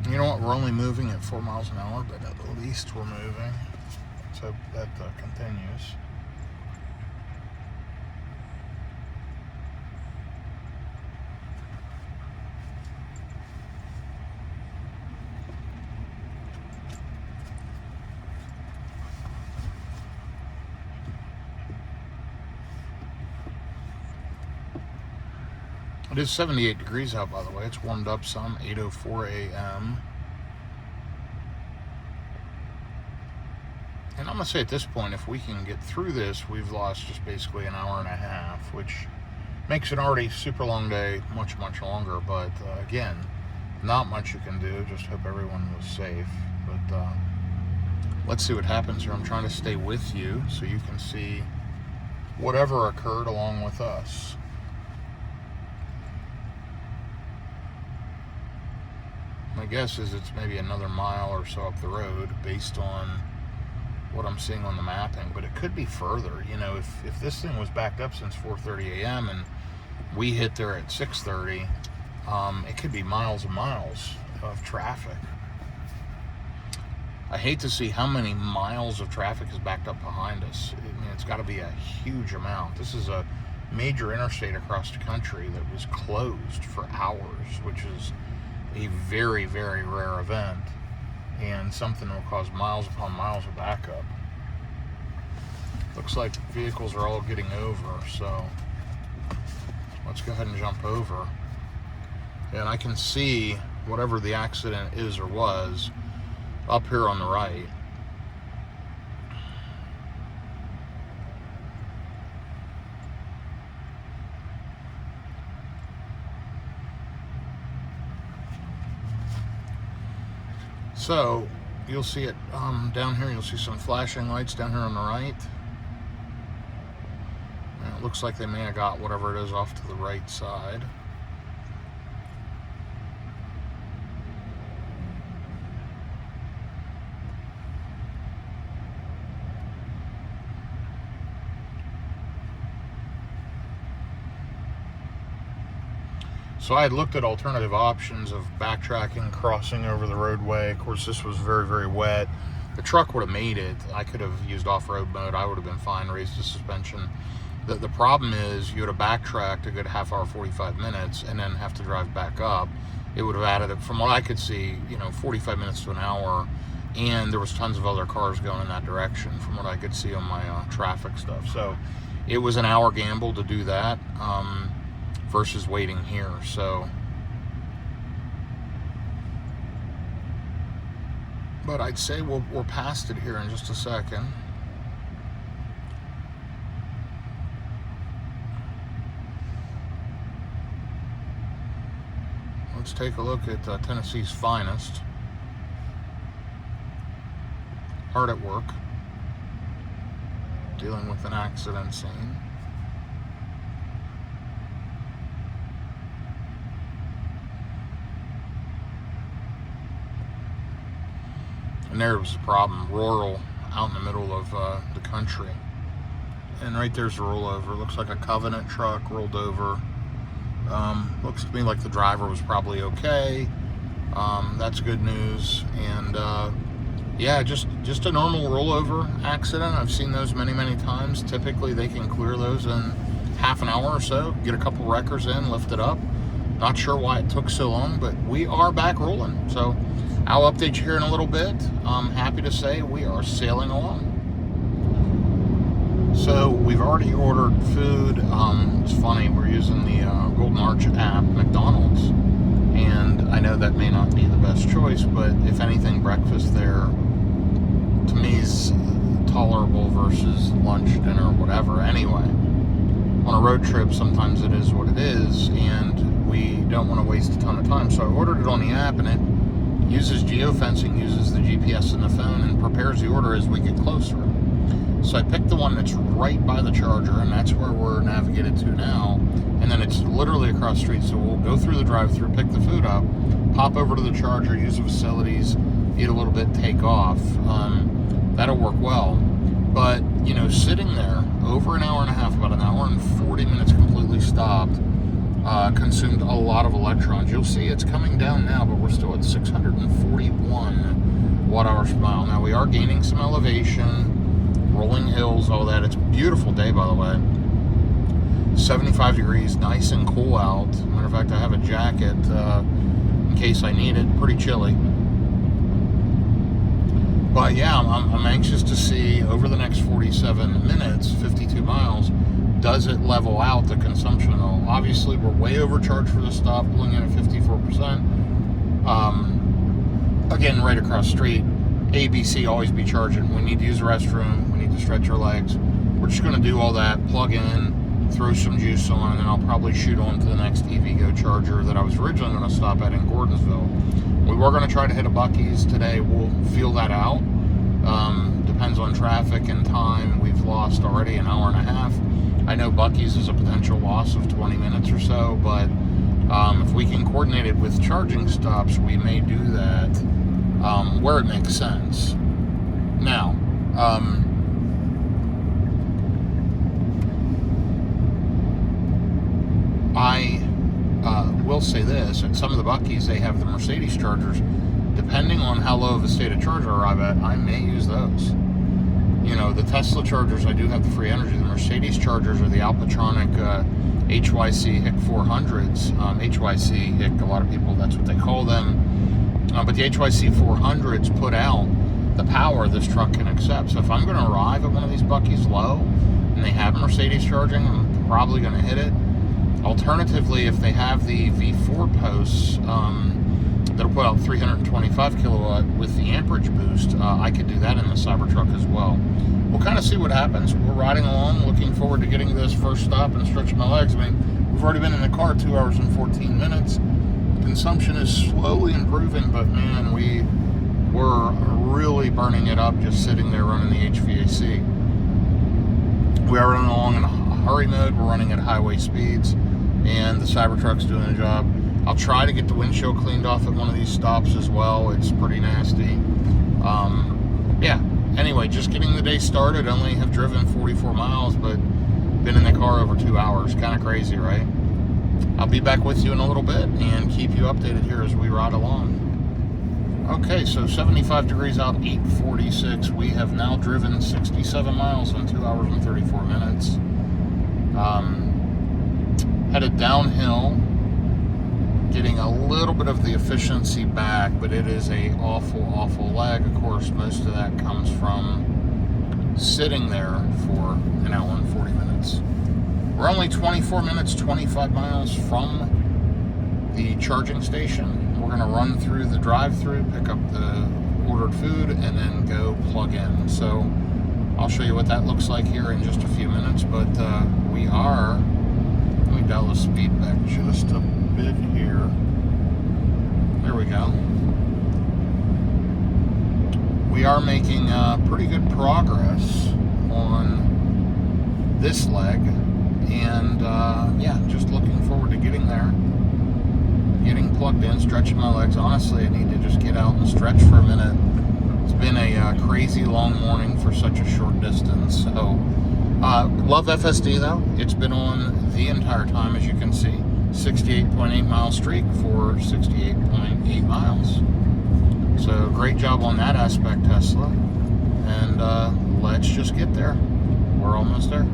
Speaker 1: You know what? We're only moving at 4 miles an hour, but at least we're moving. Let's hope that continues. It is 78 degrees out, by the way. It's warmed up some, 8:04 a.m. And I'm going to say at this point, if we can get through this, we've lost just basically an hour and a half, which makes an already super long day much, much longer. But again, not much you can do. Just hope everyone was safe. But let's see what happens here. I'm trying to stay with you so you can see whatever occurred along with us. My guess is it's maybe another mile or so up the road based on what I'm seeing on the mapping, but it could be further. You know, if this thing was backed up since 4:30 a.m. and we hit there at 6:30, it could be miles and miles of traffic. I hate to see how many miles of traffic is backed up behind us. I mean, it's got to be a huge amount. This is a major interstate across the country that was closed for hours, which is a very, very rare event, and something that will cause miles upon miles of backup. Looks like vehicles are all getting over, so let's go ahead and jump over. And I can see whatever the accident is or was up here on the right. So you'll see it down here. You'll see some flashing lights down here on the right. And it looks like they may have got whatever it is off to the right side. So I had looked at alternative options of backtracking, crossing over the roadway. Of course, this was very, very wet. The truck would have made it. I could have used off-road mode. I would have been fine, raised the suspension. The problem is you would have backtracked a good half hour, 45 minutes, and then have to drive back up. It would have added, from what I could see, 45 minutes to an hour, and there was tons of other cars going in that direction from what I could see on my traffic stuff. So it was an hour gamble to do that. Versus waiting here. So, but I'd say we're past it here in just a second. Let's take a look at Tennessee's finest. Hard at work, dealing with an accident scene. And there was the problem, rural, out in the middle of the country. And right there's a rollover. Looks like a Covenant truck rolled over. Looks to me like the driver was probably okay. That's good news. And yeah, just a normal rollover accident. I've seen those many, many times. Typically they can clear those in half an hour or so, get a couple wreckers in, lift it up. Not sure why it took so long, but we are back rolling. So I'll update you here in a little bit. I'm happy to say we are sailing along. So we've already ordered food. It's funny, we're using the Golden Arch app, McDonald's, and I know that may not be the best choice, but if anything, breakfast there to me is tolerable versus lunch, dinner, whatever. Anyway, on a road trip, sometimes it is what it is, and we don't want to waste a ton of time. So I ordered it on the app, and it uses geofencing, uses the GPS in the phone, and prepares the order as we get closer. So I picked the one that's right by the charger, and that's where we're navigated to now. And then it's literally across the street, so we'll go through the drive-thru, pick the food up, pop over to the charger, use the facilities, eat a little bit, take off. That'll work well. But, sitting there over an hour and a half, about an hour and 40 minutes completely stopped, consumed a lot of electrons. You'll see it's coming down now, but we're still at 640 are gaining some elevation, rolling hills, all that. It's a beautiful day, by the way. 75 degrees, nice and cool out. Matter of fact, I have a jacket in case I need it. Pretty chilly. But yeah, I'm anxious to see over the next 47 minutes, 52 miles, does it level out the consumption though? Obviously, we're way overcharged for this stop, pulling in at 54%. Again, right across the street, ABC, always be charging. We need to use the restroom, we need to stretch our legs. We're just going to do all that, plug in, throw some juice on, and I'll probably shoot on to the next EVgo charger that I was originally going to stop at in Gordonsville. We were going to try to hit a Buc-ee's today. We'll feel that out. Depends on traffic and time. We've lost already an hour and a half. I know Buc-ee's is a potential loss of 20 minutes or so, but if we can coordinate it with charging stops, we may do that where it makes sense. Now, I will say this, at some of the Buc-ee's, they have the Mercedes chargers. Depending on how low of a state of charge I arrive at, I may use those. You know, the Tesla chargers, I do have the free energy. The Mercedes chargers are the Alpatronic HYC HIC 400s. HYC HIC, a lot of people, that's what they call them. But the HYC 400s put out the power this truck can accept. So if I'm going to arrive at one of these Buc-ee's low, and they have Mercedes charging, I'm probably going to hit it. Alternatively, if they have the V4 posts that'll put out 325 kilowatt with the amperage boost, I could do that in the Cybertruck as well. We'll kind of see what happens. We're riding along, looking forward to getting this first stop and stretching my legs. I mean, we've already been in the car 2 hours and 14 minutes. Consumption is slowly improving, but man, we were really burning it up just sitting there running the HVAC. We are running along in hurry mode. We're running at highway speeds, and the Cybertruck's doing a job. I'll try to get the windshield cleaned off at one of these stops as well. It's pretty nasty. Yeah, anyway, just getting the day started. Only have driven 44 miles, but been in the car over 2 hours. Kind of crazy, right? I'll be back with you in a little bit and keep you updated here as we ride along. Okay, so 75 degrees out, 8:46. We have now driven 67 miles in 2 hours and 34 minutes. Headed downhill, getting a little bit of the efficiency back, but it is a awful lag. Of course, most of that comes from sitting there for an hour and 40 minutes. We're only 24 minutes, 25 miles from the charging station. We're going to run through the drive-thru, pick up the ordered food, and then go plug in. So I'll show you what that looks like here in just a few minutes, but we are, let me dial the speed back just a bit here. There we go. We are making pretty good progress on this leg, and yeah, just looking forward to getting there, getting plugged in, stretching my legs. Honestly, I need to just get out and stretch for a minute. It's been a crazy long morning for such a short distance. So love FSD though. It's been on the entire time, as you can see. 68.8 mile streak for 68.8 miles. So great job on that aspect, Tesla. And let's just get there. We're almost there.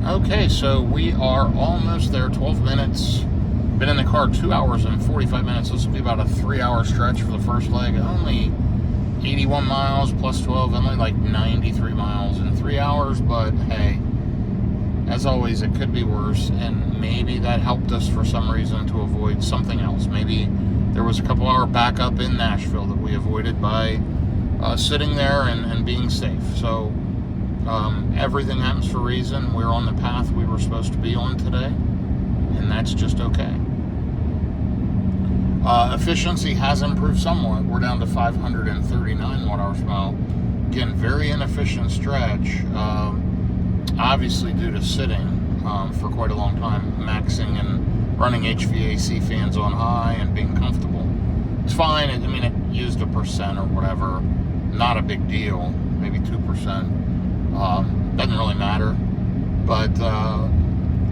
Speaker 1: Okay, so we are almost there. 12 minutes. Been in the car 2 hours and 45 minutes. This will be about a 3-hour stretch for the first leg. Only 81 miles plus 12, only like 93 miles in 3 hours. But hey, as always, it could be worse, and maybe that helped us for some reason to avoid something else. Maybe there was a couple-hour backup in Nashville that we avoided by sitting there and being safe. So everything happens for a reason. We're on the path we were supposed to be on today, and that's just okay. Efficiency has improved somewhat. We're down to 539 watt-hours per mile. Again, very inefficient stretch. Obviously due to sitting for quite a long time, maxing and running HVAC fans on high and being comfortable. It's fine. I mean, it used 1% or whatever. Not a big deal. Maybe 2%. Doesn't really matter. But,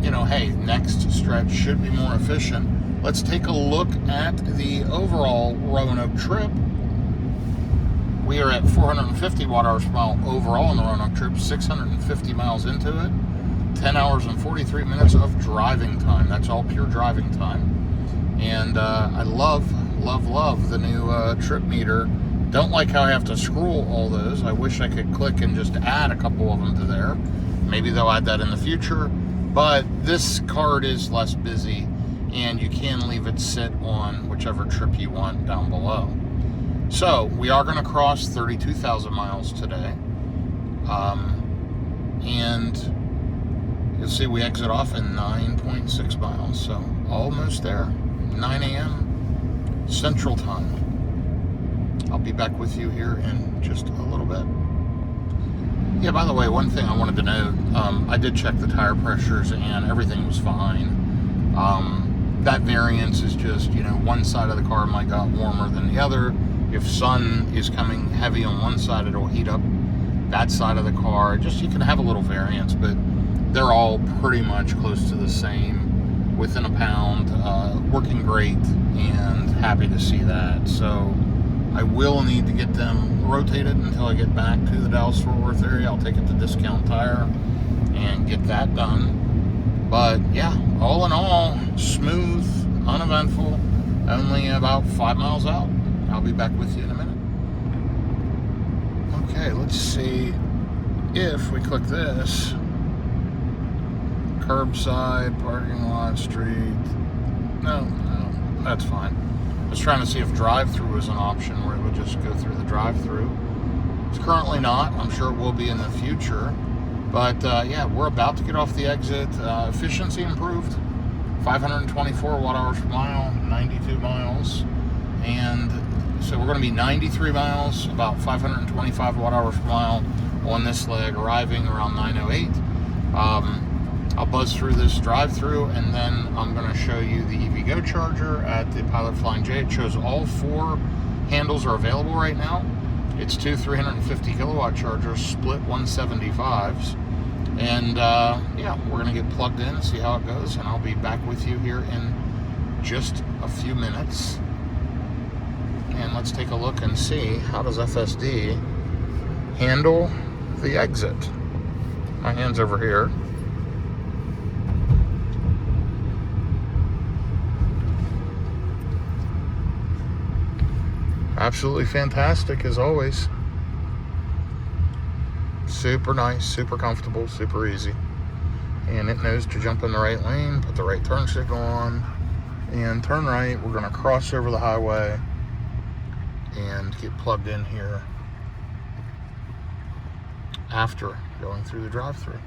Speaker 1: you know, hey, next stretch should be more efficient. Let's take a look at the overall Roanoke trip. We are at 450 watt-hours per mile overall on the Roanoke trip, 650 miles into it, 10 hours and 43 minutes of driving time. That's all pure driving time. And I love the new trip meter. Don't like how I have to scroll all those. I wish I could click and just add a couple of them to there. Maybe they'll add that in the future. But this card is less busy, and you can leave it sit on whichever trip you want down below. So we are going to cross 32,000 miles today. And you'll see we exit off in 9.6 miles. So almost there. 9 a.m. Central Time. I'll be back with you here in just a little bit. Yeah, by the way, one thing I wanted to note, I did check the tire pressures and everything was fine. That variance is just, one side of the car might got warmer than the other. If sun is coming heavy on one side, it'll heat up that side of the car. Just, you can have a little variance, but they're all pretty much close to the same, within a pound, working great, and happy to see that. So I will need to get them rotated until I get back to the Dallas-Fort Worth area. I'll take it to Discount Tire and get that done. But yeah, all in all, smooth, uneventful, only about 5 miles out. I'll be back with you in a minute. Okay, let's see if we click this. Curbside, parking lot, street. No, that's fine. I was trying to see if drive-through was an option where it would just go through the drive-through. It's currently not. I'm sure it will be in the future. But yeah, we're about to get off the exit. Efficiency improved. 524 watt-hours per mile, 92 miles. And so we're going to be 93 miles, about 525 watt-hours per mile on this leg, arriving around 9:08. I'll buzz through this drive-through, and then I'm going to show you the EVgo charger at the Pilot Flying J. It shows all 4 handles are available right now. It's 2 350 kilowatt chargers, split 175s. And yeah, we're going to get plugged in, see how it goes, and I'll be back with you here in just a few minutes. And let's take a look and see, how does FSD handle the exit? My hand's over here. Absolutely fantastic, as always. Super nice, super comfortable, super easy. And it knows to jump in the right lane, put the right turn signal on, and turn right. We're going to cross over the highway and get plugged in here after going through the drive-through.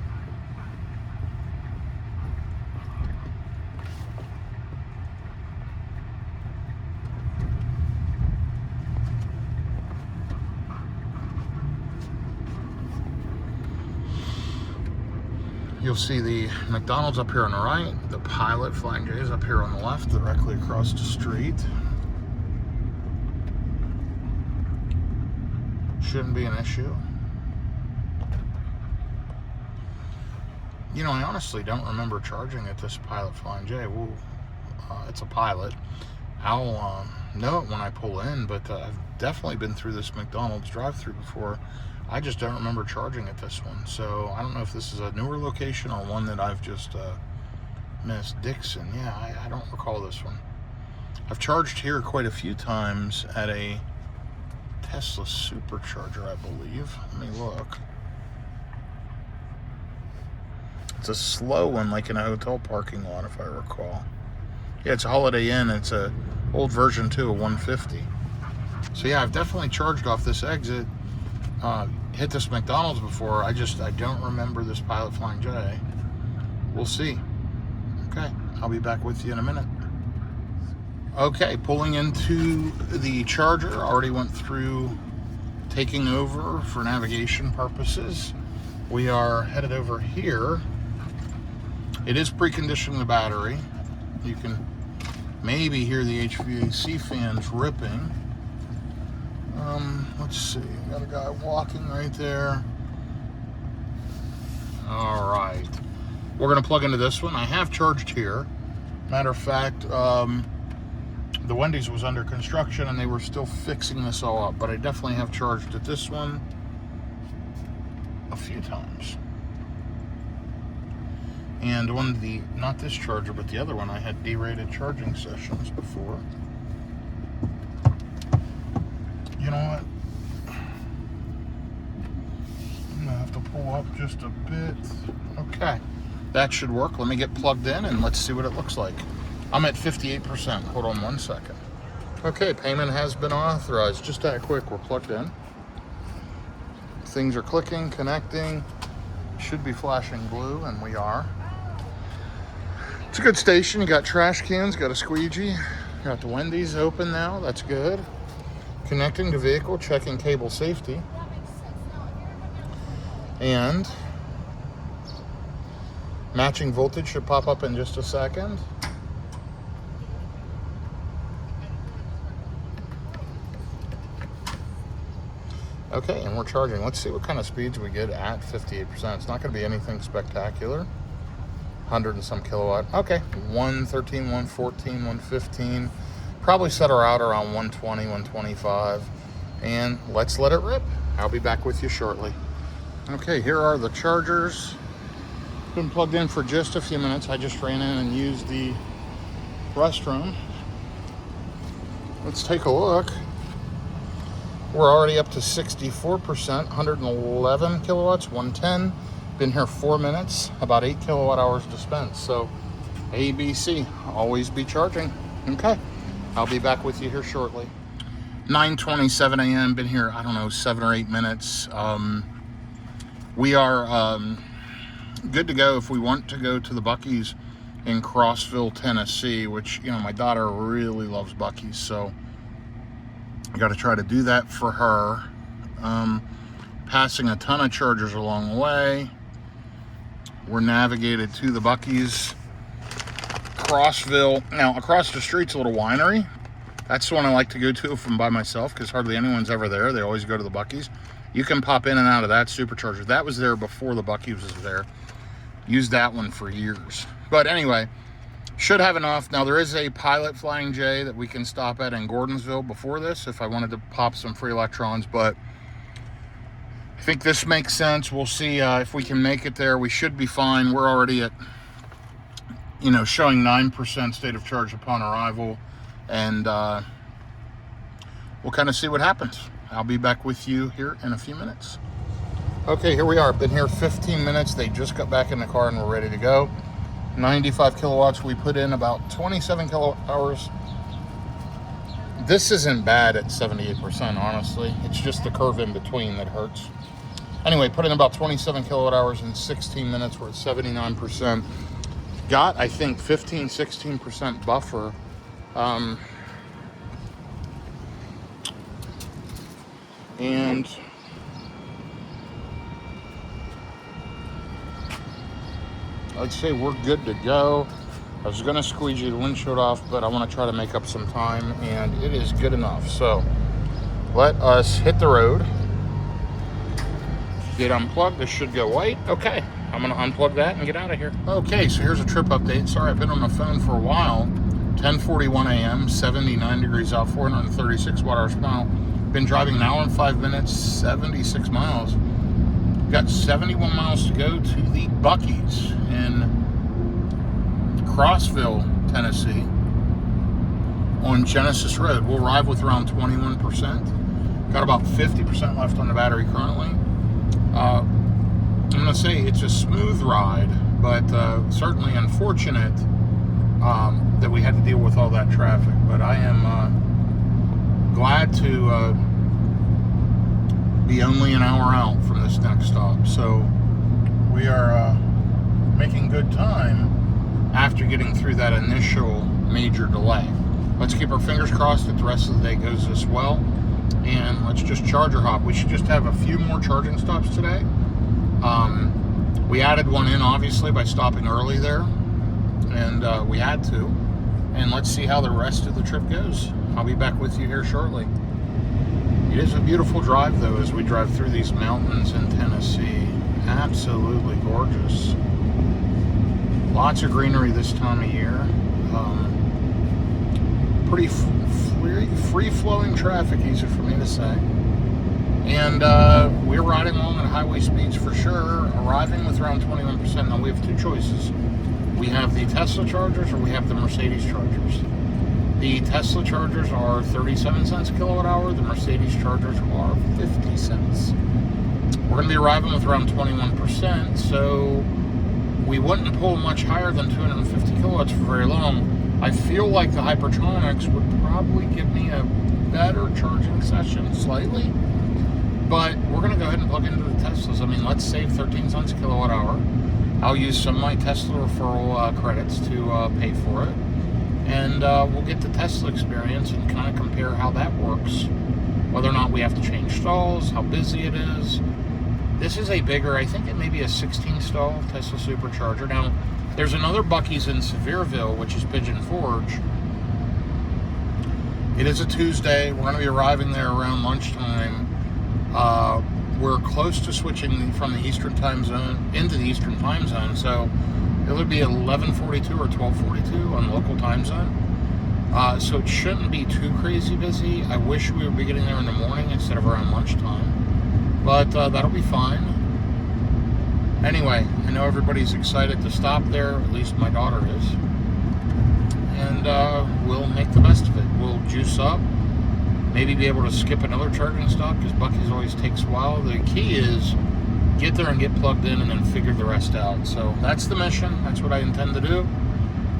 Speaker 1: You'll see the McDonald's up here on the right, the Pilot Flying J is up here on the left, directly across the street. Shouldn't be an issue. I honestly don't remember charging at this Pilot Flying J. It's a Pilot. I'll know it when I pull in, but I've definitely been through this McDonald's drive-through before. I just don't remember charging at this one. So I don't know if this is a newer location or one that I've just missed. Dixon, yeah, I don't recall this one. I've charged here quite a few times at a Tesla supercharger, I believe. Let me look. It's a slow one, like in a hotel parking lot, if I recall. Yeah, it's a Holiday Inn. It's a old version too, a 150. So yeah, I've definitely charged off this exit. Hit this McDonald's before. I don't remember this Pilot Flying J. We'll see. Okay, I'll be back with you in a minute. Okay, pulling into the charger. Already went through taking over for navigation purposes. We are headed over here. It is preconditioning the battery. You can maybe hear the HVAC fans ripping. Let's see, got a guy walking right there. All right, we're gonna plug into this one. I have charged here. Matter of fact, the Wendy's was under construction and they were still fixing this all up. But I definitely have charged at this one a few times. And on the, not this charger, but the other one, I had derated charging sessions before. You know what? I'm gonna have to pull up just a bit. Okay, that should work. Let me get plugged in and let's see what it looks like. I'm at 58%. Hold on 1 second. Okay, payment has been authorized. Just that quick, we're plugged in. Things are clicking, connecting. Should be flashing blue, and we are. It's a good station. You got trash cans, got a squeegee, got the Wendy's open now. That's good. Connecting to vehicle, checking cable safety. And matching voltage should pop up in just a second. Okay, and we're charging. Let's see what kind of speeds we get at 58%. It's not going to be anything spectacular. 100 and some kilowatt. Okay, 113, 114, 115. Probably set her out around 120, 125. And let's let it rip. I'll be back with you shortly. Okay, here are the chargers. Been plugged in for just a few minutes. I just ran in and used the restroom. Let's take a look. We're already up to 64%, 111 kilowatts, 110. Been here 4 minutes, about 8 kilowatt hours dispensed. So ABC, always be charging. Okay, I'll be back with you here shortly. 9:27 a.m., been here, I don't know, 7 or 8 minutes. We are good to go if we want to go to the Buc-ee's in Crossville, Tennessee, which, you know, my daughter really loves Buc-ee's, so I got to try to do that for her. Passing a ton of chargers along the way. We're navigated to the Buc-ee's, Crossville. Now, across the street's a little winery. That's the one I like to go to if I'm by myself, because hardly anyone's ever there. They always go to the Buc-ee's. You can pop in and out of that supercharger. That was there before the Buc-ee's was there. Used that one for years. But anyway, should have enough. Now, there is a Pilot Flying J that we can stop at in Gordonsville before this if I wanted to pop some free electrons, but I think this makes sense. We'll see if we can make it there. We should be fine. We're already at, you know, showing 9% state of charge upon arrival, and we'll kind of see what happens. I'll be back with you here in a few minutes. Okay, here we are. Been here 15 minutes. They just got back in the car and we're ready to go. 95 kilowatts. We put in about 27 kilowatt hours. This isn't bad at 78%, honestly. It's just the curve in between that hurts. Anyway, put in about 27 kilowatt hours in 16 minutes. We're at 79%. Got, I think, 15, 16% buffer. And I'd say we're good to go. I was gonna squeegee the windshield off, but I wanna try to make up some time, and it is good enough. So let us hit the road. Get unplugged, this should go white. Okay, I'm gonna unplug that and get out of here. Okay, so here's a trip update. Sorry, I've been on the phone for a while. 10:41 a.m., 79 degrees out, 436 watt-hours per mile. Been driving an hour and 5 minutes, 76 miles. Got 71 miles to go to the Buc-ee's in Crossville, Tennessee on Genesis Road. We'll arrive with around 21%. Got about 50% left on the battery currently. I'm gonna say it's a smooth ride, but certainly unfortunate that we had to deal with all that traffic. But I am glad to be only an hour out from this next stop. So we are making good time after getting through that initial major delay. Let's keep our fingers crossed that the rest of the day goes as well, and let's just charger hop. We should just have a few more charging stops today. We added one in, obviously, by stopping early there, and we had to. And let's see how the rest of the trip goes. I'll be back with you here shortly. It is a beautiful drive, though, as we drive through these mountains in Tennessee. Absolutely gorgeous. Lots of greenery this time of year. Pretty free-flowing traffic, easy for me to say. And we're riding along at highway speeds for sure, arriving with around 21%. Now, we have two choices. We have the Tesla chargers or we have the Mercedes chargers. The Tesla chargers are 37 cents a kilowatt hour. The Mercedes chargers are 50 cents. We're going to be arriving with around 21%, so we wouldn't pull much higher than 250 kilowatts for very long. I feel like the Hypertronics would probably give me a better charging session slightly, but we're going to go ahead and plug into the Teslas. I mean, let's save 13 cents a kilowatt hour. I'll use some of my Tesla referral credits to pay for it. And we'll get the Tesla experience and kind of compare how that works. Whether or not we have to change stalls, how busy it is. This is a bigger, I think it may be a 16 stall Tesla supercharger. Now, there's another Buc-ee's in Sevierville, which is Pigeon Forge. It is a Tuesday. We're going to be arriving there around lunchtime. We're close to switching from the Eastern time zone into the Eastern time zone, so it'll be 11:42 or 12:42 on local time zone. So it shouldn't be too crazy busy. I wish we would be getting there in the morning instead of around lunchtime, but that'll be fine. Anyway, I know everybody's excited to stop there, at least my daughter is, and we'll make the best of it. We'll juice up. Maybe be able to skip another charging stop because Buc-ee's always takes a while. The key is get there and get plugged in and then figure the rest out. So that's the mission. That's what I intend to do.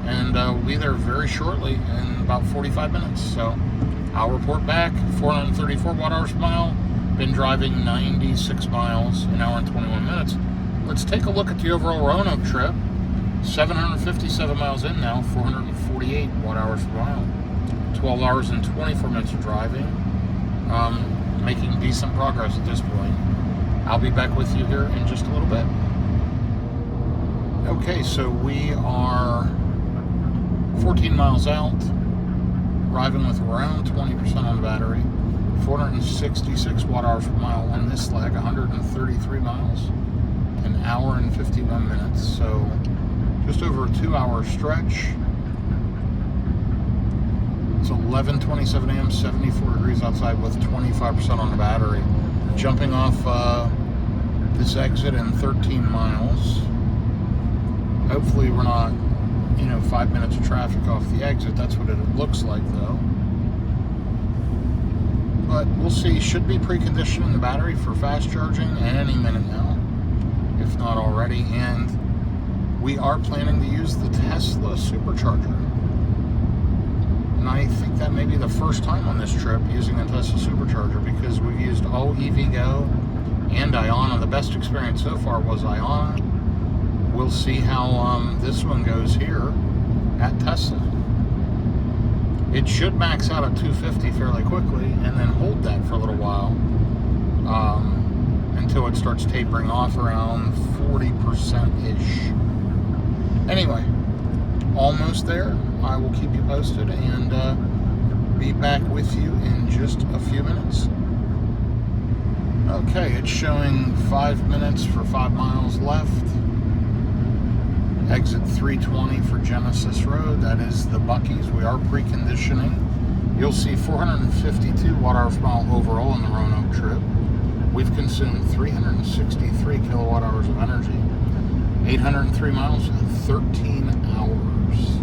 Speaker 1: And we'll be there very shortly in about 45 minutes. So I'll report back. 434 watt-hours per mile. Been driving 96 miles an hour and 21 minutes. Let's take a look at the overall Roanoke trip. 757 miles in now, 448 watt-hours per mile. 12 hours and 24 minutes of driving. Making decent progress at this point. I'll be back with you here in just a little bit. Okay, so we are 14 miles out, arriving with around 20% on the battery. 466 watt-hours per mile on this leg, 133 miles, an hour and 51 minutes. So just over a 2-hour stretch. It's 11:27 a.m., 74 degrees outside with 25% on the battery. Jumping off this exit in 13 miles. Hopefully we're not, 5 minutes of traffic off the exit. That's what it looks like though. But we'll see. Should be preconditioning the battery for fast charging any minute now, if not already. And we are planning to use the Tesla supercharger. And I think that may be the first time on this trip using a Tesla supercharger because we've used all EVgo and Iona. The best experience so far was Iona. We'll see how this one goes here at Tesla. It should max out at 250 fairly quickly and then hold that for a little while until it starts tapering off around 40%-ish. Anyway, almost there. I will keep you posted and be back with you in just a few minutes. Okay, it's showing 5 minutes for 5 miles left. Exit 320 for Genesis Road. That is the Buc-ee's. We are preconditioning. You'll see 452 watt-hours per mile overall in the Roanoke trip. We've consumed 363 kilowatt hours of energy. 803 miles in 13 hours.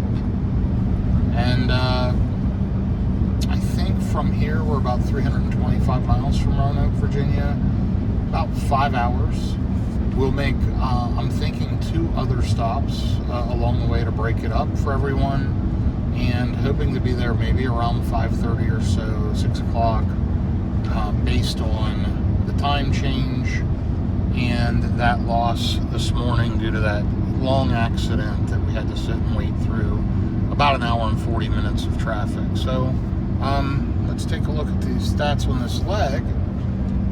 Speaker 1: And I think from here we're about 325 miles from Roanoke, Virginia. About 5 hours. We'll make, I'm thinking, 2 other stops along the way to break it up for everyone. And hoping to be there maybe around 5:30 or so, 6 o'clock, based on the time change and that loss this morning due to that long accident that we had to sit and wait through. About an hour and 40 minutes of traffic. So let's take a look at these stats on this leg.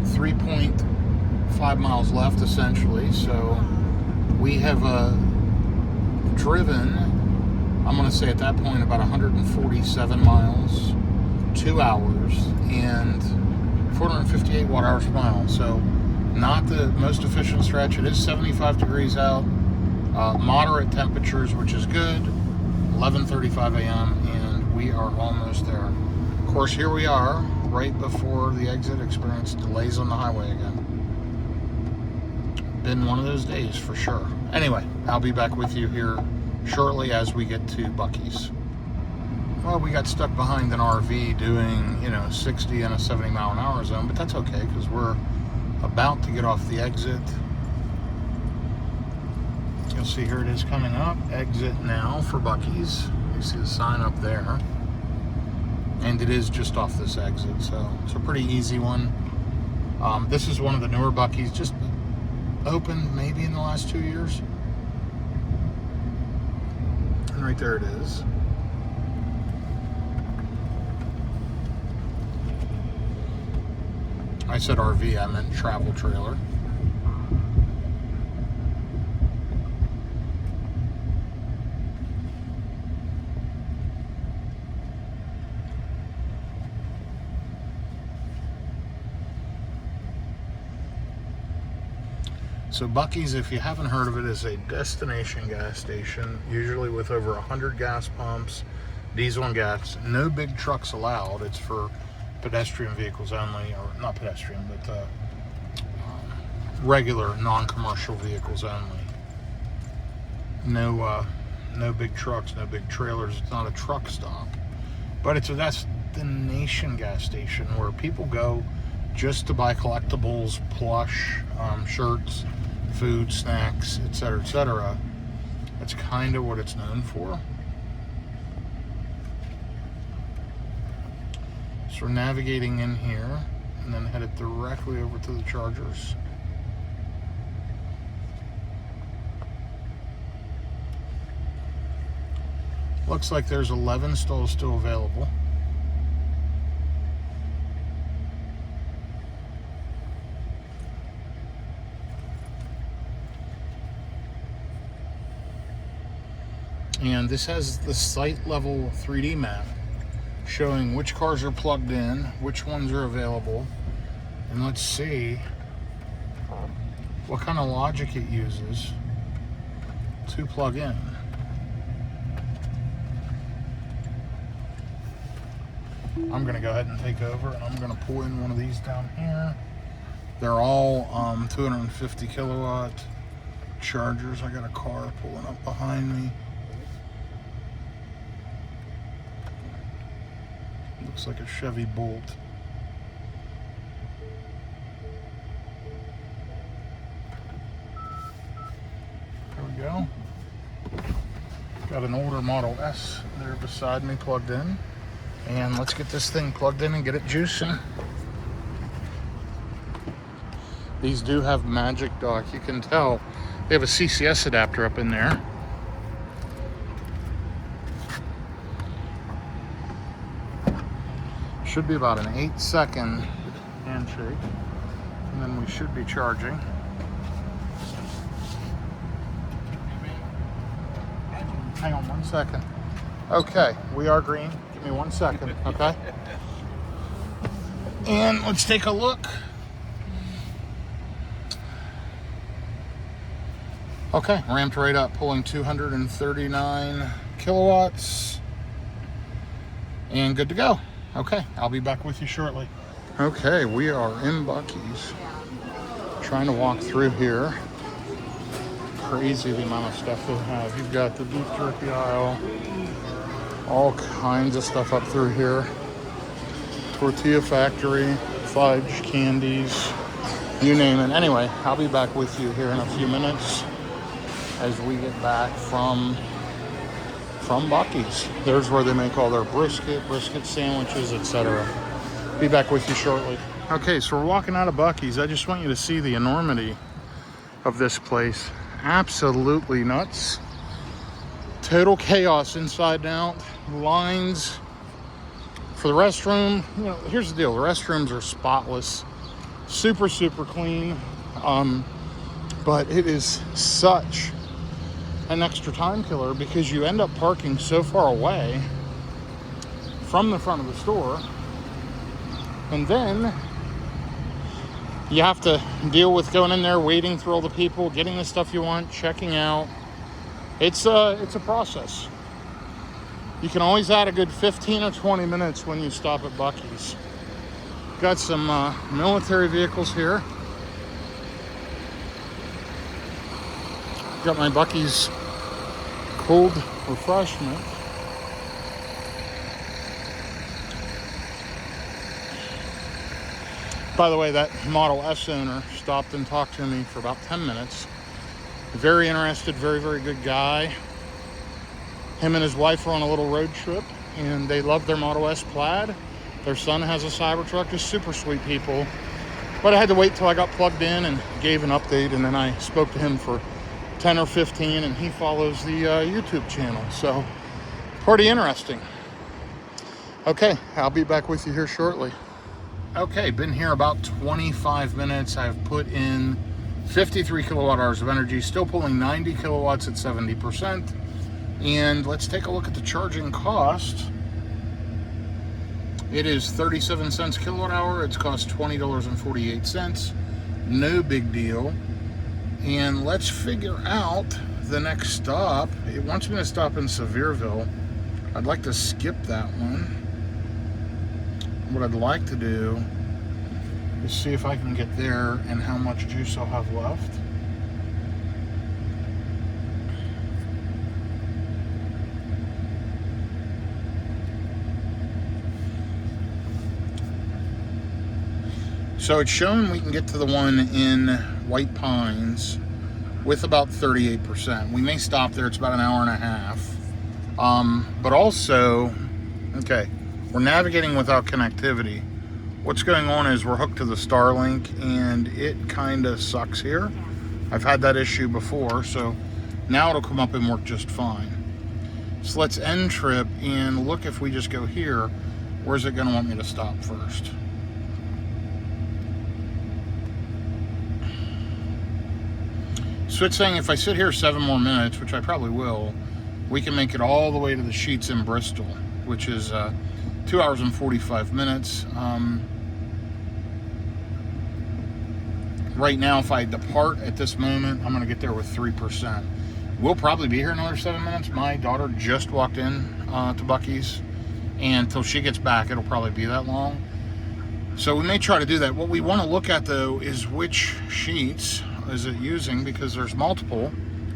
Speaker 1: 3.5 miles left essentially. So we have driven, I'm going to say at that point, about 147 miles, 2 hours, and 458 watt-hours per mile. So not the most efficient stretch. It is 75 degrees out, moderate temperatures, which is good. 11:35 a.m. and we are almost there. Of course, here we are, right before the exit. Experienced delays on the highway again. Been one of those days for sure. Anyway, I'll be back with you here shortly as we get to Buc-ee's. Well, we got stuck behind an RV doing, 60 and a 70 mile an hour zone, but that's okay because we're about to get off the exit. You'll see here it is coming up. Exit now for Buc-ee's. You see the sign up there. And it is just off this exit, so it's a pretty easy one. This is one of the newer Buc-ee's, just opened maybe in the last 2 years. And right there it is. I said RV, I meant travel trailer. So Buc-ee's, if you haven't heard of it, is a destination gas station, usually with over 100 gas pumps, diesel and gas. No big trucks allowed. It's for pedestrian vehicles only, or not pedestrian, but regular non-commercial vehicles only. No big trucks, no big trailers. It's not a truck stop, but it's a destination gas station where people go just to buy collectibles, plush, shirts, food, snacks, etc., etc. That's kind of what it's known for. So we're navigating in here and then headed directly over to the chargers. Looks like there's 11 stalls still available. And this has the site level 3D map showing which cars are plugged in, which ones are available, and let's see what kind of logic it uses to plug in. I'm going to go ahead and take over, and I'm going to pull in one of these down here. They're all 250 kilowatt chargers. I got a car pulling up behind me. Looks like a Chevy Bolt. There we go. Got an older Model S there beside me plugged in. And let's get this thing plugged in and get it juicing. These do have Magic Dock. You can tell they have a CCS adapter up in there. Should be about an 8-second handshake, and then we should be charging. Hang on 1 second. Okay, we are green. Give me 1 second, okay? And let's take a look. Okay, ramped right up, pulling 239 kilowatts. And good to go. Okay, I'll be back with you shortly. Okay, we are in Buc-ee's. Trying to walk through here. Crazy the amount of stuff they have. You've got the beef jerky aisle. All kinds of stuff up through here. Tortilla factory, fudge, candies, you name it. Anyway, I'll be back with you here in a few minutes as we get back from Buc-ee's. There's where they make all their brisket sandwiches, etc. Be back with you shortly. Okay, so we're walking out of Buc-ee's. I just want you to see the enormity of this place. Absolutely nuts. Total chaos inside and out. Lines for the restroom. Here's the deal. The restrooms are spotless. Super, super clean. But it is such an extra time killer because you end up parking so far away from the front of the store, and then you have to deal with going in there, waiting through all the people, getting the stuff you want, checking out. It's a process. You can always add a good 15 or 20 minutes when you stop at Buc-ee's. Got some military vehicles here. Got my Buc-ee's cold refreshment. By the way, that Model S owner stopped and talked to me for about 10 minutes. Very interested, very, very good guy. Him and his wife were on a little road trip, and they love their Model S Plaid. Their son has a Cybertruck, just super sweet people. But I had to wait till I got plugged in and gave an update, and then I spoke to him for 10 or 15, and he follows the YouTube channel. So, pretty interesting. Okay, I'll be back with you here shortly. Okay, been here about 25 minutes. I've put in 53 kilowatt hours of energy, still pulling 90 kilowatts at 70%. And let's take a look at the charging cost. It is 37 cents kilowatt hour. It's cost $20.48. No big deal. And let's figure out the next stop. It wants me to stop in Sevierville. I'd like to skip that one. What I'd like to do is see if I can get there and how much juice I'll have left. So it's showing we can get to the one in White Pines with about 38%. We may stop there. It's about an hour and a half. But also, okay, we're navigating without connectivity. What's going on is we're hooked to the Starlink, and it kind of sucks here. I've had that issue before, so now it'll come up and work just fine. So let's end trip and look if we just go here. Where's it going to want me to stop first? So it's saying if I sit here 7 more minutes, which I probably will, we can make it all the way to the Sheets in Bristol, which is 2 hours and 45 minutes. Right now, if I depart at this moment, I'm going to get there with 3%. We'll probably be here another 7 minutes. My daughter just walked in to Buc-ee's, and until she gets back, it'll probably be that long. So we may try to do that. What we want to look at, though, is which Sheets is it using, because there's multiple,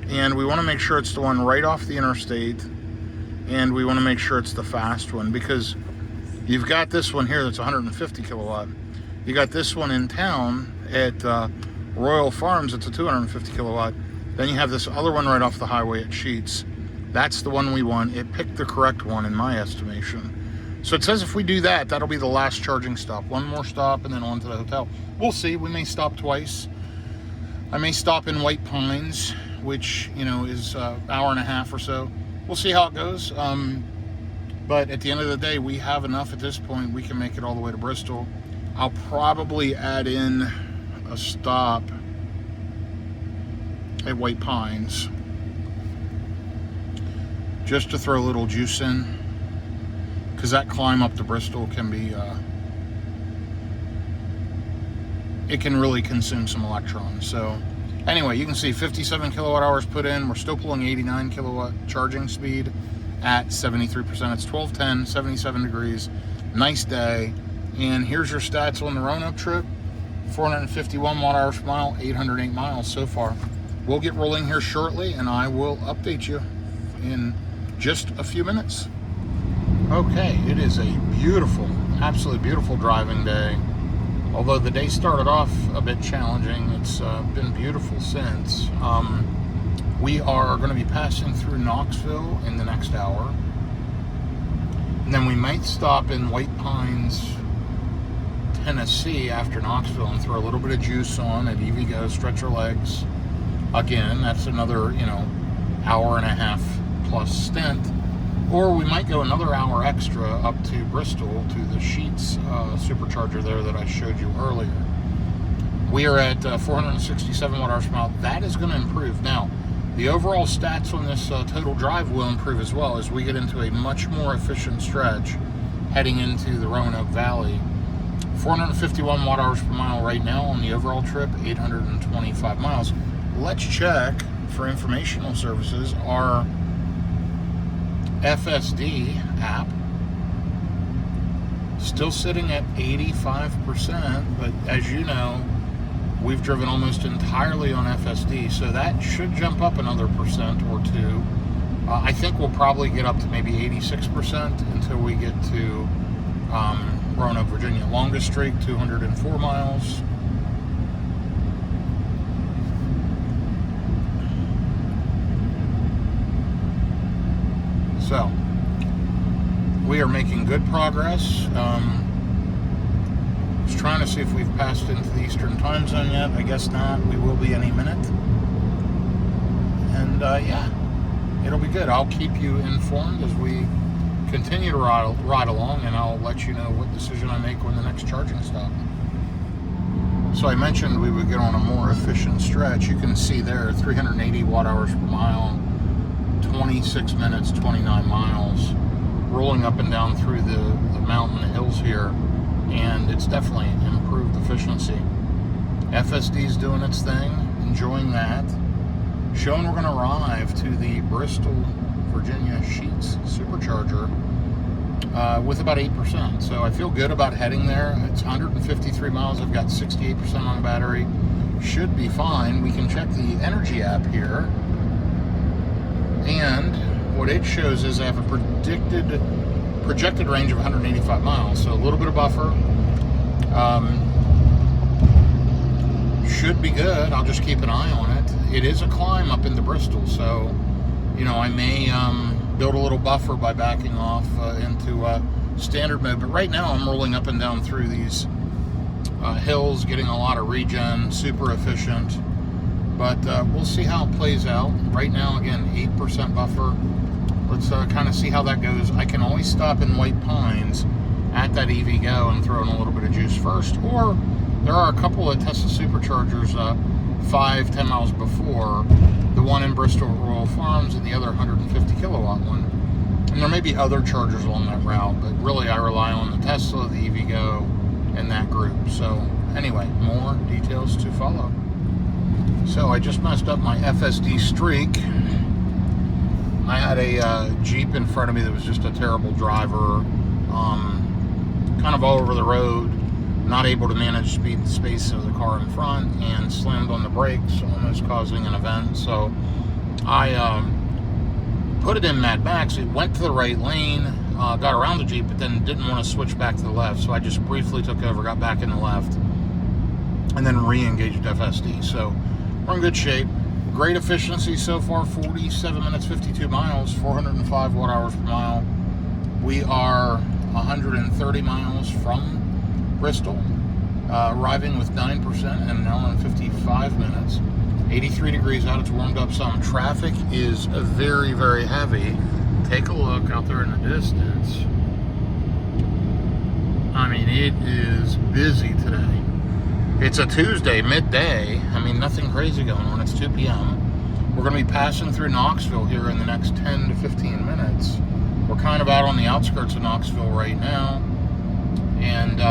Speaker 1: and we want to make sure it's the one right off the interstate, and we want to make sure it's the fast one, because you've got this one here that's 150 kilowatt. You got this one in town at Royal Farms, it's a 250 kilowatt. Then you have this other one right off the highway at Sheets. That's the one we want. It picked the correct one in my estimation. So it says if we do that, that'll be the last charging stop. One more stop and then on to the hotel. We'll see. We may stop twice. I may stop in White Pines, which, you know, is an hour and a half or so. We'll see how it goes. But at the end of the day, we have enough at this point. We can make it all the way to Bristol. I'll probably add in a stop at White Pines just to throw a little juice in, because that climb up to Bristol can be it can really consume some electrons. So anyway, you can see 57 kilowatt hours put in. We're still pulling 89 kilowatt charging speed at 73%. It's 12:10, 77 degrees. Nice day. And here's your stats on the Roanoke trip. 451 watt hours per mile, 808 miles so far. We'll get rolling here shortly, and I will update you in just a few minutes. Okay, it is a beautiful, absolutely beautiful driving day. Although the day started off a bit challenging, it's been beautiful since. We are going to be passing through Knoxville in the next hour. And then we might stop in White Pines, Tennessee after Knoxville and throw a little bit of juice on at EVgo, stretch your legs. Again, that's another, hour and a half plus stint. Or we might go another hour extra up to Bristol to the Sheets supercharger there that I showed you earlier. We are at 467 watt hours per mile. That is going to improve. Now, the overall stats on this total drive will improve as well as we get into a much more efficient stretch heading into the Roanoke Valley. 451 watt hours per mile right now on the overall trip, 825 miles. Let's check for informational services our FSD app, still sitting at 85%, but as you know, we've driven almost entirely on FSD, so that should jump up another percent or two. I think we'll probably get up to maybe 86% until we get to Roanoke, Virginia. Longest streak, 204 miles. So, we are making good progress. Was trying to see if we've passed into the Eastern time zone yet. I guess not. We will be any minute. And yeah, it'll be good. I'll keep you informed as we continue to ride along, and I'll let you know what decision I make when the next charging stop. So I mentioned we would get on a more efficient stretch. You can see there, 380 watt hours per mile, 26 minutes, 29 miles, rolling up and down through the mountain hills here, and it's definitely improved efficiency. FSD's doing its thing, enjoying that. Showing we're going to arrive to the Bristol, Virginia Sheets supercharger with about 8%. So I feel good about heading there. It's 153 miles. I've got 68% on the battery. Should be fine. We can check the energy app here. And what it shows is I have a projected range of 185 miles. So a little bit of buffer. Should be good. I'll just keep an eye on it. It is a climb up into Bristol, so you know I may build a little buffer by backing off into standard mode. But right now I'm rolling up and down through these hills, getting a lot of regen, super efficient. But we'll see how it plays out. Right now, again, 8% buffer. Let's kind of see how that goes. I can always stop in White Pines at that EV Go and throw in a little bit of juice first, or there are a couple of Tesla superchargers 5-10 miles before, the one in Bristol at Royal Farms and the other 150 kilowatt one. And there may be other chargers along that route, but really I rely on the Tesla, the EV Go, and that group. So anyway, more details to follow. So I just messed up my FSD streak. I had a Jeep in front of me that was just a terrible driver, kind of all over the road, not able to manage speed and space of the car in front, and slammed on the brakes, almost causing an event. So I put it in Mad Max. It went to the right lane, got around the Jeep, but then didn't want to switch back to the left. So I just briefly took over, got back in the left, and then re-engaged FSD. So we're in good shape. Great efficiency so far, 47 minutes, 52 miles, 405 watt hours per mile. We are 130 miles from Bristol, arriving with 9% in an hour and 55 minutes. 83 degrees out, it's warmed up some. Traffic is very, very heavy. Take a look out there in the distance. I mean, it is busy today. It's a Tuesday, midday. I mean, nothing crazy going on. It's 2 p.m. We're going to be passing through Knoxville here in the next 10 to 15 minutes. We're kind of out on the outskirts of Knoxville right now. And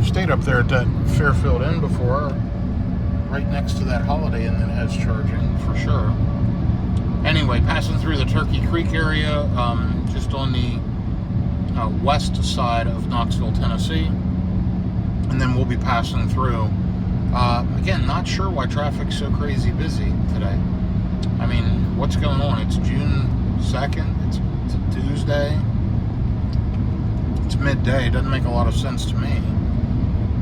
Speaker 1: stayed up there at that Fairfield Inn before, right next to that Holiday Inn that has charging for sure. Anyway, passing through the Turkey Creek area, just on the west side of Knoxville, Tennessee, and then we'll be passing through. Again, not sure why traffic's so crazy busy today. I mean, what's going on? It's June 2nd. It's a Tuesday. It's midday. It doesn't make a lot of sense to me.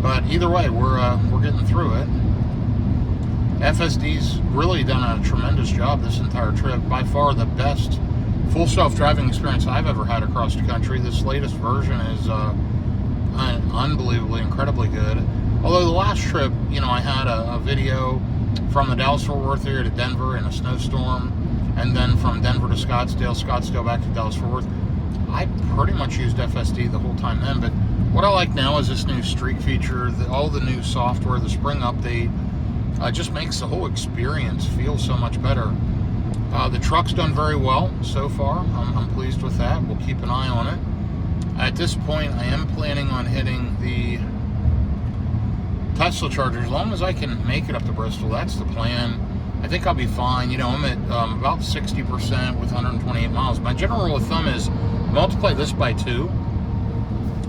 Speaker 1: But either way, we're getting through it. FSD's really done a tremendous job this entire trip. By far the best full self-driving experience I've ever had across the country. This latest version is unbelievably, incredibly good. Although the last trip, you know, I had a video from the Dallas-Fort Worth area to Denver in a snowstorm, and then from Denver to Scottsdale back to Dallas-Fort Worth. I pretty much used FSD the whole time then, but what I like now is this new streak feature, all the new software, the spring update, just makes the whole experience feel so much better. The truck's done very well so far. I'm pleased with that. We'll keep an eye on it. At this point, I am planning on hitting the Tesla charger as long as I can make it up to Bristol. That's the plan. I think I'll be fine. You know, I'm at about 60% with 128 miles. My general rule of thumb is multiply this by 2.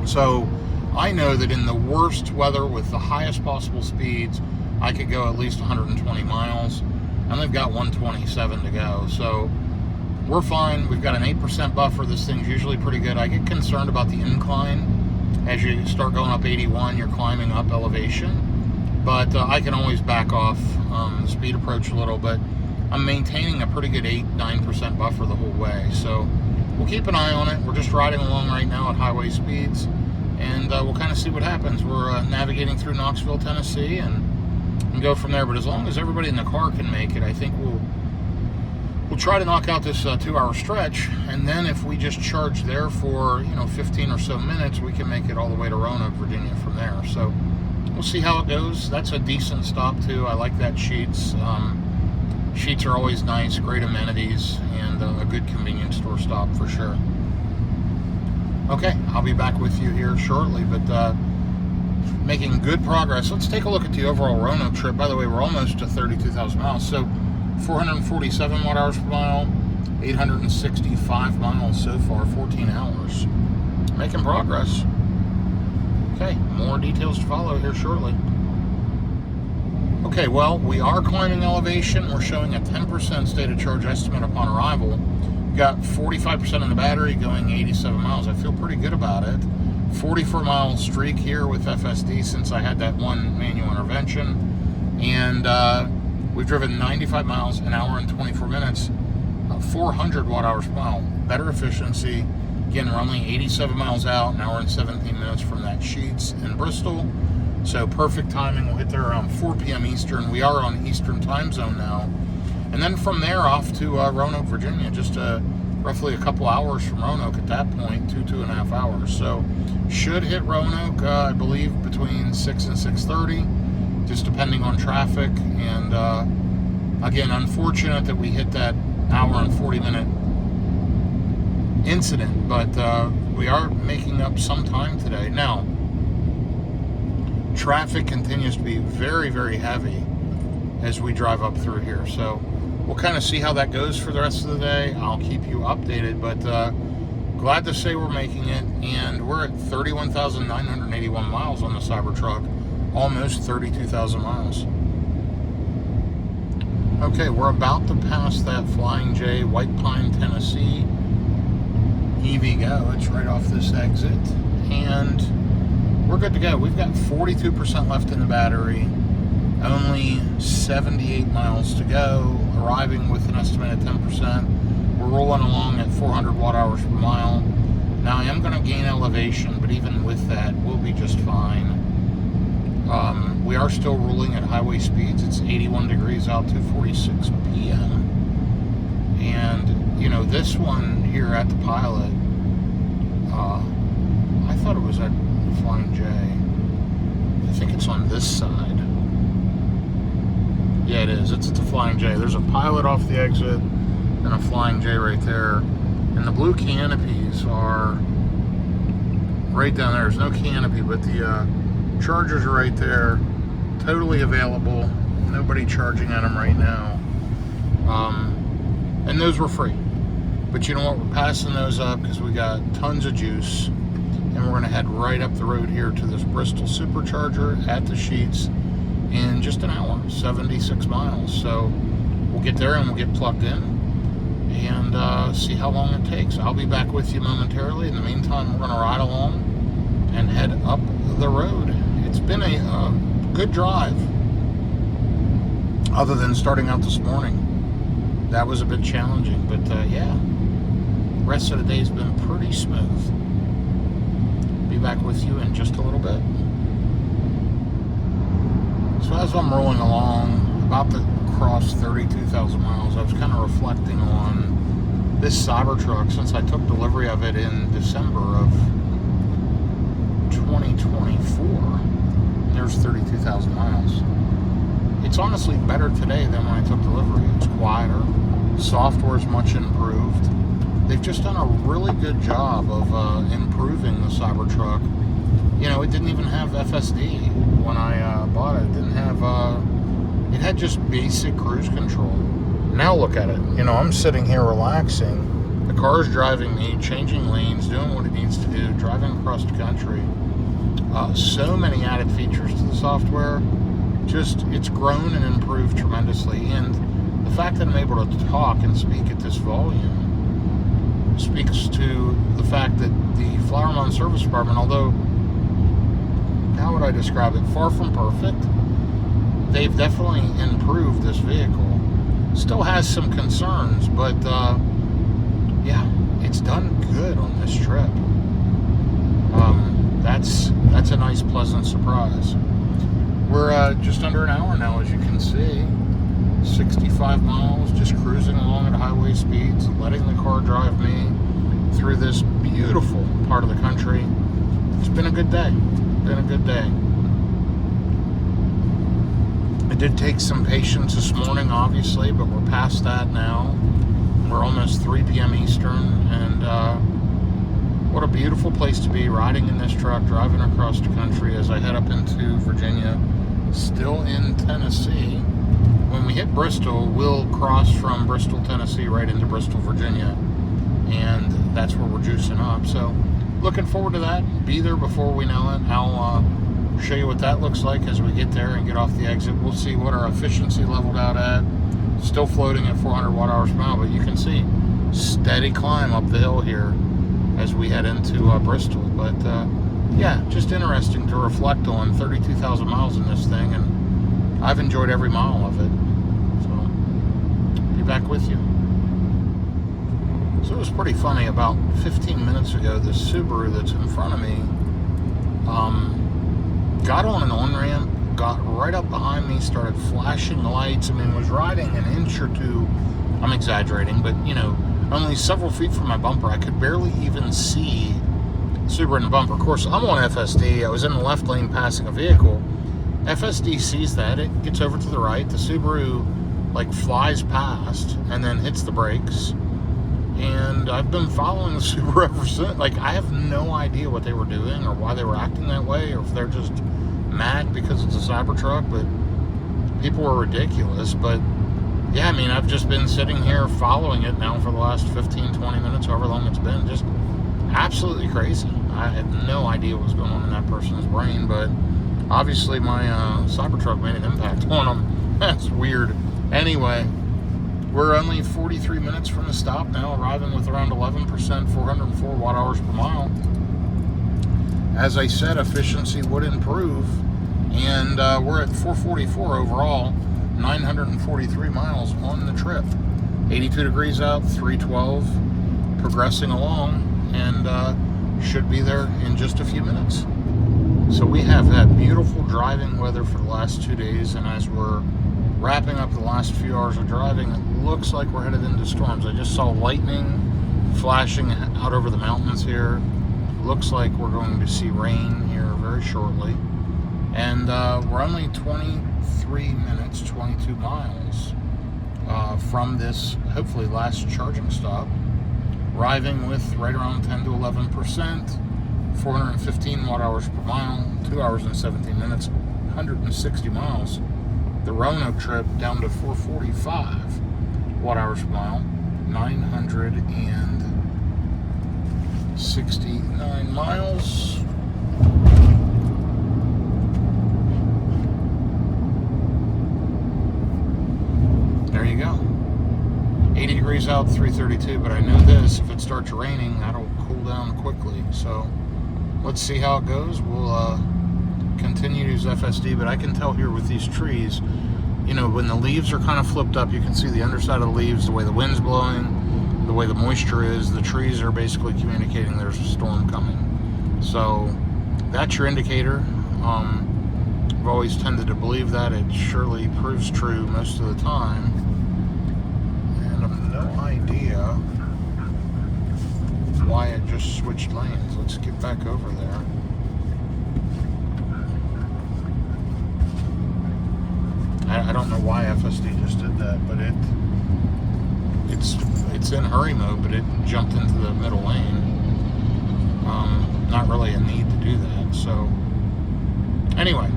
Speaker 1: So I know that in the worst weather with the highest possible speeds, I could go at least 120 miles. And they've got 127 to go. So we're fine. We've got an 8% buffer. This thing's usually pretty good. I get concerned about the incline. As you start going up 81, you're climbing up elevation. But I can always back off the speed approach a little. But I'm maintaining a pretty good 8-9% buffer the whole way. So we'll keep an eye on it. We're just riding along right now at highway speeds. And we'll kind of see what happens. We're navigating through Knoxville, Tennessee, and go from there. But as long as everybody in the car can make it, I think we'll try to knock out this 2-hour stretch, and then if we just charge there for 15 or so minutes, we can make it all the way to Roanoke, Virginia from there. So we'll see how it goes. That's a decent stop too. I like that Sheetz. Sheetz are always nice, great amenities, and a good convenience store stop for sure. Okay, I'll be back with you here shortly, but making good progress. Let's take a look at the overall Roanoke trip. By the way, we're almost to 32,000 miles. So 447 watt hours per mile, 865 miles so far, 14 hours. Making progress. Okay, more details to follow here shortly. Okay, well, we are climbing elevation. We're showing a 10% state of charge estimate upon arrival. We've got 45% in the battery, going 87 miles. I feel pretty good about it. 44-mile streak here with FSD since I had that one manual intervention. And we've driven 95 miles an hour and 24 minutes, 400 watt hours per mile. Better efficiency. Again, we're only 87 miles out, an hour and 17 minutes from that Sheetz in Bristol. So perfect timing. We'll hit there around 4 p.m. Eastern. We are on Eastern time zone now. And then from there off to Roanoke, Virginia, just roughly a couple hours from Roanoke at that point, 2.5 hours. So should hit Roanoke, I believe, between 6 and 6:30, just depending on traffic. And again, unfortunate that we hit that hour and 40-minute incident, but we are making up some time today. Now, traffic continues to be very, very heavy as we drive up through here. So we'll kind of see how that goes for the rest of the day. I'll keep you updated, but glad to say we're making it, and we're at 31,981 miles on the Cybertruck, almost 32,000 miles. Okay, we're about to pass that Flying J, White Pine, Tennessee. EV go, it's right off this exit, and we're good to go. We've got 42% left in the battery, only 78 miles to go, arriving with an estimated 10%. We're rolling along at 400 watt hours per mile. Now I am going to gain elevation, but even with that, we'll be just fine. We are still rolling at highway speeds. It's 81 degrees out, 2:46 p.m. And, this one here at the Pilot, I thought it was at Flying J. I think it's on this side. Yeah, it is. It's at the Flying J. There's a Pilot off the exit and a Flying J right there. And the blue canopies are right down there. There's no canopy, but the chargers are right there. Totally available. Nobody charging at them right now. And those were free. But you know what? We're passing those up because we got tons of juice. And we're going to head right up the road here to this Bristol supercharger at the Sheetz in just an hour, 76 miles. So we'll get there and we'll get plugged in and see how long it takes. I'll be back with you momentarily. In the meantime, we're going to ride along and head up the road. It's been a good drive, other than starting out this morning. That was a bit challenging, but yeah, the rest of the day's been pretty smooth. Be back with you in just a little bit. So as I'm rolling along, about to cross 32,000 miles, I was kind of reflecting on this Cybertruck since I took delivery of it in December of 2024. There's 32,000 miles. It's honestly better today than when I took delivery. It's quieter. Software's much improved. They've just done a really good job of improving the Cybertruck. It didn't even have FSD when I bought it. It didn't have It had just basic cruise control. Now look at it. You know, I'm sitting here relaxing. The car's driving me, changing lanes, doing what it needs to do, driving across the country. So many added features to the software. Just, it's grown and improved tremendously. And the fact that I'm able to talk and speak at this volume speaks to the fact that the Flower Mound Service Department, although, how would I describe it? Far from perfect. They've definitely improved this vehicle. Still has some concerns, but yeah, it's done good on this trip. That's a nice, pleasant surprise. We're just under an hour now, as you can see. 65 miles, just cruising along at highway speeds, letting the car drive me through this beautiful part of the country. It's been a good day. Been a good day. It did take some patience this morning, obviously, but we're past that now. We're almost 3 p.m. Eastern, and what a beautiful place to be, riding in this truck, driving across the country as I head up into Virginia, still in Tennessee. When we hit Bristol, we'll cross from Bristol, Tennessee, right into Bristol, Virginia, and that's where we're juicing up. So, looking forward to that. Be there before we know it. I'll show you what that looks like as we get there and get off the exit. We'll see what our efficiency leveled out at. Still floating at 400 watt-hours per mile, but you can see steady climb up the hill here as we head into Bristol. But yeah, just interesting to reflect on. 32,000 miles in this thing, and I've enjoyed every mile of it. So, be back with you. So it was pretty funny. About 15 minutes ago, this Subaru that's in front of me got on an on-ramp, got right up behind me, started flashing lights. I mean, was riding an inch or two. I'm exaggerating, but, you know, only several feet from my bumper. I could barely even see Subaru in the bumper. Of course, I'm on FSD. I was in the left lane passing a vehicle. FSD sees that. It gets over to the right. The Subaru, like, flies past and then hits the brakes. And I've been following the Subaru ever since. Like, I have no idea what they were doing or why they were acting that way, or if they're just mad because it's a Cybertruck. But people were ridiculous. But yeah, I mean, I've just been sitting here following it now for the last 15, 20 minutes, however long it's been. Just absolutely crazy. I had no idea what was going on in that person's brain, but obviously my Cybertruck made an impact on them. That's weird. Anyway, we're only 43 minutes from the stop now, arriving with around 11%, 404 watt-hours per mile. As I said, efficiency would improve, and we're at 444 overall, 943 miles on the trip. 82 degrees out, 312, progressing along, and should be there in just a few minutes. So we have had beautiful driving weather for the last 2 days, and as we're wrapping up the last few hours of driving, it looks like we're headed into storms. I just saw lightning flashing out over the mountains here. Looks like we're going to see rain here very shortly. And we're only 23 minutes, 22 miles from this, hopefully, last charging stop. Arriving with right around 10 to 11%, 415 watt-hours per mile, 2 hours and 17 minutes, 160 miles. The Roanoke trip down to 445 watt-hours per mile, 969 miles. There you go. 80 degrees out, 332, but I know this, if it starts raining, that'll cool down quickly. So let's see how it goes. We'll continue to use FSD, but I can tell here with these trees, you know, when the leaves are kind of flipped up, you can see the underside of the leaves, the way the wind's blowing, the way the moisture is. The trees are basically communicating there's a storm coming. So that's your indicator. I've always tended to believe that. It surely proves true most of the time. And I have no idea why it just switched lanes. Let's get back over there. I don't know why FSD just did that, but it's in hurry mode, but it jumped into the middle lane. Not really a need to do that. So anyway,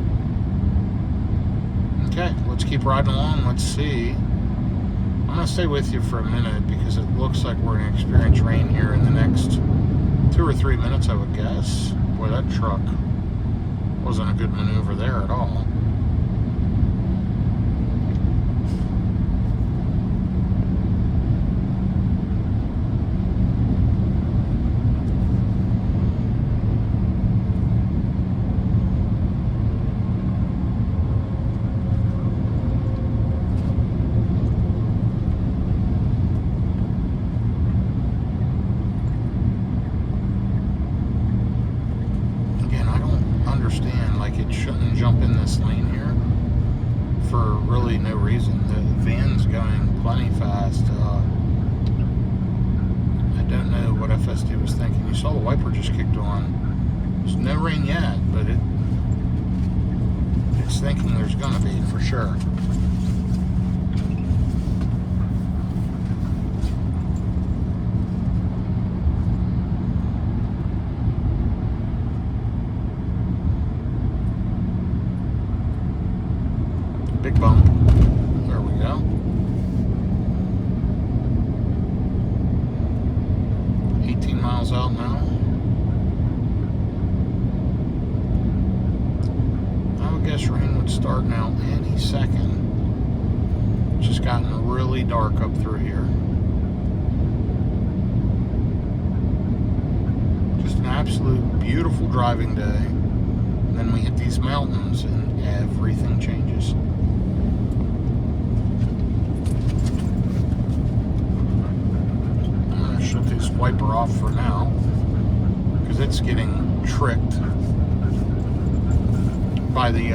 Speaker 1: Okay, let's keep riding along. Let's see. I'm going to stay with you for a minute because it looks like we're going to experience rain here in the next 2 or 3 minutes, I would guess. Boy, that truck wasn't a good maneuver there at all. It shouldn't jump in this lane here for really no reason. The van's going plenty fast. I don't know what FSD was thinking. You saw the wiper just kicked on. There's no rain yet, but it's thinking there's gonna be for sure. Big bump. There we go. 18 miles out now. I would guess rain would start now any second. It's just gotten really dark up through here. Just an absolute beautiful driving day. And then we hit these mountains and everything changes. Shut this wiper off for now because it's getting tricked by the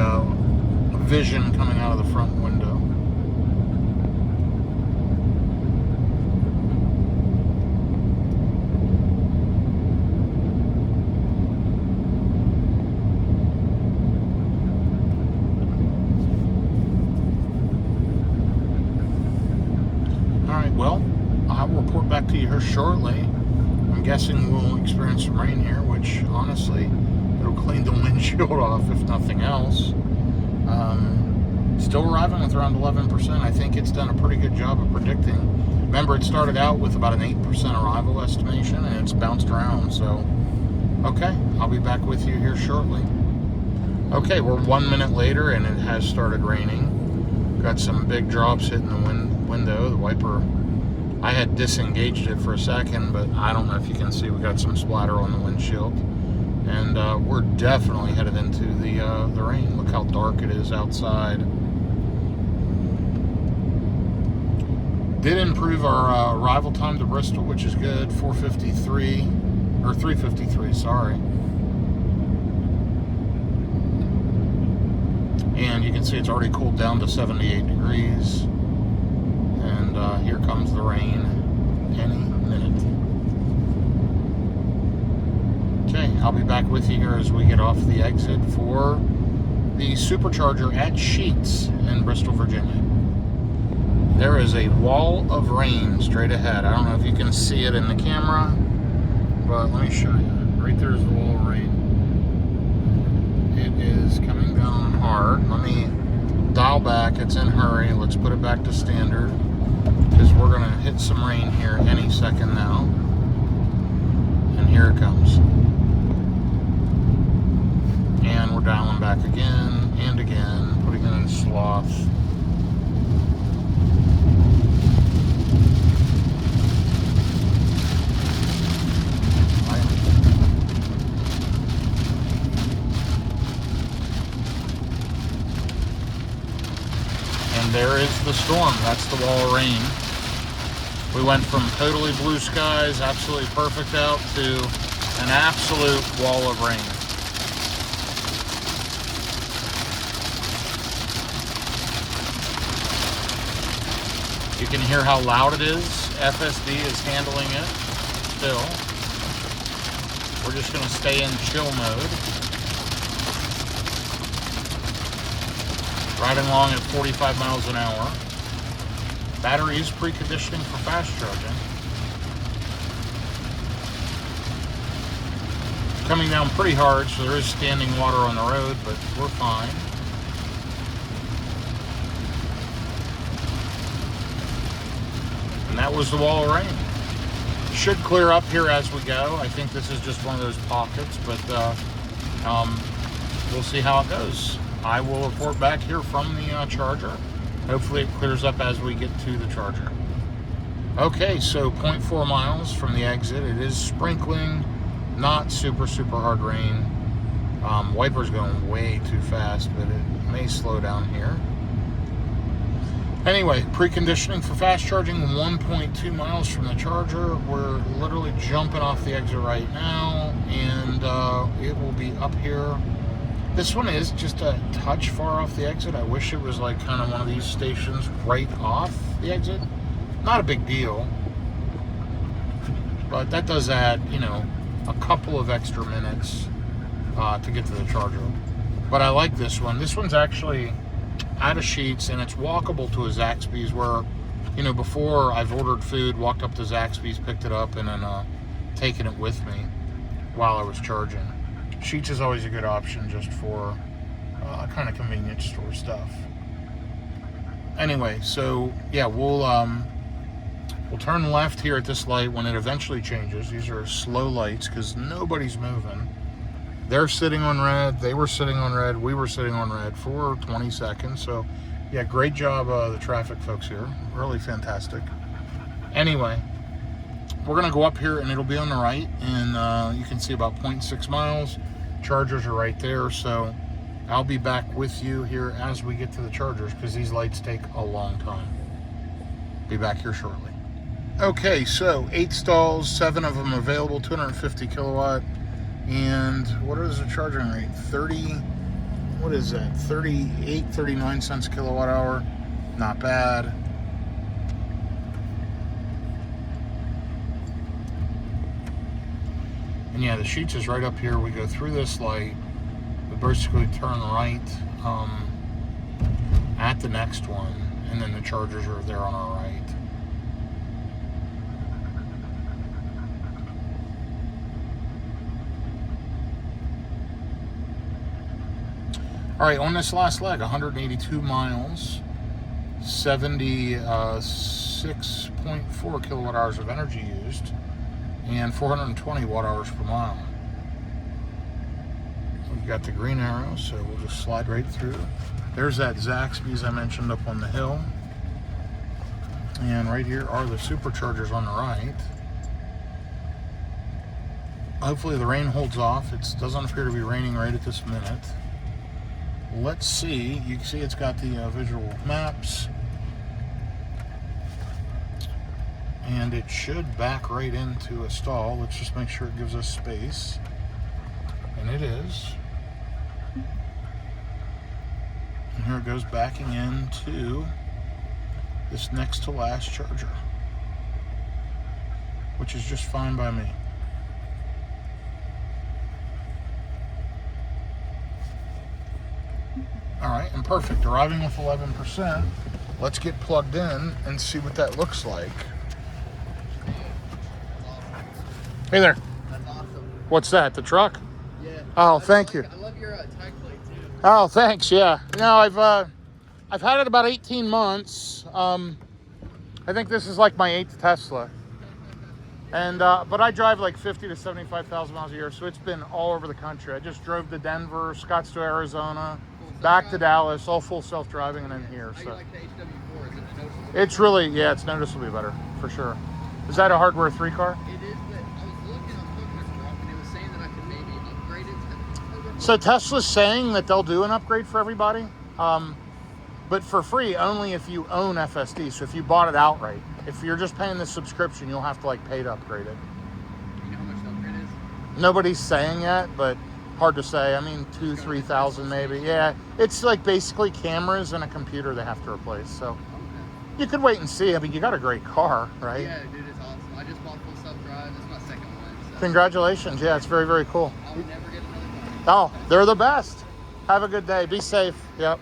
Speaker 1: vision coming out of the front window. All right, well, I'll report back to you here shortly. I'm guessing we'll experience some rain here, which honestly, it'll clean the windshield off if nothing else. Still arriving with around 11%. I think it's done a pretty good job of predicting. Remember, it started out with about an 8% arrival estimation, and it's bounced around. So, okay, I'll be back with you here shortly. Okay, we're 1 minute later, and it has started raining. Got some big drops hitting the window. The wiper, I had disengaged it for a second, but I don't know if you can see, we got some splatter on the windshield. And we're definitely headed into the rain. Look how dark it is outside. Did improve our arrival time to Bristol, which is good. 4:53, or 3:53, sorry. And you can see it's already cooled down to 78 degrees. And here comes the rain any minute. Okay, I'll be back with you here as we get off the exit for the supercharger at Sheetz in Bristol, Virginia. There is a wall of rain straight ahead. I don't know if you can see it in the camera, but let me show you. Right there's the wall of rain. It is coming down hard. Let me dial back. It's in hurry. Let's put it back to standard because we're going to hit some rain here any second now. And here it comes. And we're dialing back again and again, putting it in sloth. And there is the storm. That's the wall of rain. We went from totally blue skies, absolutely perfect out, to an absolute wall of rain. You can hear how loud it is. FSD is handling it still. We're just going to stay in chill mode. Riding along at 45 miles an hour. Battery is preconditioning for fast charging. Coming down pretty hard, so there is standing water on the road, but we're fine. that was the wall of rain. Should clear up here as we go. I think this is just one of those pockets, but we'll see how it goes. I will report back here from the charger. Hopefully it clears up as we get to the charger. Okay, so 0.4 miles from the exit. It is sprinkling, not super hard rain. Wipers going way too fast, but it may slow down here. Anyway, preconditioning for fast charging, 1.2 miles from the charger. We're literally jumping off the exit right now, and it will be up here. This one is just a touch far off the exit. I wish it was like kind of one of these stations right off the exit. Not a big deal, but that does add, you know, a couple of extra minutes to get to the charger. But I like this one. This one's actually out of Sheetz, and it's walkable to a Zaxby's, where, you know, before I've ordered food, walked up to Zaxby's, picked it up, and then taken it with me while I was charging. Sheetz is always a good option just for kind of convenience store stuff. Anyway, so yeah, we'll turn left here at this light when it eventually changes. These are slow lights because nobody's moving. They're sitting on red, they were sitting on red, we were sitting on red for 20 seconds. So yeah, great job the traffic folks here, really fantastic. Anyway, we're gonna go up here and it'll be on the right, and you can see about 0.6 miles. Chargers are right there, so I'll be back with you here as we get to the chargers, because these lights take a long time. Be back here shortly. Okay, so 8 stalls, 7 of them available, 250 kilowatt. And what is the charging rate? 39 cents kilowatt hour. Not bad. And yeah, the Sheetz is right up here. We go through this light. We basically turn right at the next one. And then the chargers are there on our right. All right, on this last leg, 182 miles, 76.4 kilowatt hours of energy used, and 420 watt hours per mile. We've got the green arrow, so we'll just slide right through. There's that Zaxby's I mentioned up on the hill. And right here are the superchargers on the right. Hopefully the rain holds off. It doesn't appear to be raining right at this minute. Let's see. You can see it's got the visual maps. And it should back right into a stall. Let's just make sure it gives us space. And it is. And here it goes backing into this next to last charger, which is just fine by me. All right, and perfect. Arriving with 11%. Let's get plugged in and see what that looks like. Hey there.
Speaker 2: That's awesome.
Speaker 1: What's that? The truck?
Speaker 2: Yeah.
Speaker 1: Oh, thank you.
Speaker 2: I love your tag plate too.
Speaker 1: Oh, thanks. Yeah. No, I've had it about 18 months. I think this is like my 8th Tesla. And but I drive like 50 to 75,000 miles a year, so it's been all over the country. I just drove to Denver, Scottsdale, Arizona, back to Dallas, all full self-driving, and then here.
Speaker 2: How
Speaker 1: So
Speaker 2: you like the HW4? Is it noticeable?
Speaker 1: it's really, yeah, it's noticeably better for sure. Is that a hardware 3 car?
Speaker 2: It is, but I was looking at this truck and it was saying that I could maybe upgrade it to
Speaker 1: So Tesla's saying that they'll do an upgrade for everybody, but for free only if you own FSD. So if you bought it outright, if you're just paying the subscription, you'll have to like pay to upgrade it.
Speaker 2: You know how much the upgrade is?
Speaker 1: Nobody's saying yet, but hard to say. I mean, 2,000-3,000 maybe. Yeah, it's like basically cameras and a computer they have to replace. So
Speaker 2: Okay.
Speaker 1: you could wait and see. I mean, you got a great car, right?
Speaker 2: Yeah, dude, it's awesome. I just bought full self-drive. This is my second one. So
Speaker 1: Congratulations. Yeah, it's very, very cool.
Speaker 2: I would never get another car.
Speaker 1: Oh, they're the best. Have a good day. Be safe. Yep.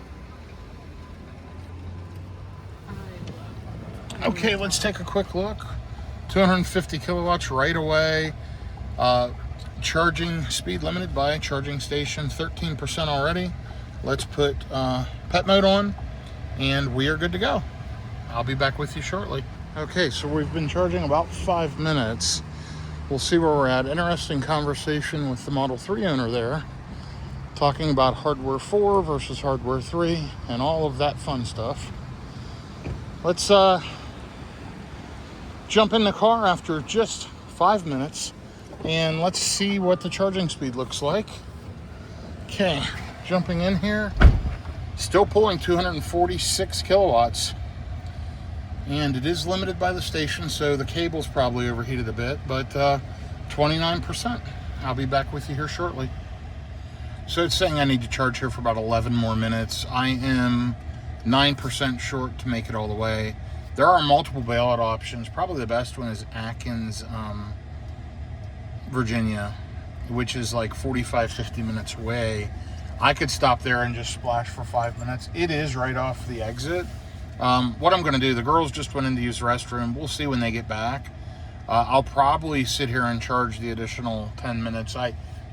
Speaker 1: Okay, let's take a quick look. 250 kilowatts right away. Charging speed limited by charging station, 13% already. Let's put pet mode on, and we are good to go. I'll be back with you shortly. Okay, so we've been charging about 5 minutes. We'll see where we're at. Interesting conversation with the Model 3 owner there, talking about hardware 4 versus hardware 3 and all of that fun stuff. Let's jump in the car after just 5 minutes and let's see what the charging speed looks like. Okay, jumping in here, still pulling 246 kilowatts. And it is limited by the station, so the cable's probably overheated a bit, but 29%. I'll be back with you here shortly. So it's saying I need to charge here for about 11 more minutes. I am 9% short to make it all the way. There are multiple bailout options. Probably the best one is Atkins, Virginia, which is like 45, 50 minutes away. I could stop there and just splash for 5 minutes. It is right off the exit. What I'm going to do, the girls just went in to use the restroom. We'll see when they get back. I'll probably sit here and charge the additional 10 minutes.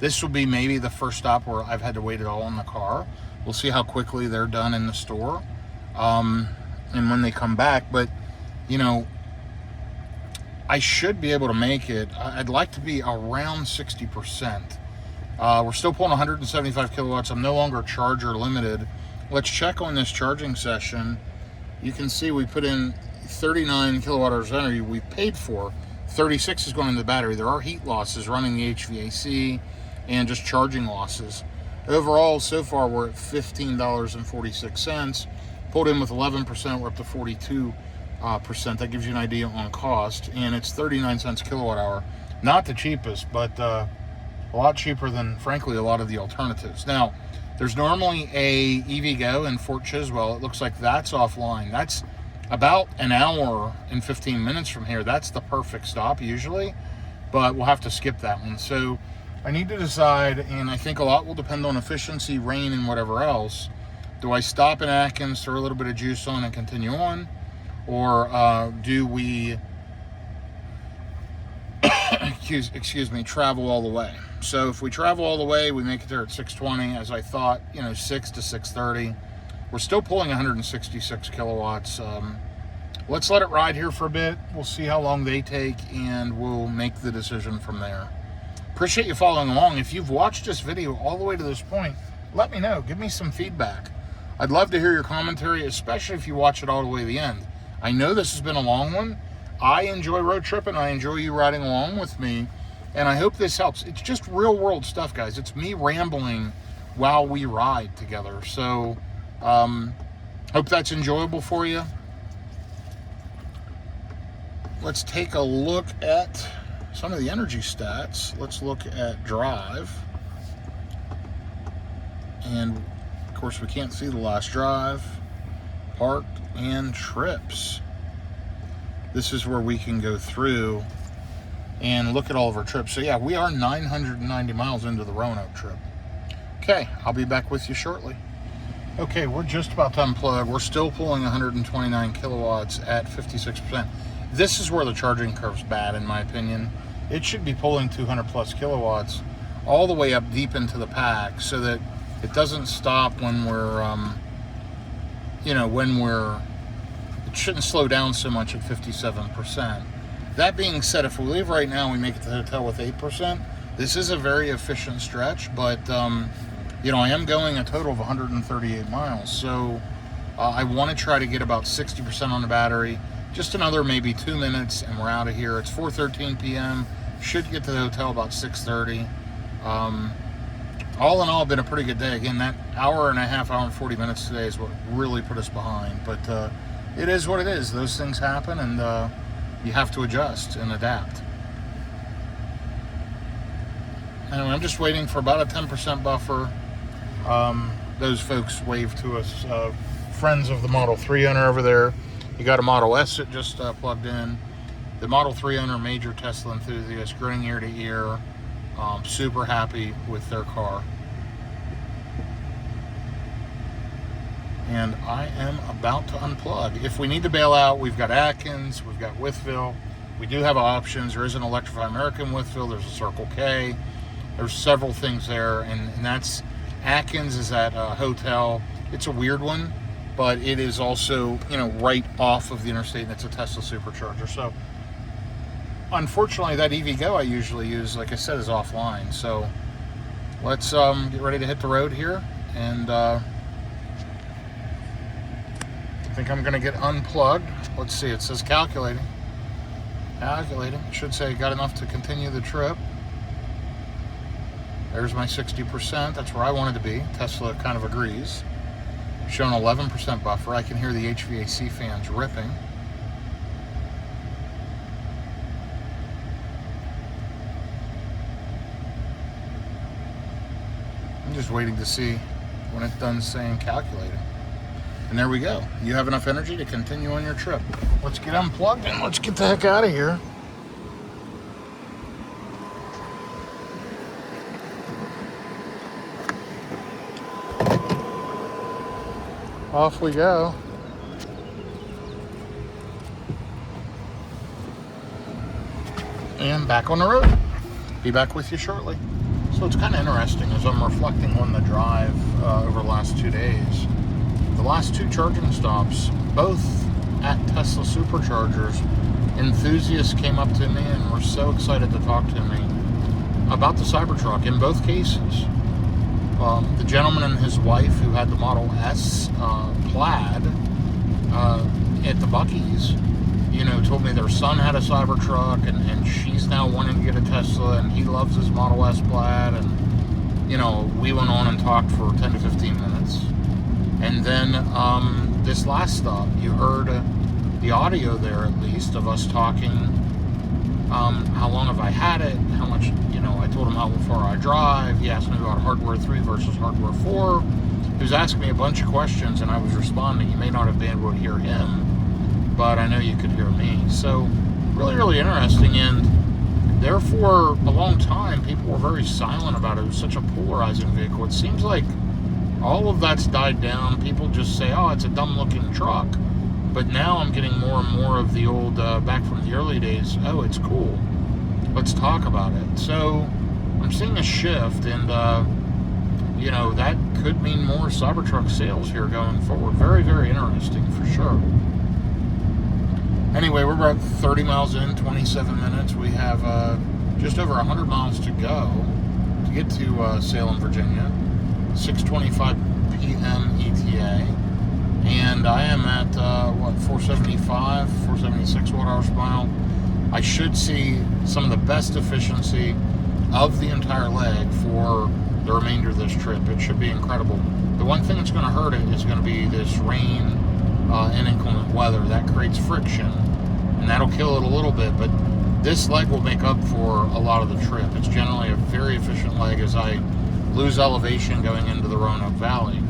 Speaker 1: This will be maybe the first stop where I've had to wait it all in the car. We'll see how quickly they're done in the store and when they come back. But, you know, I should be able to make it. I'd like to be around 60%. We're still pulling 175 kilowatts. I'm no longer charger limited. Let's check on this charging session. You can see we put in 39 kilowatt hours of energy we paid for. 36 is going in the battery. There are heat losses running the HVAC and just charging losses. Overall, so far, we're at $15.46. Pulled in with 11%, we're up to 42%. That gives you an idea on cost. And it's 39 cents kilowatt hour. Not the cheapest, but a lot cheaper than, frankly, a lot of the alternatives. Now, there's normally a EVgo in Fort Chiswell. It looks like that's offline. That's about an hour and 15 minutes from here. That's the perfect stop usually, but we'll have to skip that one. So I need to decide, and I think a lot will depend on efficiency, rain, and whatever else. Do I stop in Atkins, throw a little bit of juice on, and continue on? Or do we, excuse me, travel all the way? So if we travel all the way, we make it there at 6:20, as I thought, 6 to 6:30. We're still pulling 166 kilowatts. Let's let it ride here for a bit. We'll see how long they take, and we'll make the decision from there. Appreciate you following along. If you've watched this video all the way to this point, let me know. Give me some feedback. I'd love to hear your commentary, especially if you watch it all the way to the end. I know this has been a long one. I enjoy road tripping. I enjoy you riding along with me. And I hope this helps. It's just real world stuff, guys. It's me rambling while we ride together. So, hope that's enjoyable for you. Let's take a look at some of the energy stats. Let's look at drive. And, of course, we can't see the last drive. Parked and trips. This is where we can go through and look at all of our trips. So yeah, we are 990 miles into the Roanoke trip. Okay, I'll be back with you shortly. Okay, we're just about to unplug. We're still pulling 129 kilowatts at 56%. This is where the charging curve's bad, in my opinion. It should be pulling 200 plus kilowatts all the way up deep into the pack so that it doesn't stop when we're, it shouldn't slow down so much at 57%. That being said, if we leave right now, we make it to the hotel with 8%. This is a very efficient stretch, but, I am going a total of 138 miles. So I want to try to get about 60% on the battery. Just another maybe 2 minutes, and we're out of here. It's 4:13 p.m. Should get to the hotel about 6:30. All in all, been a pretty good day. Again, that hour and 40 minutes today is what really put us behind. But it is what it is. Those things happen, and you have to adjust and adapt. Anyway, I'm just waiting for about a 10% buffer. Those folks waved to us. Friends of the Model 3 owner over there. You got a Model S that just plugged in. The Model 3 owner, major Tesla enthusiast, grinning ear to ear. Super happy with their car. And I am about to unplug. If we need to bail out, we've got Atkins, we've got Withville. We do have options. There is an Electrify American Withville. There's a Circle K. There's several things there, and that's Atkins is at a hotel. It's a weird one. but it is also, you know, right off of the interstate, and it's a Tesla supercharger. So unfortunately, that EV Go I usually use, like I said, is offline. So let's get ready to hit the road here, and I think I'm gonna get unplugged. Let's see, it says calculating. Calculating. It should say got enough to continue the trip. There's my 60%. That's where I wanted to be. Tesla kind of agrees. Showing 11% buffer. I can hear the HVAC fans ripping. I'm just waiting to see when it's done saying calculating. And there we go. You have enough energy to continue on your trip. Let's get unplugged and let's get the heck out of here. Off we go. And back on the road. Be back with you shortly. So it's kind of interesting as I'm reflecting on the drive over the last 2 days. The last 2 charging stops, both at Tesla superchargers, enthusiasts came up to me and were so excited to talk to me about the Cybertruck in both cases. The gentleman and his wife who had the Model S Plaid at the Buc-ee's, you know, told me their son had a Cybertruck, and she's now wanting to get a Tesla, and he loves his Model S Plaid, and, you know, we went on and talked for 10 to 15 minutes. And then this last stop, you heard the audio there, at least, of us talking. How long have I had it? How much, you know, I told him how far I drive. He asked me about hardware 3 versus hardware 4. He was asking me a bunch of questions, and I was responding. You may not have been able to hear him, but I know you could hear me. So really, really interesting. And therefore, a long time, people were very silent about it. It was such a polarizing vehicle. It seems like all of that's died down. People just say, oh, it's a dumb-looking truck. But now I'm getting more and more of the old, back from the early days, oh, it's cool. Let's talk about it. So I'm seeing a shift, and, you know, that could mean more Cybertruck sales here going forward. Very, very interesting, for sure. Anyway, we're about 30 miles in, 27 minutes. We have just over 100 miles to go to get to Salem, Virginia. 6:25 p.m. ETA. And I am at, 475, 476 watt-hours per mile. I should see some of the best efficiency of the entire leg for the remainder of this trip. It should be incredible. The one thing that's going to hurt it is going to be this rain and inclement weather. That creates friction, and that'll kill it a little bit, but this leg will make up for a lot of the trip. It's generally a very efficient leg as I lose elevation going into the Roanoke Valley.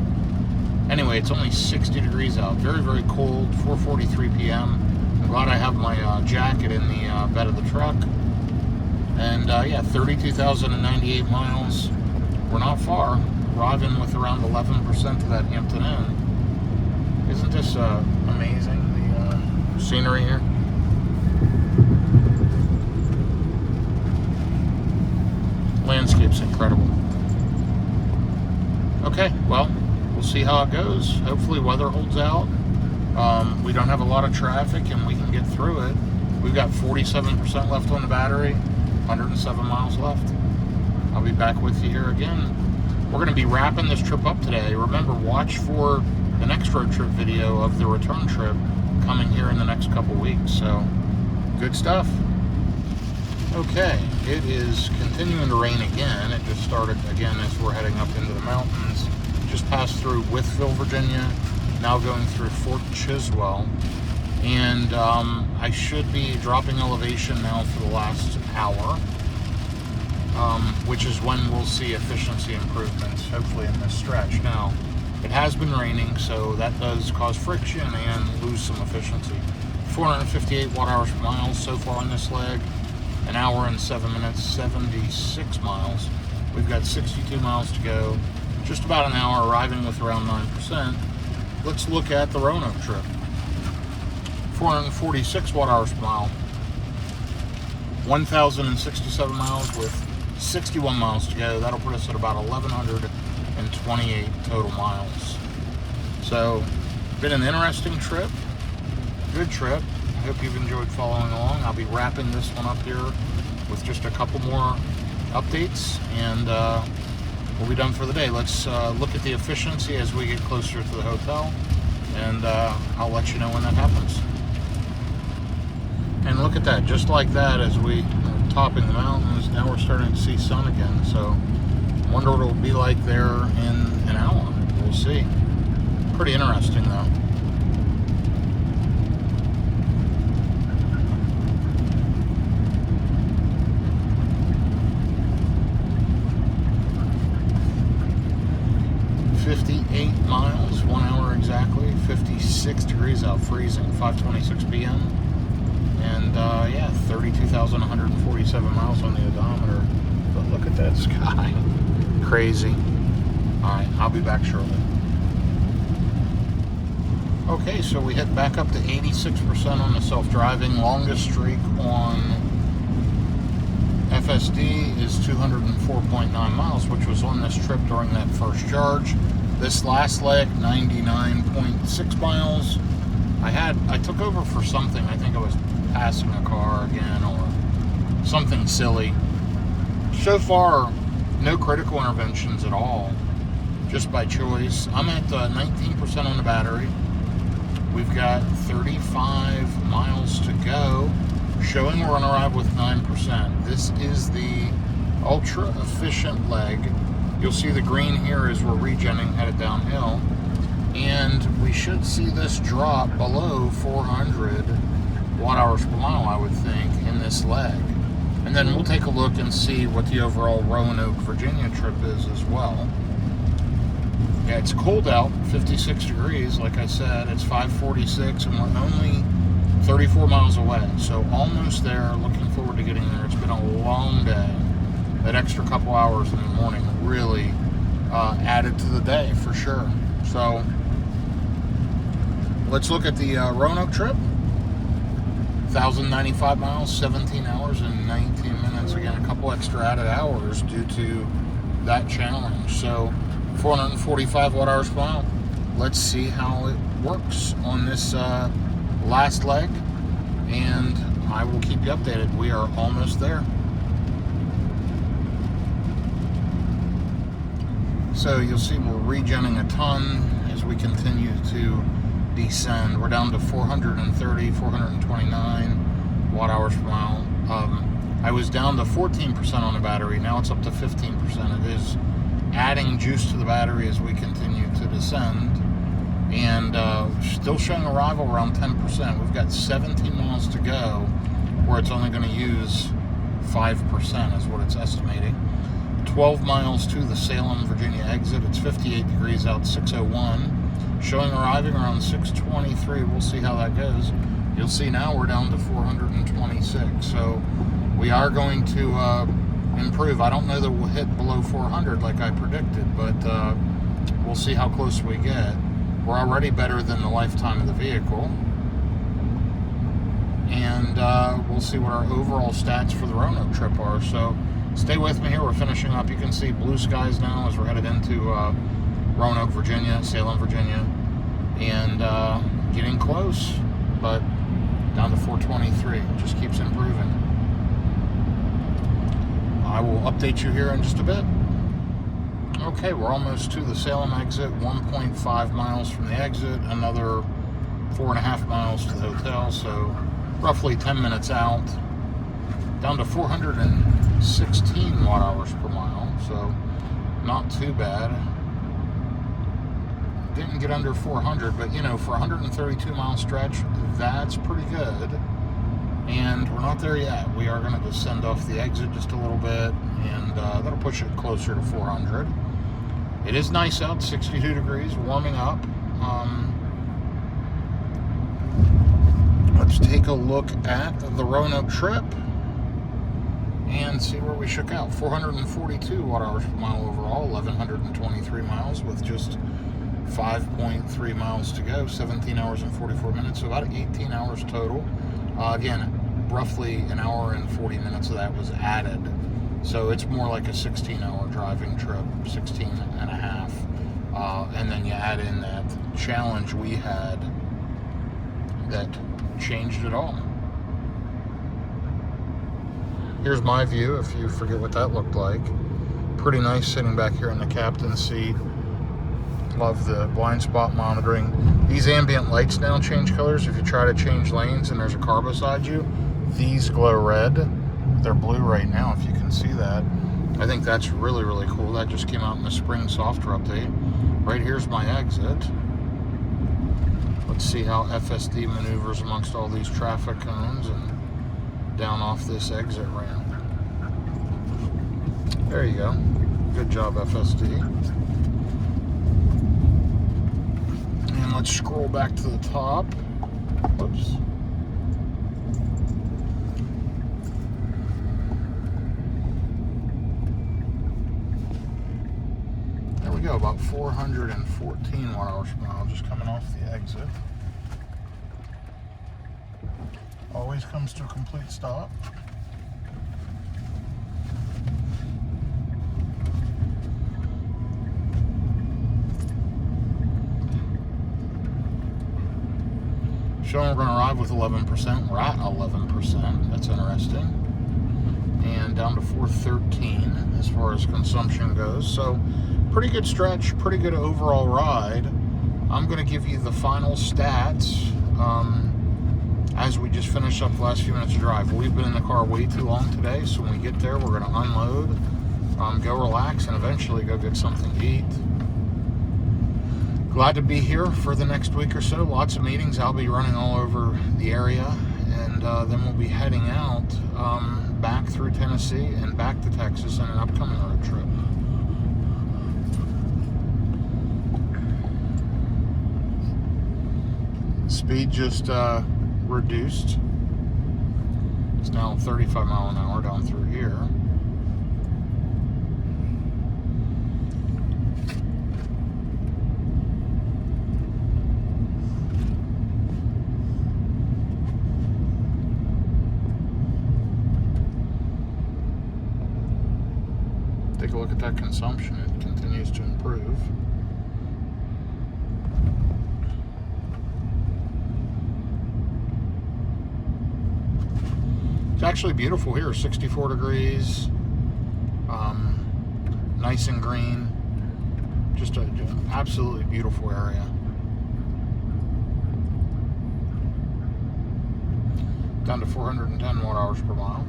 Speaker 1: Anyway, it's only 60 degrees out. Very, very cold. 4:43 p.m. I'm glad I have my jacket in the bed of the truck. And yeah, 32,098 miles. We're not far. Arriving with around 11% of that Hampton Inn. Isn't this amazing, the scenery here? Landscape's incredible. Okay, well, we'll see how it goes. Hopefully weather holds out. We don't have a lot of traffic and we can get through it. We've got 47% left on the battery, 107 miles left. I'll be back with you here again. We're going to be wrapping this trip up today. Remember, watch for the next road trip video of the return trip coming here in the next couple weeks. So, good stuff. Okay, it is continuing to rain again. It just started again as we're heading up into the mountains. Just passed through Wytheville, Virginia, now going through Fort Chiswell. And I should be dropping elevation now for the last hour, which is when we'll see efficiency improvements, hopefully in this stretch. Now, it has been raining, so that does cause friction and lose some efficiency. 458 watt-hours per mile so far on this leg. An hour and 7 minutes, 76 miles. We've got 62 miles to go. Just about an hour, arriving with around 9%. Let's look at the Roanoke trip. 446 watt-hours per mile. 1,067 miles with 61 miles to go. That'll put us at about 1,128 total miles. So, been an interesting trip. Good trip. I hope you've enjoyed following along. I'll be wrapping this one up here with just a couple more updates, and we'll be done for the day. Let's look at the efficiency as we get closer to the hotel, and I'll let you know when that happens. And look at that, just like that, as we are topping the mountains, now we're starting to see sun again. So I wonder what it'll be like there in an hour. We'll see. Pretty interesting though. miles, 1 hour exactly, 56 degrees out, freezing, 5:26 p.m. And yeah, 32,147 miles on the odometer. But look at that sky. Crazy. Alright, I'll be back shortly. Okay, so we hit back up to 86% on the self-driving. Longest streak on FSD is 204.9 miles, which was on this trip during that first charge. This last leg, 99.6 miles. I took over for something. I think I was passing a car again or something silly. So far, no critical interventions at all, just by choice. I'm at 19% on the battery. We've got 35 miles to go, showing we're on arrive with 9%. This is the ultra efficient leg. You'll see the green here as we're regenning, headed downhill, and we should see this drop below 400 watt-hours per mile, I would think, in this leg. And then we'll take a look and see what the overall Roanoke, Virginia trip is as well. Yeah, it's cold out, 56 degrees, like I said. It's 5:46, and we're only 34 miles away, so almost there. Looking forward to getting there. It's been a long day. That extra couple hours in the morning really added to the day for sure. So let's look at the Roanoke trip. 1,095 miles, 17 hours and 19 minutes. Again, a couple extra added hours due to that challenge. So 445 watt-hours per mile. Let's see how it works on this last leg, and I will keep you updated. We are almost there. So you'll see we're regenning a ton as we continue to descend. We're down to 430, 429 watt-hours per mile. I was down to 14% on the battery. Now it's up to 15%. It is adding juice to the battery as we continue to descend. And still showing arrival around 10%. We've got 17 miles to go where it's only going to use 5% is what it's estimating. 12 miles to the Salem, Virginia exit. It's 58 degrees out, 6:01. Showing arriving around 6:23. We'll see how that goes. You'll see now we're down to 426. So we are going to improve. I don't know that we'll hit below 400 like I predicted, but we'll see how close we get. We're already better than the lifetime of the vehicle. And we'll see what our overall stats for the Roanoke trip are. So stay with me here. We're finishing up. You can see blue skies now as we're headed into Roanoke, Virginia, Salem, Virginia, and getting close, but down to 423. Just keeps improving. I will update you here in just a bit. Okay, we're almost to the Salem exit, 1.5 miles from the exit, another 4.5 miles to the hotel, so roughly 10 minutes out. Down to 416 watt-hours per mile, so not too bad. Didn't get under 400, but you know, for a 132-mile stretch, that's pretty good. And we're not there yet. We are going to descend off the exit just a little bit, and that'll push it closer to 400. It is nice out, 62 degrees, warming up. Let's take a look at the Roanoke trip and see where we shook out. 442 watt-hours per mile overall, 1,123 miles with just 5.3 miles to go, 17 hours and 44 minutes, so about 18 hours total. Again, roughly an hour and 40 minutes of that was added. So it's more like a 16-hour driving trip, 16 and a half. and then you add in that challenge we had that changed it all. Here's my view, if you forget what that looked like. Pretty nice sitting back here in the captain's seat. Love the blind spot monitoring. These ambient lights now change colors. If you try to change lanes and there's a car beside you, these glow red. They're blue right now, if you can see that. I think that's really, really cool. That just came out in the spring software update. Right here's my exit. Let's see how FSD maneuvers amongst all these traffic cones and down off this exit ramp. There you go. Good job, FSD. And let's scroll back to the top. Whoops. There we go, about 414 watt-hours per mile just coming off the exit. Always comes to a complete stop. Showing we're going to arrive with 11%. We're at 11%. That's interesting. And down to 413 as far as consumption goes. So pretty good stretch, pretty good overall ride. I'm going to give you the final stats as we just finished up the last few minutes of drive. We've been in the car way too long today, so when we get there, we're going to unload, go relax, and eventually go get something to eat. Glad to be here for the next week or so. Lots of meetings. I'll be running all over the area, and then we'll be heading out back through Tennessee and back to Texas in an upcoming road trip. Speed just reduced. It's now 35 mile an hour down through here. Take a look at that consumption. It continues to improve. It's actually beautiful here, 64 degrees, nice and green, just an absolutely beautiful area. Down to 410 watt-hours per mile.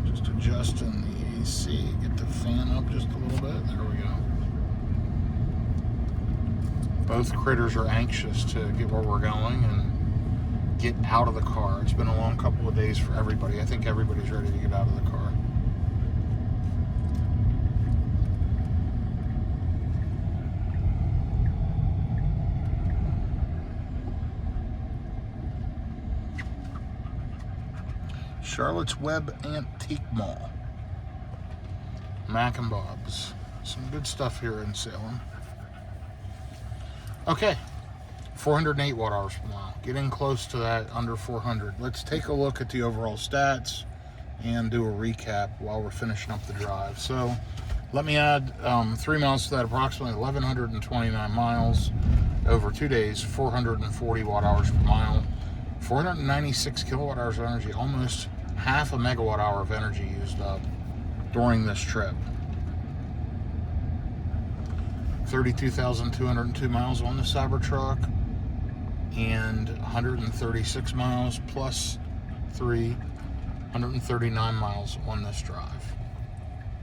Speaker 1: Just adjusting the AC, get the fan up just a little bit, there we go. Both critters are anxious to get where we're going and get out of the car. It's been a long couple of days for everybody. I think everybody's ready to get out of the car. Charlotte's Web Antique Mall. Mac and Bob's. Some good stuff here in Salem. Okay, 408 watt-hours per mile. Getting close to that, under 400. Let's take a look at the overall stats and do a recap while we're finishing up the drive. So let me add 3 miles to that, approximately 1,129 miles over 2 days, 440 watt-hours per mile, 496 kilowatt-hours of energy, almost half a megawatt-hour of energy used up during this trip. 32,202 miles on the Cybertruck and 136 miles plus 139 miles on this drive.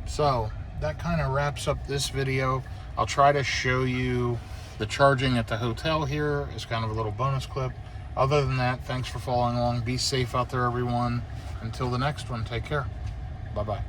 Speaker 1: So that kind of wraps up this video. I'll try to show you the charging at the hotel here as kind of a little bonus clip. Other than that, thanks for following along. Be safe out there, everyone. Until the next one, take care. Bye-bye.